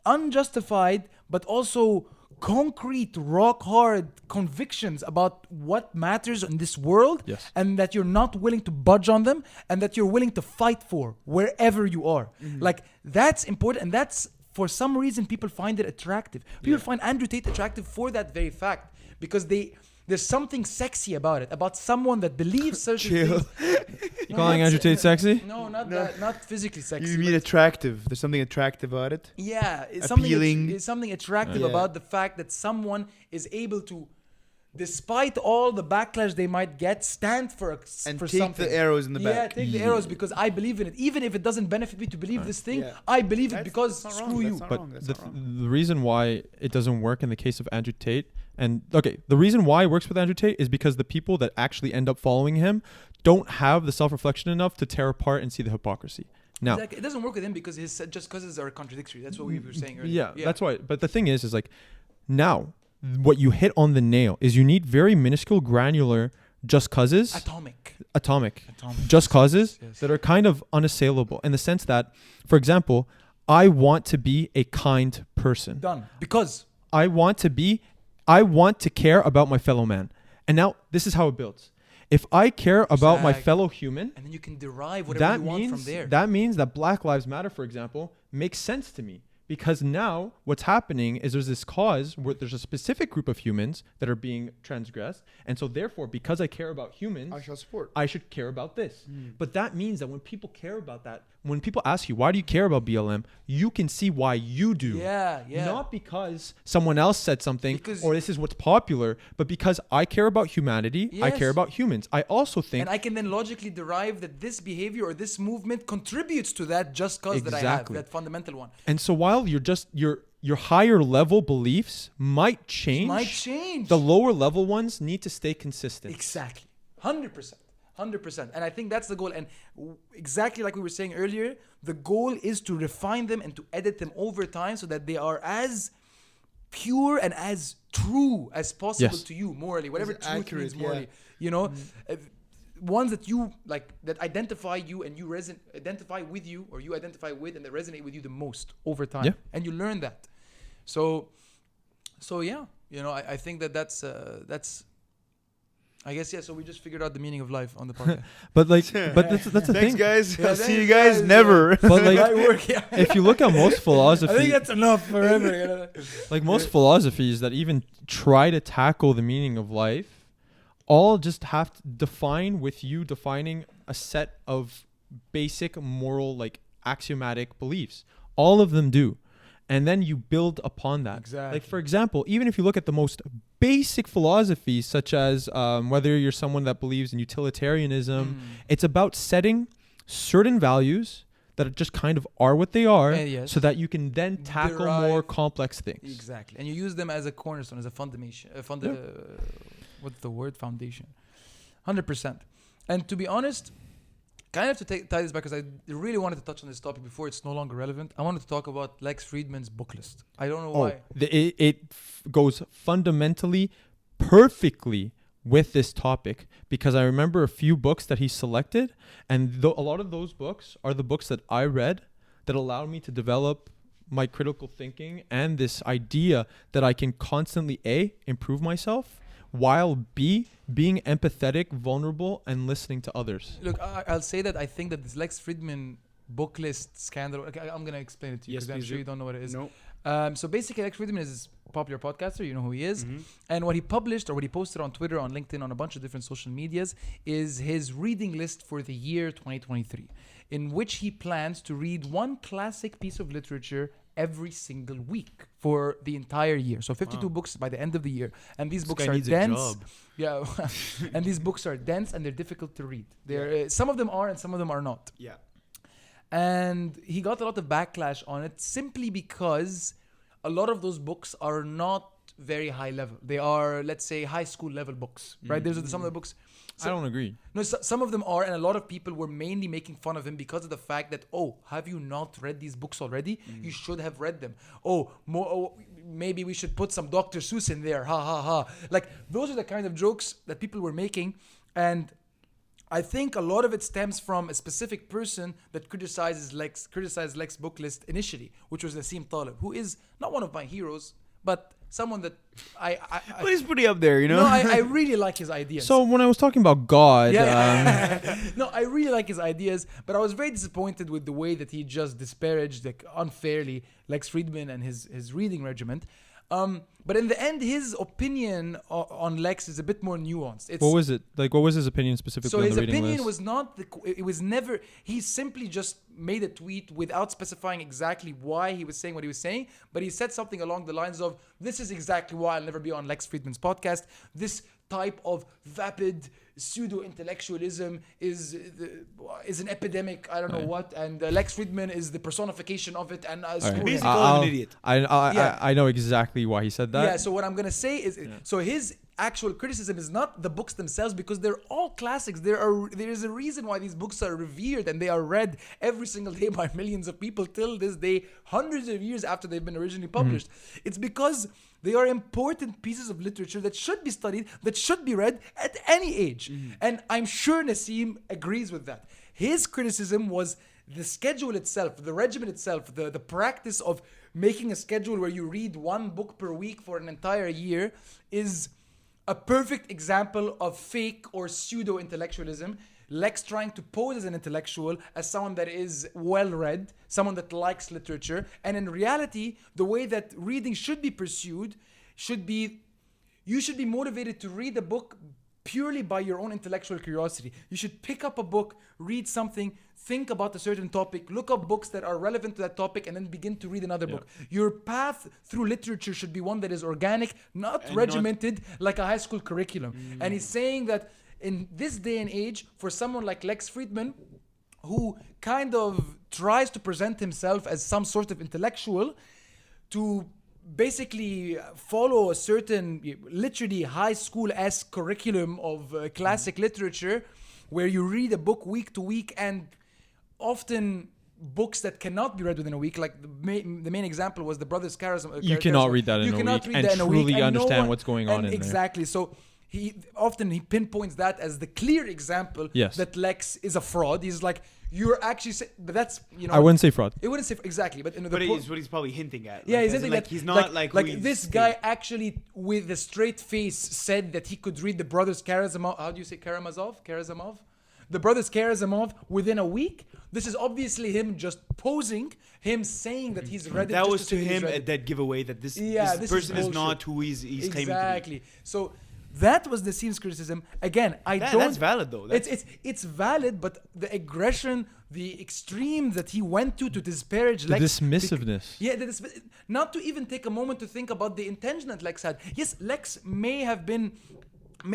unjustified, but also concrete, rock-hard convictions about what matters in this world, Yes. and that you're not willing to budge on them, and that you're willing to fight for wherever you are. Like, that's important, and that's, for some reason, people find it attractive. People find Andrew Tate attractive for that very fact, because there's something sexy about it, about someone that believes certain Chill. things. You calling Andrew Tate sexy? No, not physically sexy. you mean attractive. There's something attractive about it. Yeah, it's Appealing. something attractive Yeah. about the fact that someone is able to, despite all the backlash they might get, stand for And for take something. the arrows in the Yeah, back. take the arrows because I believe in it. Even if it doesn't benefit me to believe this thing, Yeah. I believe it That's because not wrong, screw you. that's not But wrong, that's the, not wrong. the reason why it doesn't work in the case of Andrew Tate, the reason why it works with Andrew Tate is because the people that actually end up following him don't have the self-reflection enough to tear apart and see the hypocrisy. Now, exactly. It doesn't work with him because his just causes are contradictory. That's what we were saying earlier. yeah, that's why. But the thing is like, now, what you hit on the nail is you need very minuscule, granular just causes. Atomic. Just causes that are kind of unassailable in the sense that, for example, I want to be a kind person. Done. Because I want to care about my fellow man. And now this is how it builds. If I care about my fellow human, and then you can derive whatever you want from there. That means that Black Lives Matter, for example, makes sense to me. Because now what's happening is there's this cause where there's a specific group of humans that are being transgressed. And so therefore, because I care about humans, I should care about this. But that means that when people care about that, when people ask you, why do you care about BLM? You can see why you do. Yeah. Not because someone else said something or this is what's popular, but because I care about humanity. Yes. I care about humans. I also think... And I can then logically derive that this behavior or this movement contributes to that just cause that I have, that fundamental one. And so while your higher level beliefs might change. The lower level ones need to stay consistent. Exactly. 100%. And I think that's the goal. And exactly like we were saying earlier, the goal is to refine them and to edit them over time so that they are as pure and as true as possible to you morally, whatever truth means morally. You know, ones that you like, that identify you and you identify with you, or you identify with and that resonate with you the most over time. Yeah. And you learn that. So yeah, you know, I think that's I guess, yeah, so we just figured out the meaning of life on the podcast. but that's the Thanks, thing. guys. I'll see you guys never. But like, if you look at most philosophy, I think that's enough forever. You know? Like most philosophies that even try to tackle the meaning of life, all just have to define with you defining a set of basic moral, like axiomatic beliefs. All of them do. And then you build upon that. Exactly. Like, for example, even if you look at the most basic philosophies, such as whether you're someone that believes in utilitarianism, it's about setting certain values that just kind of are what they are, so that you can then tackle more complex things. Exactly. And you use them as a cornerstone, as a foundation. What's the word? Foundation. 100%. And to be honest, kind of to tie this back, because I really wanted to touch on this topic before it's no longer relevant. I wanted to talk about Lex Fridman's book list. I don't know why. It goes fundamentally perfectly with this topic, because I remember a few books that he selected, and a lot of those books are the books that I read that allowed me to develop my critical thinking and this idea that I can constantly improve myself, while being empathetic, vulnerable, and listening to others. Look, I'll say that I think that this Lex Fridman book list scandal, okay, I'm going to explain it to you, because I'm sure you don't know what it is. No. So basically, Lex Fridman is a popular podcaster. You know who he is. And what he published, or what he posted on Twitter, on LinkedIn, on a bunch of different social medias, is his reading list for the year 2023, in which he plans to read one classic piece of literature every single week for the entire year. So 52 books by the end of the year. And these books are dense. Yeah. And these books are dense and they're difficult to read. Some of them are and some of them are not. Yeah. And he got a lot of backlash on it simply because a lot of those books are not very high level. They are, let's say, high school level books, right? Those are some of the books. I don't agree. No, some of them are, and a lot of people were mainly making fun of him because of the fact that, have you not read these books already? You should have read them. Maybe we should put some Dr. Seuss in there. Ha ha ha. Like, those are the kind of jokes that people were making, and I think a lot of it stems from a specific person that criticized Lex book list initially, which was Nassim Taleb, who is not one of my heroes, but someone that but he's pretty up there, you know. No, I really like his ideas. So when I was talking about God, no, I really like his ideas, but I was very disappointed with the way that he just disparaged, like, unfairly, Lex Fridman and his reading regiment. But in the end, his opinion on Lex is a bit more nuanced. What was it? Like, what was his opinion specifically on the reading list? So his opinion was not, it was never, he simply just made a tweet without specifying exactly why he was saying what he was saying, but he said something along the lines of, this is exactly why I'll never be on Lex Fridman's podcast. This type of vapid pseudo-intellectualism is an epidemic, I don't know what, and Lex Fridman is the personification of it, and basically an idiot. I know exactly why he said that. Yeah, so what I'm going to say is, so his actual criticism is not the books themselves, because they're all classics. There is a reason why these books are revered and they are read every single day by millions of people till this day, hundreds of years after they've been originally published. It's because they are important pieces of literature that should be studied, that should be read at any age. And I'm sure Nassim agrees with that. His criticism was the schedule itself, the regimen itself, the practice of making a schedule where you read one book per week for an entire year is a perfect example of fake or pseudo-intellectualism. Lex trying to pose as an intellectual, as someone that is well-read, someone that likes literature. And in reality, the way that reading should be pursued should be, you should be motivated to read a book purely by your own intellectual curiosity. You should pick up a book, read something, think about a certain topic, look up books that are relevant to that topic, and then begin to read another book. Your path through literature should be one that is organic, not regimented like a high school curriculum. And he's saying that in this day and age, for someone like Lex Fridman, who kind of tries to present himself as some sort of intellectual, to basically follow a certain literally high school-esque curriculum of classic literature, where you read a book week to week, and often books that cannot be read within a week. Like the main example was the Brothers Karamazov. You cannot read that in a week and truly understand what's going on in there. Exactly. So he pinpoints that as the clear example that Lex is a fraud. He's like, you're actually but that's, you know, I wouldn't say fraud. It wouldn't say exactly, but what he's probably hinting at. Yeah, like, he's hinting like that he's not like this guy actually with a straight face said that he could read the Brothers Karamazov. How do you say Karamazov? The Brothers Karamazov within a week. This is obviously him just posing, him saying that he's read it. That was to him a dead giveaway that this person is not who he's claiming to be. Exactly. So that was Nassim's criticism. Again, that's valid though. It's valid, but the aggression, the extreme that he went to disparage the Lex. Dismissiveness. Not to even take a moment to think about the intention that Lex had. Yes, Lex may have been,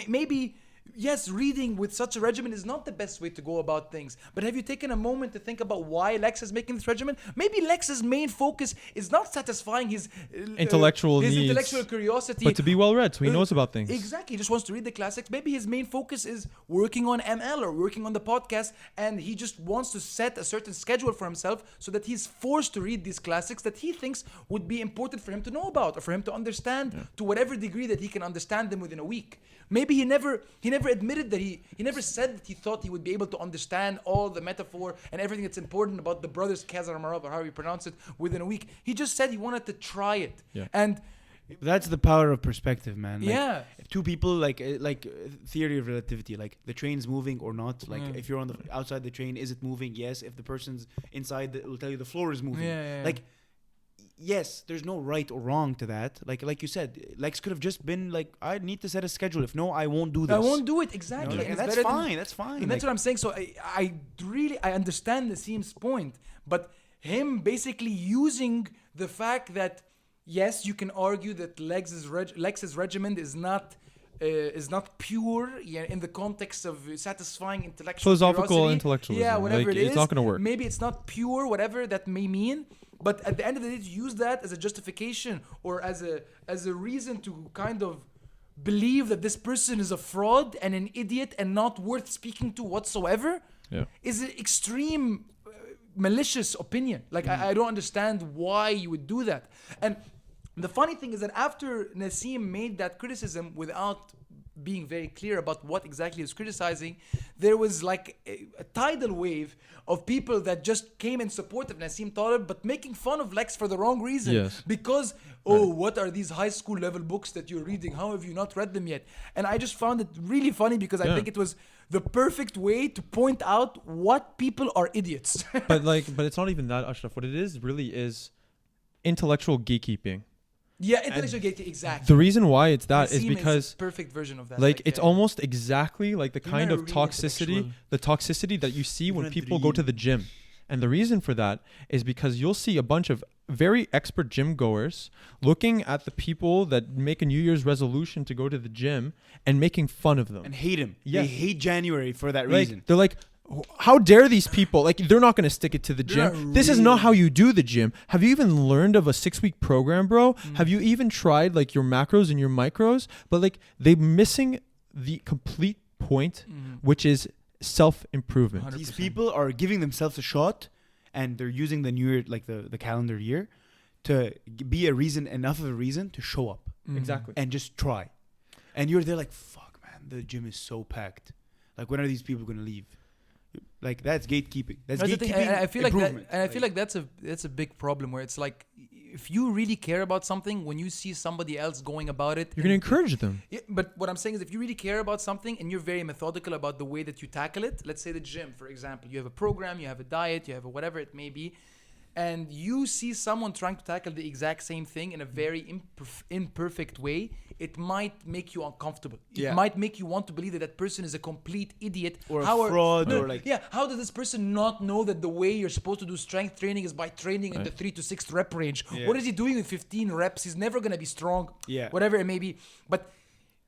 maybe. Yes, reading with such a regimen is not the best way to go about things. But have you taken a moment to think about why Lex is making this regimen? Maybe Lex's main focus is not satisfying his intellectual needs, intellectual curiosity, but to be well read, so he knows about things. Exactly, he just wants to read the classics. Maybe his main focus is working on ML or working on the podcast, and he just wants to set a certain schedule for himself so that he's forced to read these classics that he thinks would be important for him to know about or for him to understand to whatever degree that he can understand them within a week. Maybe he never admitted that he never said that he thought he would be able to understand all the metaphor and everything that's important about the Brothers Karamazov, or how you pronounce it, within a week. He just said he wanted to try it. Yeah. And that's the power of perspective, man. Like, if two people like theory of relativity, like the train's moving or not. Like if you're on the outside the train, is it moving? Yes. If the person's inside, it will tell you the floor is moving. Like, yes, there's no right or wrong to that. Like you said, Lex could have just been like, I need to set a schedule. If no, I won't do this. I won't do it, exactly. You know, and that's fine. That's fine. And that's what I'm saying. So I understand Nassim's point, but him basically using the fact that yes, you can argue that Lex's regimen is not pure, in the context of satisfying intellectual philosophical curiosity. intellectualism. Yeah, whatever it is. It's not going to work. Maybe it's not pure, whatever that may mean. But at the end of the day, to use that as a justification or as a reason to kind of believe that this person is a fraud and an idiot and not worth speaking to whatsoever is an extreme malicious opinion. Like, I don't understand why you would do that. And the funny thing is that after Nassim made that criticism without being very clear about what exactly he was criticizing, there was like a tidal wave of people that just came in support of Nassim Taleb, but making fun of Lex for the wrong reason. Yes. Because, what are these high school level books that you're reading? How have you not read them yet? And I just found it really funny because I think it was the perfect way to point out what people are idiots. but it's not even that, Ashraf. What it is really is intellectual gatekeeping. Yeah, intellectual gatekeeping, exactly. The reason why it's that is Nassim because perfect version of that. like it's almost exactly like the kind of toxicity that you see when people go to the gym. And the reason for that is because you'll see a bunch of very expert gym goers looking at the people that make a New Year's resolution to go to the gym and making fun of them. And hate him. Yes. They hate January for that Like, reason. they're like, how dare these people? Like, they're not going to stick it to the They're gym. not This is not real. how you do the gym. Have you even learned of a 6-week program, bro? Have you even tried like your macros and your micros? But like, they're missing the complete point, which is self-improvement. 100%. These people are giving themselves a shot, and they're using the new year, like the calendar year, to be enough of a reason to show up Exactly. and just try. And you're there like, fuck, man, the gym is so packed. Like, when are these people going to leave? Like, that's gatekeeping. That's the thing. gatekeeping. And I feel like that, improvement. and I feel like that's a big problem where it's like, if you really care about something, when you see somebody else going about it, You're going to encourage them. Yeah, but what I'm saying is, if you really care about something and you're very methodical about the way that you tackle it, let's say the gym, for example, you have a program, you have a diet, you have a whatever it may be, and you see someone trying to tackle the exact same thing in a very imperfect way, it might make you uncomfortable. Yeah. It might make you want to believe that that person is a complete idiot. Or a How fraud, no, or like... Yeah, how does this person not know that the way you're supposed to do strength training is by training in the 3 to 6 rep range? Yeah. What is he doing with 15 reps? He's never going to be strong. Yeah. Whatever it may be. But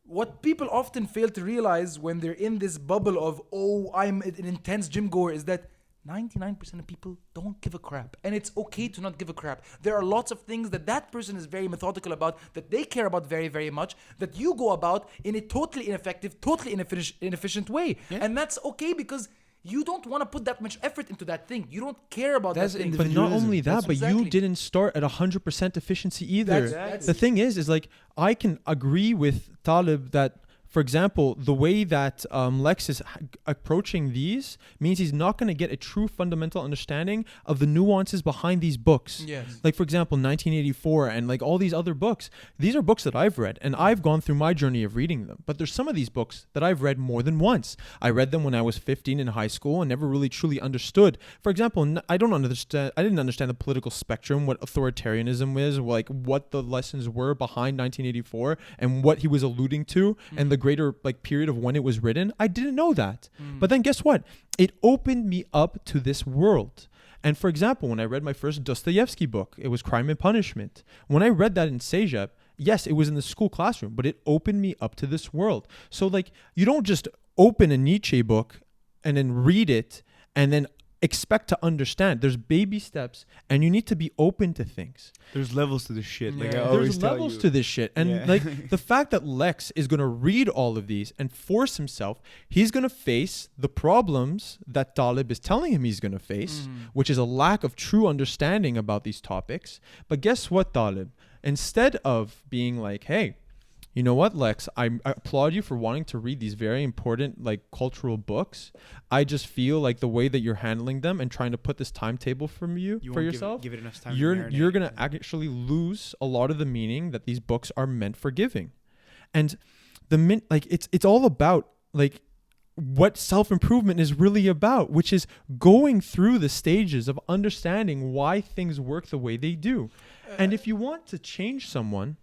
what people often fail to realize when they're in this bubble of, oh, I'm an intense gym goer, is that 99% of people don't give a crap. And it's okay to not give a crap. There are lots of things that person is very methodical about, that they care about very, very much, that you go about in a totally ineffective, totally inefficient way. Yeah. And that's okay, because you don't want to put that much effort into that thing. You don't care about That's that thing. But not only that, That's but exactly. you didn't start at 100% efficiency either. That's- The thing is like, I can agree with Talib that, for example, the way that Lex is approaching these means he's not going to get a true fundamental understanding of the nuances behind these books. Yes. Like, for example, 1984 and like all these other books. These are books that I've read, and I've gone through my journey of reading them. But there's some of these books that I've read more than once. I read them when I was 15 in high school and never really truly understood. For example, I didn't understand the political spectrum, what authoritarianism is, like what the lessons were behind 1984 and what he was alluding to, and the greater like period of when it was written. I didn't know that. But then guess what? It opened me up to this world. And for example, when I read my first Dostoevsky book, it was Crime and Punishment. When I read that in Sejab, yes, it was in the school classroom, but it opened me up to this world. So like, you don't just open a Nietzsche book and then read it and then expect to understand. There's baby steps, and you need to be open to things. There's levels to this shit. Like, Yeah. I always There's tell levels you. to this shit. And Yeah. like, the fact that Lex is going to read all of these and force himself, he's going to face the problems that Talib is telling him he's going to face, which is a lack of true understanding about these topics. But guess what, Talib? Instead of being like, hey, you know what, Lex, I applaud you for wanting to read these very important like cultural books. I just feel like the way that you're handling them and trying to put this timetable for You for won't yourself, give it enough time. you're to you're marinate. gonna actually lose a lot of the meaning that these books are meant for giving. And it's all about like what self-improvement is really about, which is going through the stages of understanding why things work the way they do. And if you want to change someone,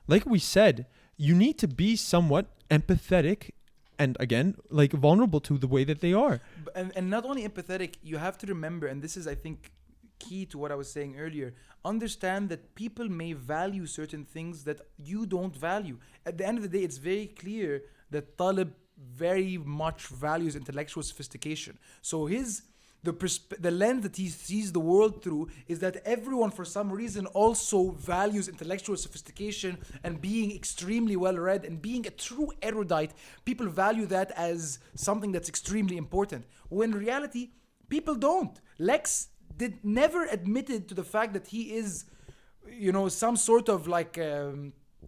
like we said, you need to be somewhat empathetic and, again, like vulnerable to the way that they are. And not only empathetic, you have to remember, and this is, I think, key to what I was saying earlier, understand that people may value certain things that you don't value. At the end of the day, it's very clear that Talib very much values intellectual sophistication. So the lens that he sees the world through is that everyone, for some reason, also values intellectual sophistication and being extremely well-read and being a true erudite. People value that as something that's extremely important, when in reality, people don't. Lex never admitted to the fact that he is, some sort of like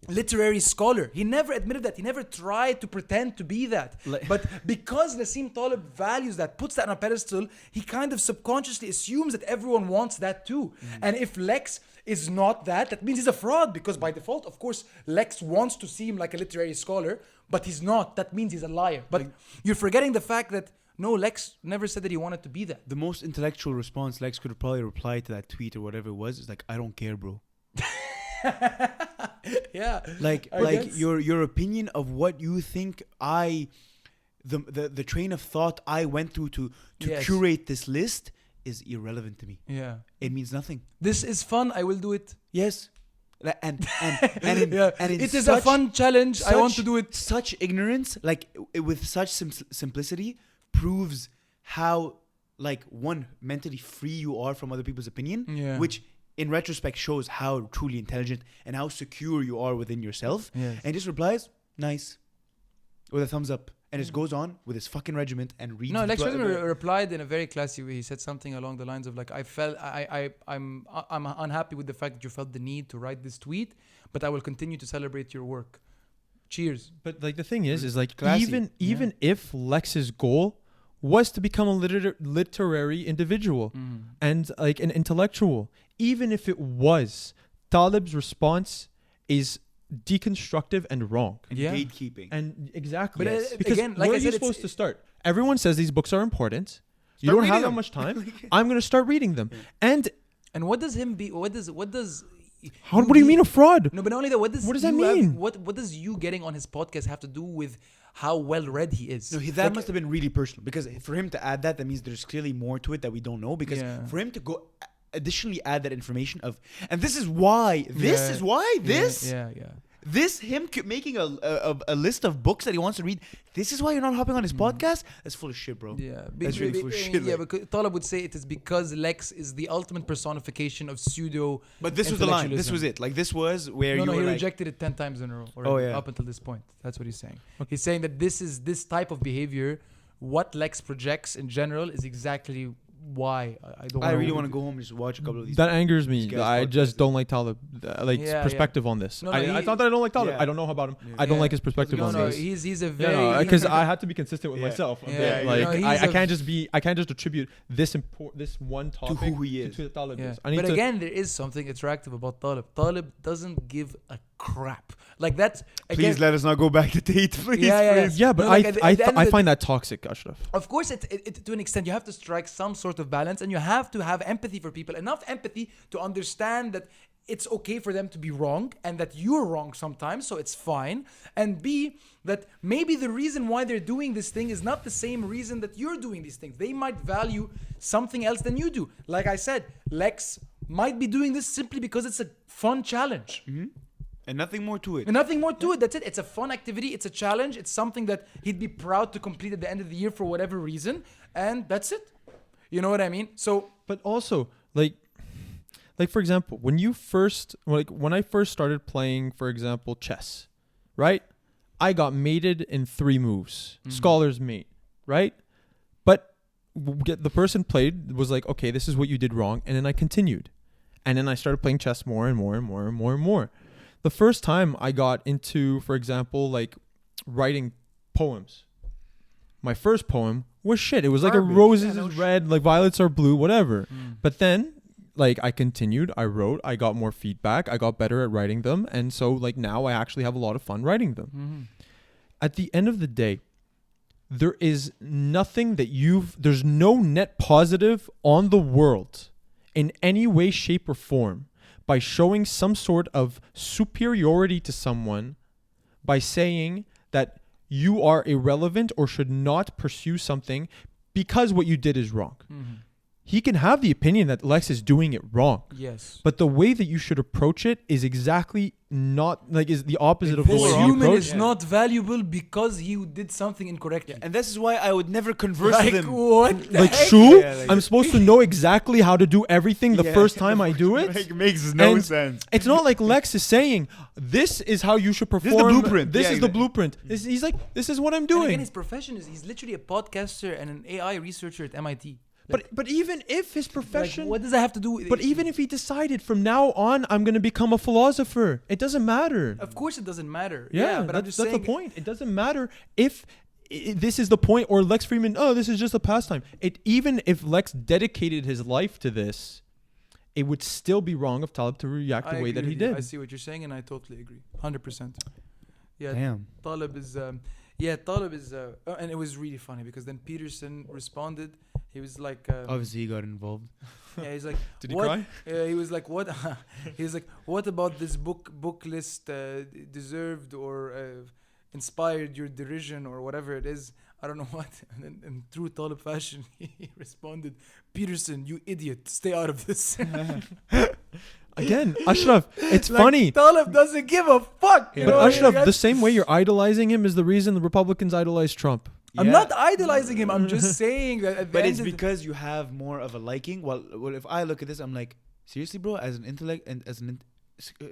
literary scholar. He never admitted that. He never tried to pretend to be that. But because Nassim Taleb values that, puts that on a pedestal, he kind of subconsciously assumes that everyone wants that too. And if Lex is not that means he's a fraud, because by default, of course, Lex wants to seem like a literary scholar, but he's not. That means he's a liar. But you're forgetting the fact that no, Lex never said that he wanted to be that. The most intellectual response Lex could have probably replied to that tweet or whatever it was is like, I don't care, bro. Yeah. Like I guess. your opinion of what you think the train of thought I went through to Yes. curate this list is irrelevant to me. Yeah. It means nothing. This is fun. I will do it. Yes. And Yeah. in It is a fun challenge. I want to do it. Such ignorance, like with such simplicity, proves how like one mentally free you are from other people's opinion, Yeah. which in retrospect shows how truly intelligent and how secure you are within yourself. Yes. And just replies, nice, with a thumbs up. And just goes on with his fucking regiment and reads. No, Lex the- Fridman replied in a very classy way. He said something along the lines of like, I'm unhappy with the fact that you felt the need to write this tweet, but I will continue to celebrate your work. Cheers. But like the thing is like Classy. even if Lex's goal was to become a literary individual and like an intellectual, even if it was, Talib's response is deconstructive and wrong. and Yeah. gatekeeping. And exactly. But Because again, like where I are you said, it's- supposed to start? Everyone says these books are important. You Start don't have reading that them. much time. I'm going to start reading them. And And what does him be? What does? what do you mean a fraud? No, but not only that. What does that you have- mean? what does you getting on his podcast have to do with how well read he is? No, that Like, must have been really personal, because for him to add that means there's clearly more to it that we don't know. Because Yeah. for him to go additionally add that information of, and this is why, making a list of books that he wants to read. This is why you're not hopping on his podcast. That's full of shit, bro. Yeah, That's really full of shit. Yeah, like. because Talib would say it is because Lex is the ultimate personification of pseudo. But this was the line. This intellectualism. was it. Like this was where No, you no, were he like, rejected it 10 times in a row. Oh, yeah. Up until this point. That's what he's saying. He's saying that this type of behavior, what Lex projects in general, is exactly why I don't. I really want to go home and just watch a couple of these. That angers me. These guys I podcast just is- don't like Talib. Like Yeah, perspective on this. No, no, I he- thought that I don't like Talib. Yeah. I don't know about him. Yeah. I don't Yeah. like his perspective No, on no, this. he's a very Because I had to be consistent with Yeah. myself. a Yeah, bit. yeah, Like no, he's I a- can't just attribute this one topic who he is. to Talib. Yeah. I need But to. again, there is something attractive about Talib. Talib doesn't give a crap. Like that's again. Please let us not go back to Tate, please. Yeah, yeah, please. yeah, but No, like at the end of I the- find that toxic, Ashraf. Of course, it to an extent, you have to strike some sort of balance, and you have to have empathy for people. Enough empathy to understand that it's okay for them to be wrong, and that you're wrong sometimes, so it's fine. And B, that maybe the reason why they're doing this thing is not the same reason that you're doing these things. They might value something else than you do. Like I said, Lex might be doing this simply because it's a fun challenge. And nothing more to it. And nothing more to it. That's it. It's a fun activity. It's a challenge. It's something that he'd be proud to complete at the end of the year for whatever reason. And that's it. You know what I mean? So, But also, like for example, when I first started playing, for example, chess, right? I got mated in 3 moves, scholar's mate, right? But the person played was like, okay, this is what you did wrong, and then I continued, and then I started playing chess more and more and more and more and more. The first time I got into, for example, like writing poems, my first poem was shit. It was like Garbage. a roses Yeah, no is red, like violets are blue, whatever. But then, like, I continued, I wrote, I got more feedback, I got better at writing them. And so, like, now I actually have a lot of fun writing them. At the end of the day, there is nothing that there's no net positive on the world in any way, shape, or form by showing some sort of superiority to someone by saying that you are irrelevant or should not pursue something because what you did is wrong. He can have the opinion that Lex is doing it wrong. yes. But the way that you should approach it is exactly is the opposite of the This way you human approach is it. not valuable because he did something incorrectly. And this is why I would never converse Like, with him. what? the Like, heck? true, Yeah, like- I'm supposed to know exactly how to do everything the Yeah. first time I do it. Like, makes no And sense. It's not like Lex is saying, this is how you should perform. is the blueprint. This Yeah, is the exactly. blueprint. He's like, this is what I'm And doing. again, his profession is he's literally a podcaster and an AI researcher at MIT. But even if his Like, profession... what does that have to do with But even if he decided from now on, I'm going to become a philosopher, it doesn't matter. Of course it doesn't matter. Yeah, but I'm just that's saying the point. It doesn't matter if this is the point, or Lex Fridman, oh, this is just a pastime. Even if Lex dedicated his life to this, it would still be wrong of Talib to react the I way agree that he with you. did. I see what you're saying, and I totally agree, 100%. Yeah, Damn. Talib is, and it was really funny because then Peterson responded. He was like, Obviously, he got involved. yeah, he's like, Did he what? cry? He was like, what? He was like, what about this book list deserved or inspired your derision or whatever it is? I don't know what. And then in true Talib fashion, he responded, Peterson, you idiot, stay out of this. Again, Ashraf, it's Like, funny. Talib doesn't give a fuck. You But know? Ashraf, You the same way you're idolizing him is the reason the Republicans idolize Trump. I'm Yeah. not idolizing him. I'm just saying that. At the But end it's of the- because you have more of a liking. Well, if I look at this, I'm like, seriously, bro, as an intellect and as an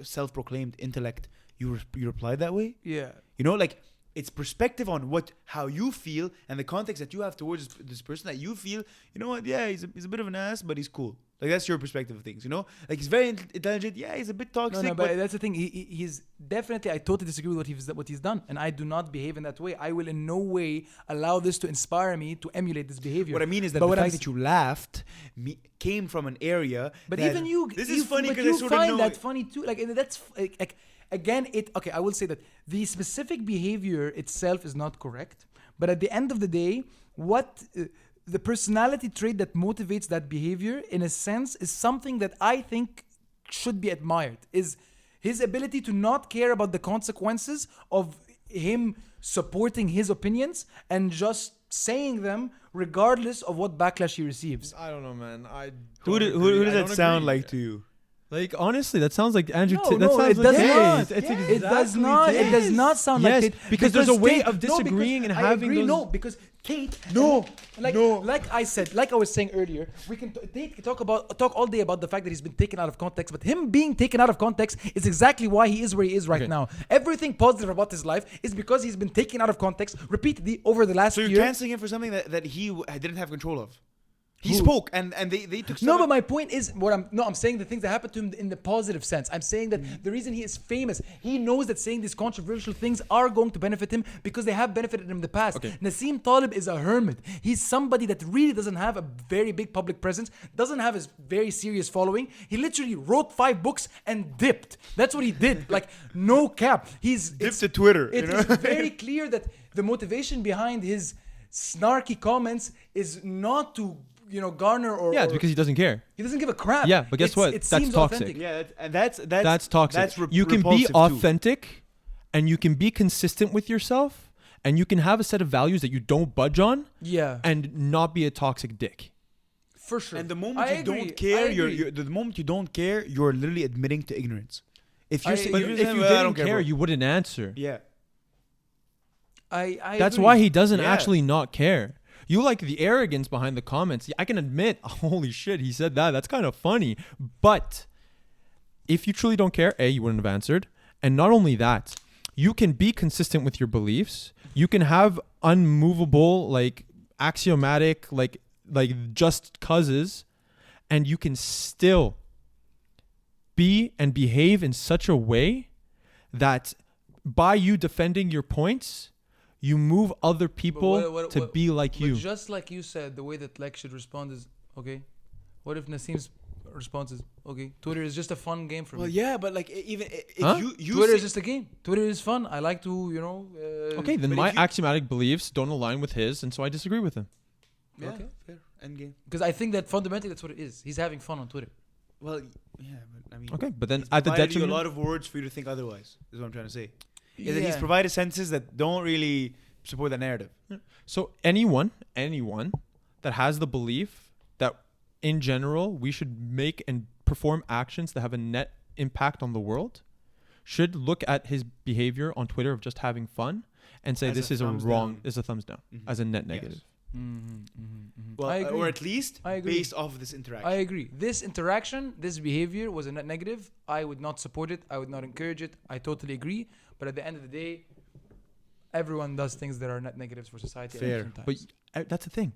self-proclaimed intellect, you reply that way? yeah. You know, like it's perspective on how you feel and the context that you have towards this person that you feel, you know what, yeah, he's a bit of an ass, but he's cool. Like that's your perspective of things, you know? Like he's very intelligent, yeah, he's a bit toxic. No, but that's the thing. He's definitely. I totally disagree with what he's done, and I do not behave in that way. I will in no way allow this to inspire me to emulate this behavior. What I mean is that But the what fact I'm that you laughed came from an area. But that even you, this you is funny but because I you sort of find know that it. funny too. Like and that's like again, it. Okay, I will say that the specific behavior itself is not correct. But at the end of the day, what the personality trait that motivates that behavior, in a sense, is something that I think should be admired. Is his ability to not care about the consequences of him supporting his opinions and just saying them regardless of what backlash he receives. I don't know, man. Who does that sound like to you? Like honestly, that sounds like Andrew. No, Tate. no, that sounds it like does Tate. not. It's It does not. It does not sound Yes, like Tate. because there's a way of Tate- disagreeing and I having agree, those- No, because Tate. No, Like I said, like I was saying earlier, Tate can talk all day about the fact that he's been taken out of context, but him being taken out of context is exactly why he is where he is right Okay. now. Everything positive about his life is because he's been taken out of context repeatedly over the last So you're year. canceling him for something that he didn't have control of. He Who? spoke and they took. No, but my point is I'm saying the things that happened to him in the positive sense. I'm saying that the reason he is famous, he knows that saying these controversial things are going to benefit him because they have benefited him in the past. Okay. Nassim Talib is a hermit. He's somebody that really doesn't have a very big public presence, doesn't have his very serious following. He literally wrote 5 books and dipped. That's what he did. Like no cap. dipped to Twitter. It is very clear that the motivation behind his snarky comments is not to garner or Yeah, it's because he doesn't care. he doesn't give a crap. Yeah, but guess what? It That's seems toxic. authentic. Yeah, that's That's toxic. You can be repulsive too. authentic, and you can be consistent with yourself, and you can have a set of values that you don't budge on, Yeah, and not be a toxic dick. for sure. And the moment I you agree, don't care, I agree. the moment you don't care, you're literally admitting to ignorance. If you're saying, But you're if saying, you "Well, I didn't don't care, bro." you wouldn't answer. Yeah. I That's agree. why he doesn't Yeah. actually not care. You like the arrogance behind the comments. I can admit, holy shit, he said that. That's kind of funny. But if you truly don't care, A, you wouldn't have answered. And not only that, you can be consistent with your beliefs. You can have unmovable, like axiomatic, like just causes, and you can still be and behave in such a way that by you defending your points, you move other people to be like But you. just like you said, the way that Lex should respond is okay. What if Nassim's response is okay? Twitter is just a fun game for Well, me. yeah, but like even if Huh? you Twitter say- is just a game. Twitter is fun. I like to, Okay, then but my if you- axiomatic beliefs don't align with his, and so I disagree with him. yeah, Okay. fair end game. because I think that fundamentally that's what it is. He's having fun on Twitter. Well, yeah, but I mean, Okay, but then he's at the provided you detriment. a lot of words for you to think otherwise. Is what I'm trying to say. Is that he's provided sentences that don't really support that narrative. So anyone that has the belief that in general we should make and perform actions that have a net impact on the world should look at his behavior on Twitter of just having fun and say As this a is a thumbs wrong, down. is a thumbs down, Mhm. as a net Yes. negative. Well, I agree. or at least I agree. based off of this interaction. I agree. This interaction, this behavior was a net negative. I would not support it. I would not encourage it. I totally agree. But at the end of the day, everyone does things that are net negatives for society. at Fair. different times. But that's the thing.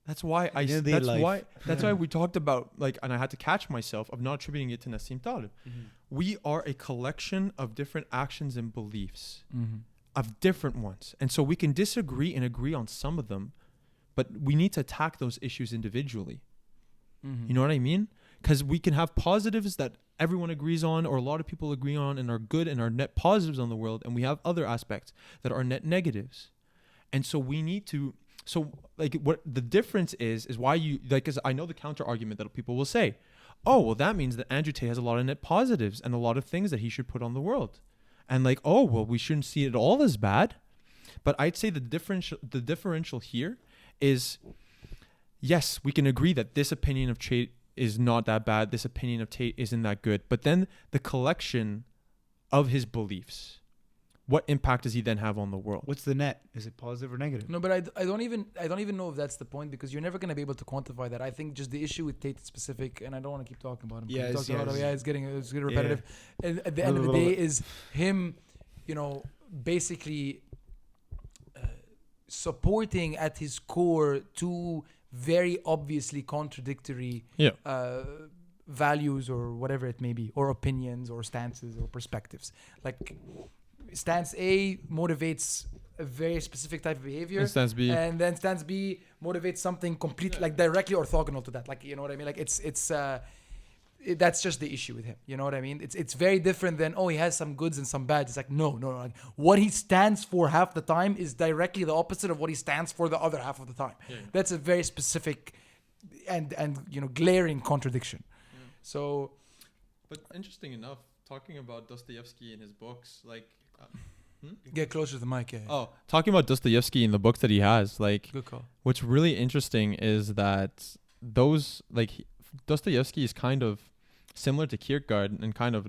That's why I. End of the day, life. That's why we talked about and I had to catch myself of not attributing it to Nassim Talib. Mhm. We are a collection of different actions and beliefs, Mhm. of different ones, and so we can disagree and agree on some of them, but we need to attack those issues individually. Mhm. You know what I mean? Because we can have positives that everyone agrees on, or a lot of people agree on, and are good and are net positives on the world, and we have other aspects that are net negatives, and so we need to. So, like, what the difference is why you like? Because I know the counter argument that people will say, "Oh, well, that means that Andrew Tate has a lot of net positives and a lot of things that he should put on the world," and like, "Oh, well, we shouldn't see it all as bad." But I'd say the differential here is, yes, we can agree that this opinion of Tate is not that bad. This opinion of Tate isn't that good. But then the collection of his beliefs, what impact does he then have on the world? What's the net? Is it positive or negative? No, but I don't even know if that's the point, because you're never gonna be able to quantify that. I think just the issue with Tate specific, and I don't want to keep talking about him. Yeah, It's getting repetitive. And at the Yeah. end of the day, is him, basically supporting at his core two very obviously contradictory values, or whatever it may be, or opinions, or stances, or perspectives. Like, stance A motivates a very specific type of behavior, And stance B. and then stance B motivates something completely, like, directly orthogonal to that. Like, you know what I mean? Like, that's just the issue with him. You know what I mean? It's very different than, he has some goods and some bads. It's like, no. Like, what he stands for half the time is directly the opposite of what he stands for the other half of the time. Yeah. That's a very specific and glaring contradiction. So, But interesting enough, talking about Dostoevsky and his books, like, get closer to the mic. Yeah. talking about Dostoevsky and the books that he has, like, Good call. what's really interesting is that those, like, Dostoevsky is kind of similar to Kierkegaard, and kind of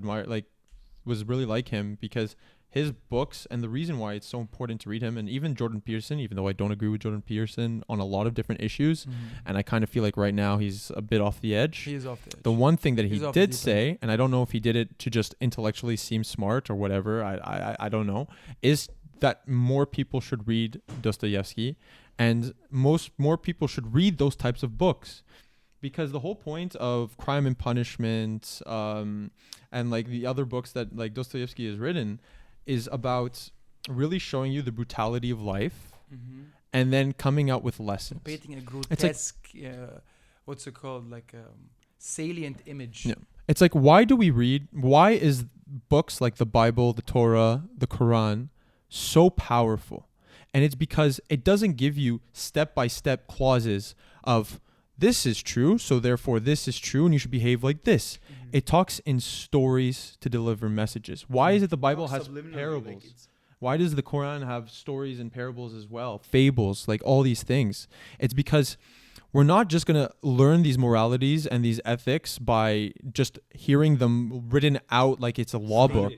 was really like him, because his books, and the reason why it's so important to read him, and even Jordan Peterson, even though I don't agree with Jordan Peterson on a lot of different issues, and I kind of feel like right now he's a bit off the edge. He is off the edge. The one thing that he He's off the did deep say, and I don't know if he did it to just intellectually seem smart or whatever, I don't know, is that more people should read Dostoevsky, and more people should read those types of books. Because the whole point of Crime and Punishment, and like the other books that like Dostoevsky has written, is about really showing you the brutality of life, and then coming out with lessons. Painting a grotesque, what's it called, like salient image. Yeah. It's like, why is books like the Bible, the Torah, the Quran so powerful? And it's because it doesn't give you step-by-step clauses of, this is true, so therefore this is true, and you should behave like this. It talks in stories to deliver messages. Why is it the Bible has parables? Why does the Quran have stories and parables as well? Fables, like all these things. It's because we're not just going to learn these moralities and these ethics by just hearing them written out like it's a law book.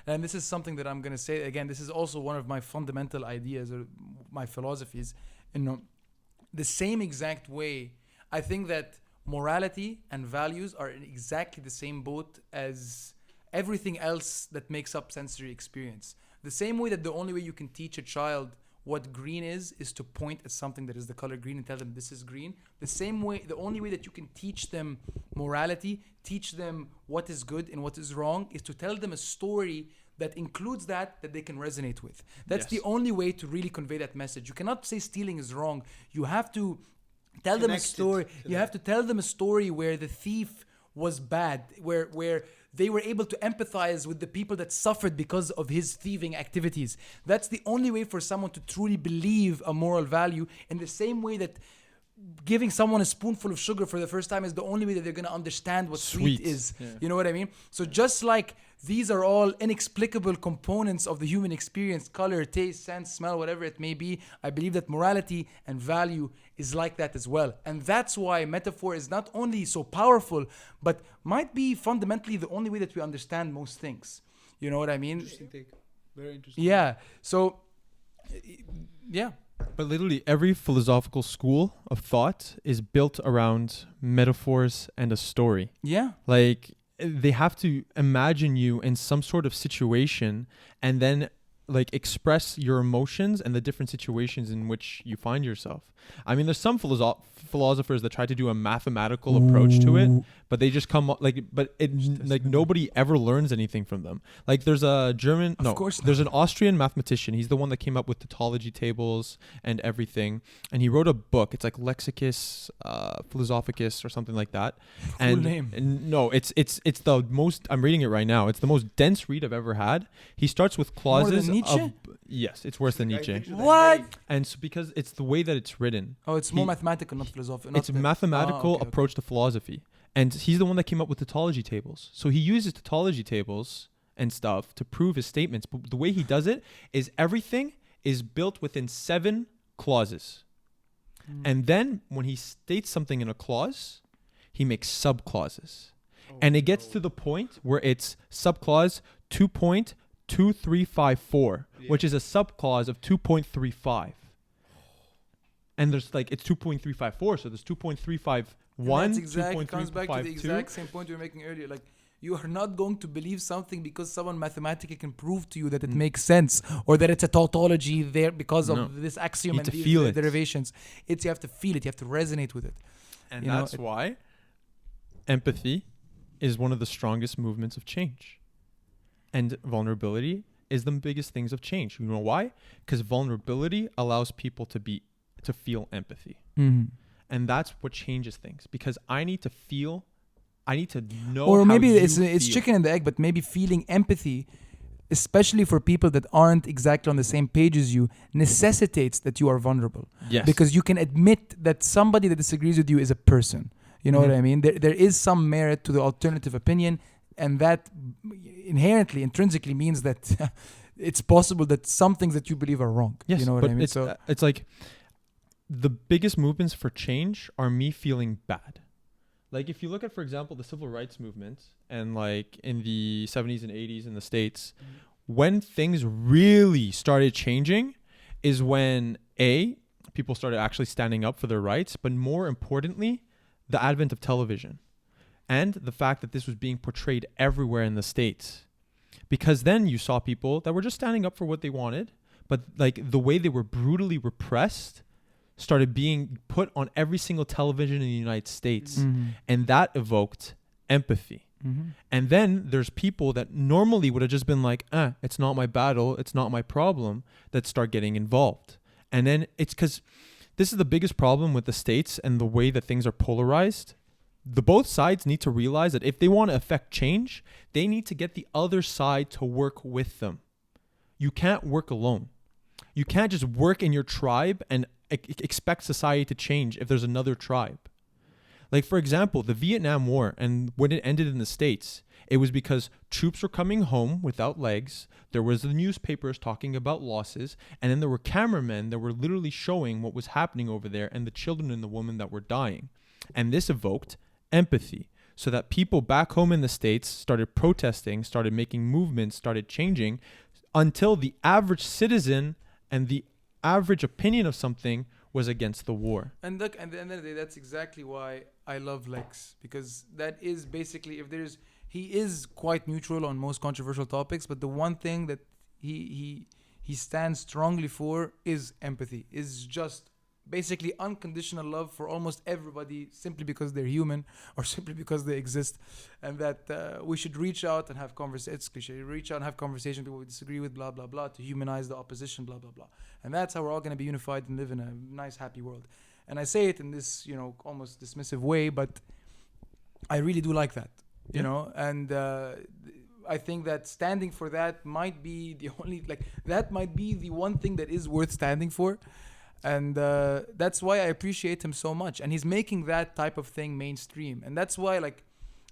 And this is something that I'm going to say again. This is also one of my fundamental ideas, or my philosophies. The same exact way, I think that morality and values are in exactly the same boat as everything else that makes up sensory experience. The same way that the only way you can teach a child what green is to point at something that is the color green and tell them this is green. The same way, the only way that you can teach them morality, teach them what is good and what is wrong, is to tell them a story that includes that they can resonate with. That's the only way to really convey that message. You cannot say stealing is wrong. You have to tell them a story. You have to tell them a story where the thief was bad, where they were able to empathize with the people that suffered because of his thieving activities. That's the only way for someone to truly believe a moral value, in the same way that giving someone a spoonful of sugar for the first time is the only way that they're going to understand what sweet is. Yeah. You know what I mean? So just like these are all inexplicable components of the human experience, color, taste, sense, smell, whatever it may be, I believe that morality and value is like that as well. And that's why metaphor is not only so powerful, but might be fundamentally the only way that we understand most things. You know what I mean? Interesting take. Very interesting. Yeah. So, yeah. But literally every philosophical school of thought is built around metaphors and a story. Yeah. Like, they have to imagine you in some sort of situation and then like express your emotions and the different situations in which you find yourself. I mean, there's some philosophers that try to do a mathematical approach to it, but they just come up nobody ever learns anything from them. Like there's a German, there's an Austrian mathematician. He's the one that came up with tautology tables and everything. And he wrote a book. It's like Lexicus Philosophicus or something like that. Cool name. And no, it's the most, I'm reading it right now. It's the most dense read I've ever had. He starts with clauses. More than Nietzsche? Yes, it's worse than Nietzsche. What? And so because it's the way that it's written. Oh, it's more mathematical, not philosophical. It's a mathematical approach to philosophy. And he's the one that came up with tautology tables. So he uses tautology tables and stuff to prove his statements. But the way he does it is everything is built within 7 clauses. And then when he states something in a clause, he makes subclauses. And it gets to the point where it's subclause 2 point 2354, which is a subclause of 2.35. And there's like, it's 2.354, so there's 2.351, That's exactly, it comes back to the 2.352. exact same point you were making earlier. Like, you are not going to believe something because someone mathematically can prove to you that it makes sense, or that it's a tautology there because of this axiom and these derivations. You have to feel it. You have to resonate with it. And that's why empathy is one of the strongest movements of change. And vulnerability is the biggest things of change. You know why? Because vulnerability allows people to feel empathy. Mm-hmm. And that's what changes things. Because I need to feel, I need to know. Or maybe how it's chicken and the egg, but maybe feeling empathy, especially for people that aren't exactly on the same page as you, necessitates that you are vulnerable. Yes. Because you can admit that somebody that disagrees with you is a person. You know what I mean? There is some merit to the alternative opinion, and that inherently, intrinsically means that it's possible that some things that you believe are wrong. Yes, you know what but I mean? it's like the biggest movements for change are me feeling bad. Like if you look at, for example, the civil rights movement and like in the 70s and 80s in the States, when things really started changing is when people started actually standing up for their rights, but more importantly, the advent of television and the fact that this was being portrayed everywhere in the States. Because then you saw people that were just standing up for what they wanted, but like the way they were brutally repressed started being put on every single television in the United States. And that evoked empathy. And then there's people that normally would have just been like, it's not my battle, it's not my problem, that start getting involved. And then it's because this is the biggest problem with the States and the way that things are polarized. Both sides need to realize that if they want to affect change, they need to get the other side to work with them. You can't work alone. You can't just work in your tribe and expect society to change if there's another tribe. Like, for example, the Vietnam War, and when it ended in the States, it was because troops were coming home without legs. There was the newspapers talking about losses. And then there were cameramen that were literally showing what was happening over there and the children and the women that were dying. And this evoked empathy so that people back home in the States started protesting, started making movements, started changing until the average citizen and the average opinion of something was against the war. And look, at the end of the day, that's exactly why I love Lex, because that is basically, he is quite neutral on most controversial topics, but the one thing that he stands strongly for is empathy, is just basically unconditional love for almost everybody, simply because they're human or simply because they exist, and that we should reach out and have conversations. It's cliche, reach out and have conversations with people we disagree with, blah blah blah, to humanize the opposition, blah blah blah, and that's how we're all going to be unified and live in a nice, happy world. And I say it in this, almost dismissive way, but I really do like that, you know, and I think that standing for that might be the one thing that is worth standing for. And that's why I appreciate him so much. And he's making that type of thing mainstream. And that's why,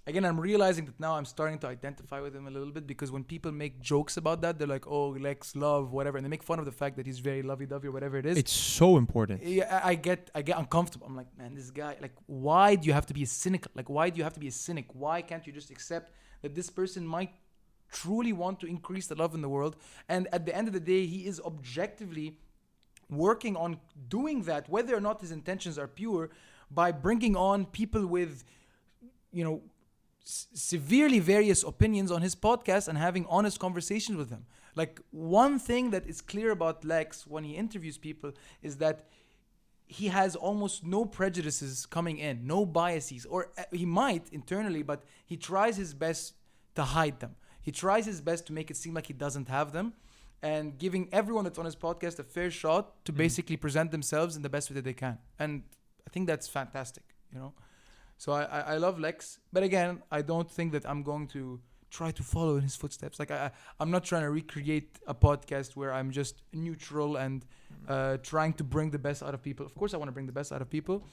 again, I'm realizing that now I'm starting to identify with him a little bit, because when people make jokes about that, they're like, oh, Lex, love, whatever. And they make fun of the fact that he's very lovey-dovey or whatever it is. It's so important. Yeah, I get uncomfortable. I'm like, man, this guy, why do you have to be a cynic? Why do you have to be a cynic? Why can't you just accept that this person might truly want to increase the love in the world? And at the end of the day, he is objectively working on doing that, whether or not his intentions are pure, by bringing on people with, severely various opinions on his podcast and having honest conversations with them. Like, one thing that is clear about Lex when he interviews people is that he has almost no prejudices coming in, no biases, or he might internally, but he tries his best to hide them. He tries his best to make it seem like he doesn't have them, and giving everyone that's on his podcast a fair shot to basically present themselves in the best way that they can. And I think that's fantastic, So I love Lex. But again, I don't think that I'm going to try to follow in his footsteps. I'm not trying to recreate a podcast where I'm just neutral and trying to bring the best out of people. Of course, I want to bring the best out of people,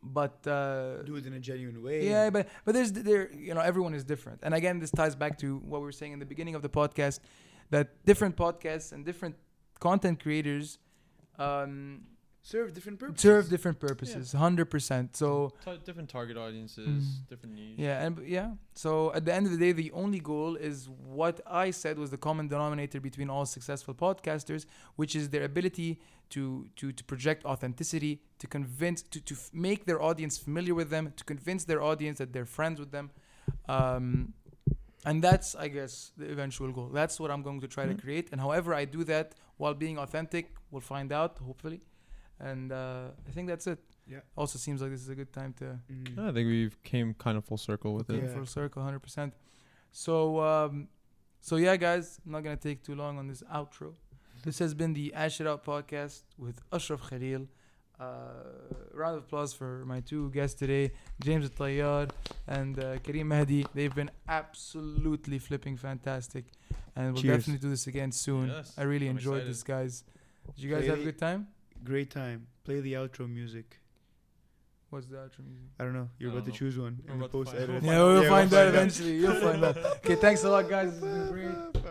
but do it in a genuine way. Yeah, but everyone is different. And again, this ties back to what we were saying in the beginning of the podcast, that different podcasts and different content creators serve different purposes. serve different purposes, 100%. So different target audiences, different needs. yeah, and so at the end of the day, the only goal is what I said was the common denominator between all successful podcasters, which is their ability to project authenticity, to convince, to make their audience familiar with them, to convince their audience that they're friends with them. And that's, I guess, the eventual goal. That's what I'm going to try to create. And however I do that while being authentic, we'll find out, hopefully. And I think that's it. Yeah. Also seems like this is a good time to I think we've came kind of full circle with it. full circle, 100%. So yeah, guys, I'm not going to take too long on this outro. This has been the Ash It Out podcast with Ashraf Khalil. Round of applause for my two guests today, James Tayyar and Kareem Mahdi. They've been absolutely flipping fantastic, and we'll definitely do this again soon. Yes, I really I'm enjoyed excited. this, guys. Did you guys have a good time? Great time. Play the outro music. What's the outro music? I don't know. You're I about to don't choose one We're in the about to post find edit. out. Yeah, we'll Yeah, find we'll that find out. eventually. You'll find that. Okay, thanks a lot, guys. It's been great.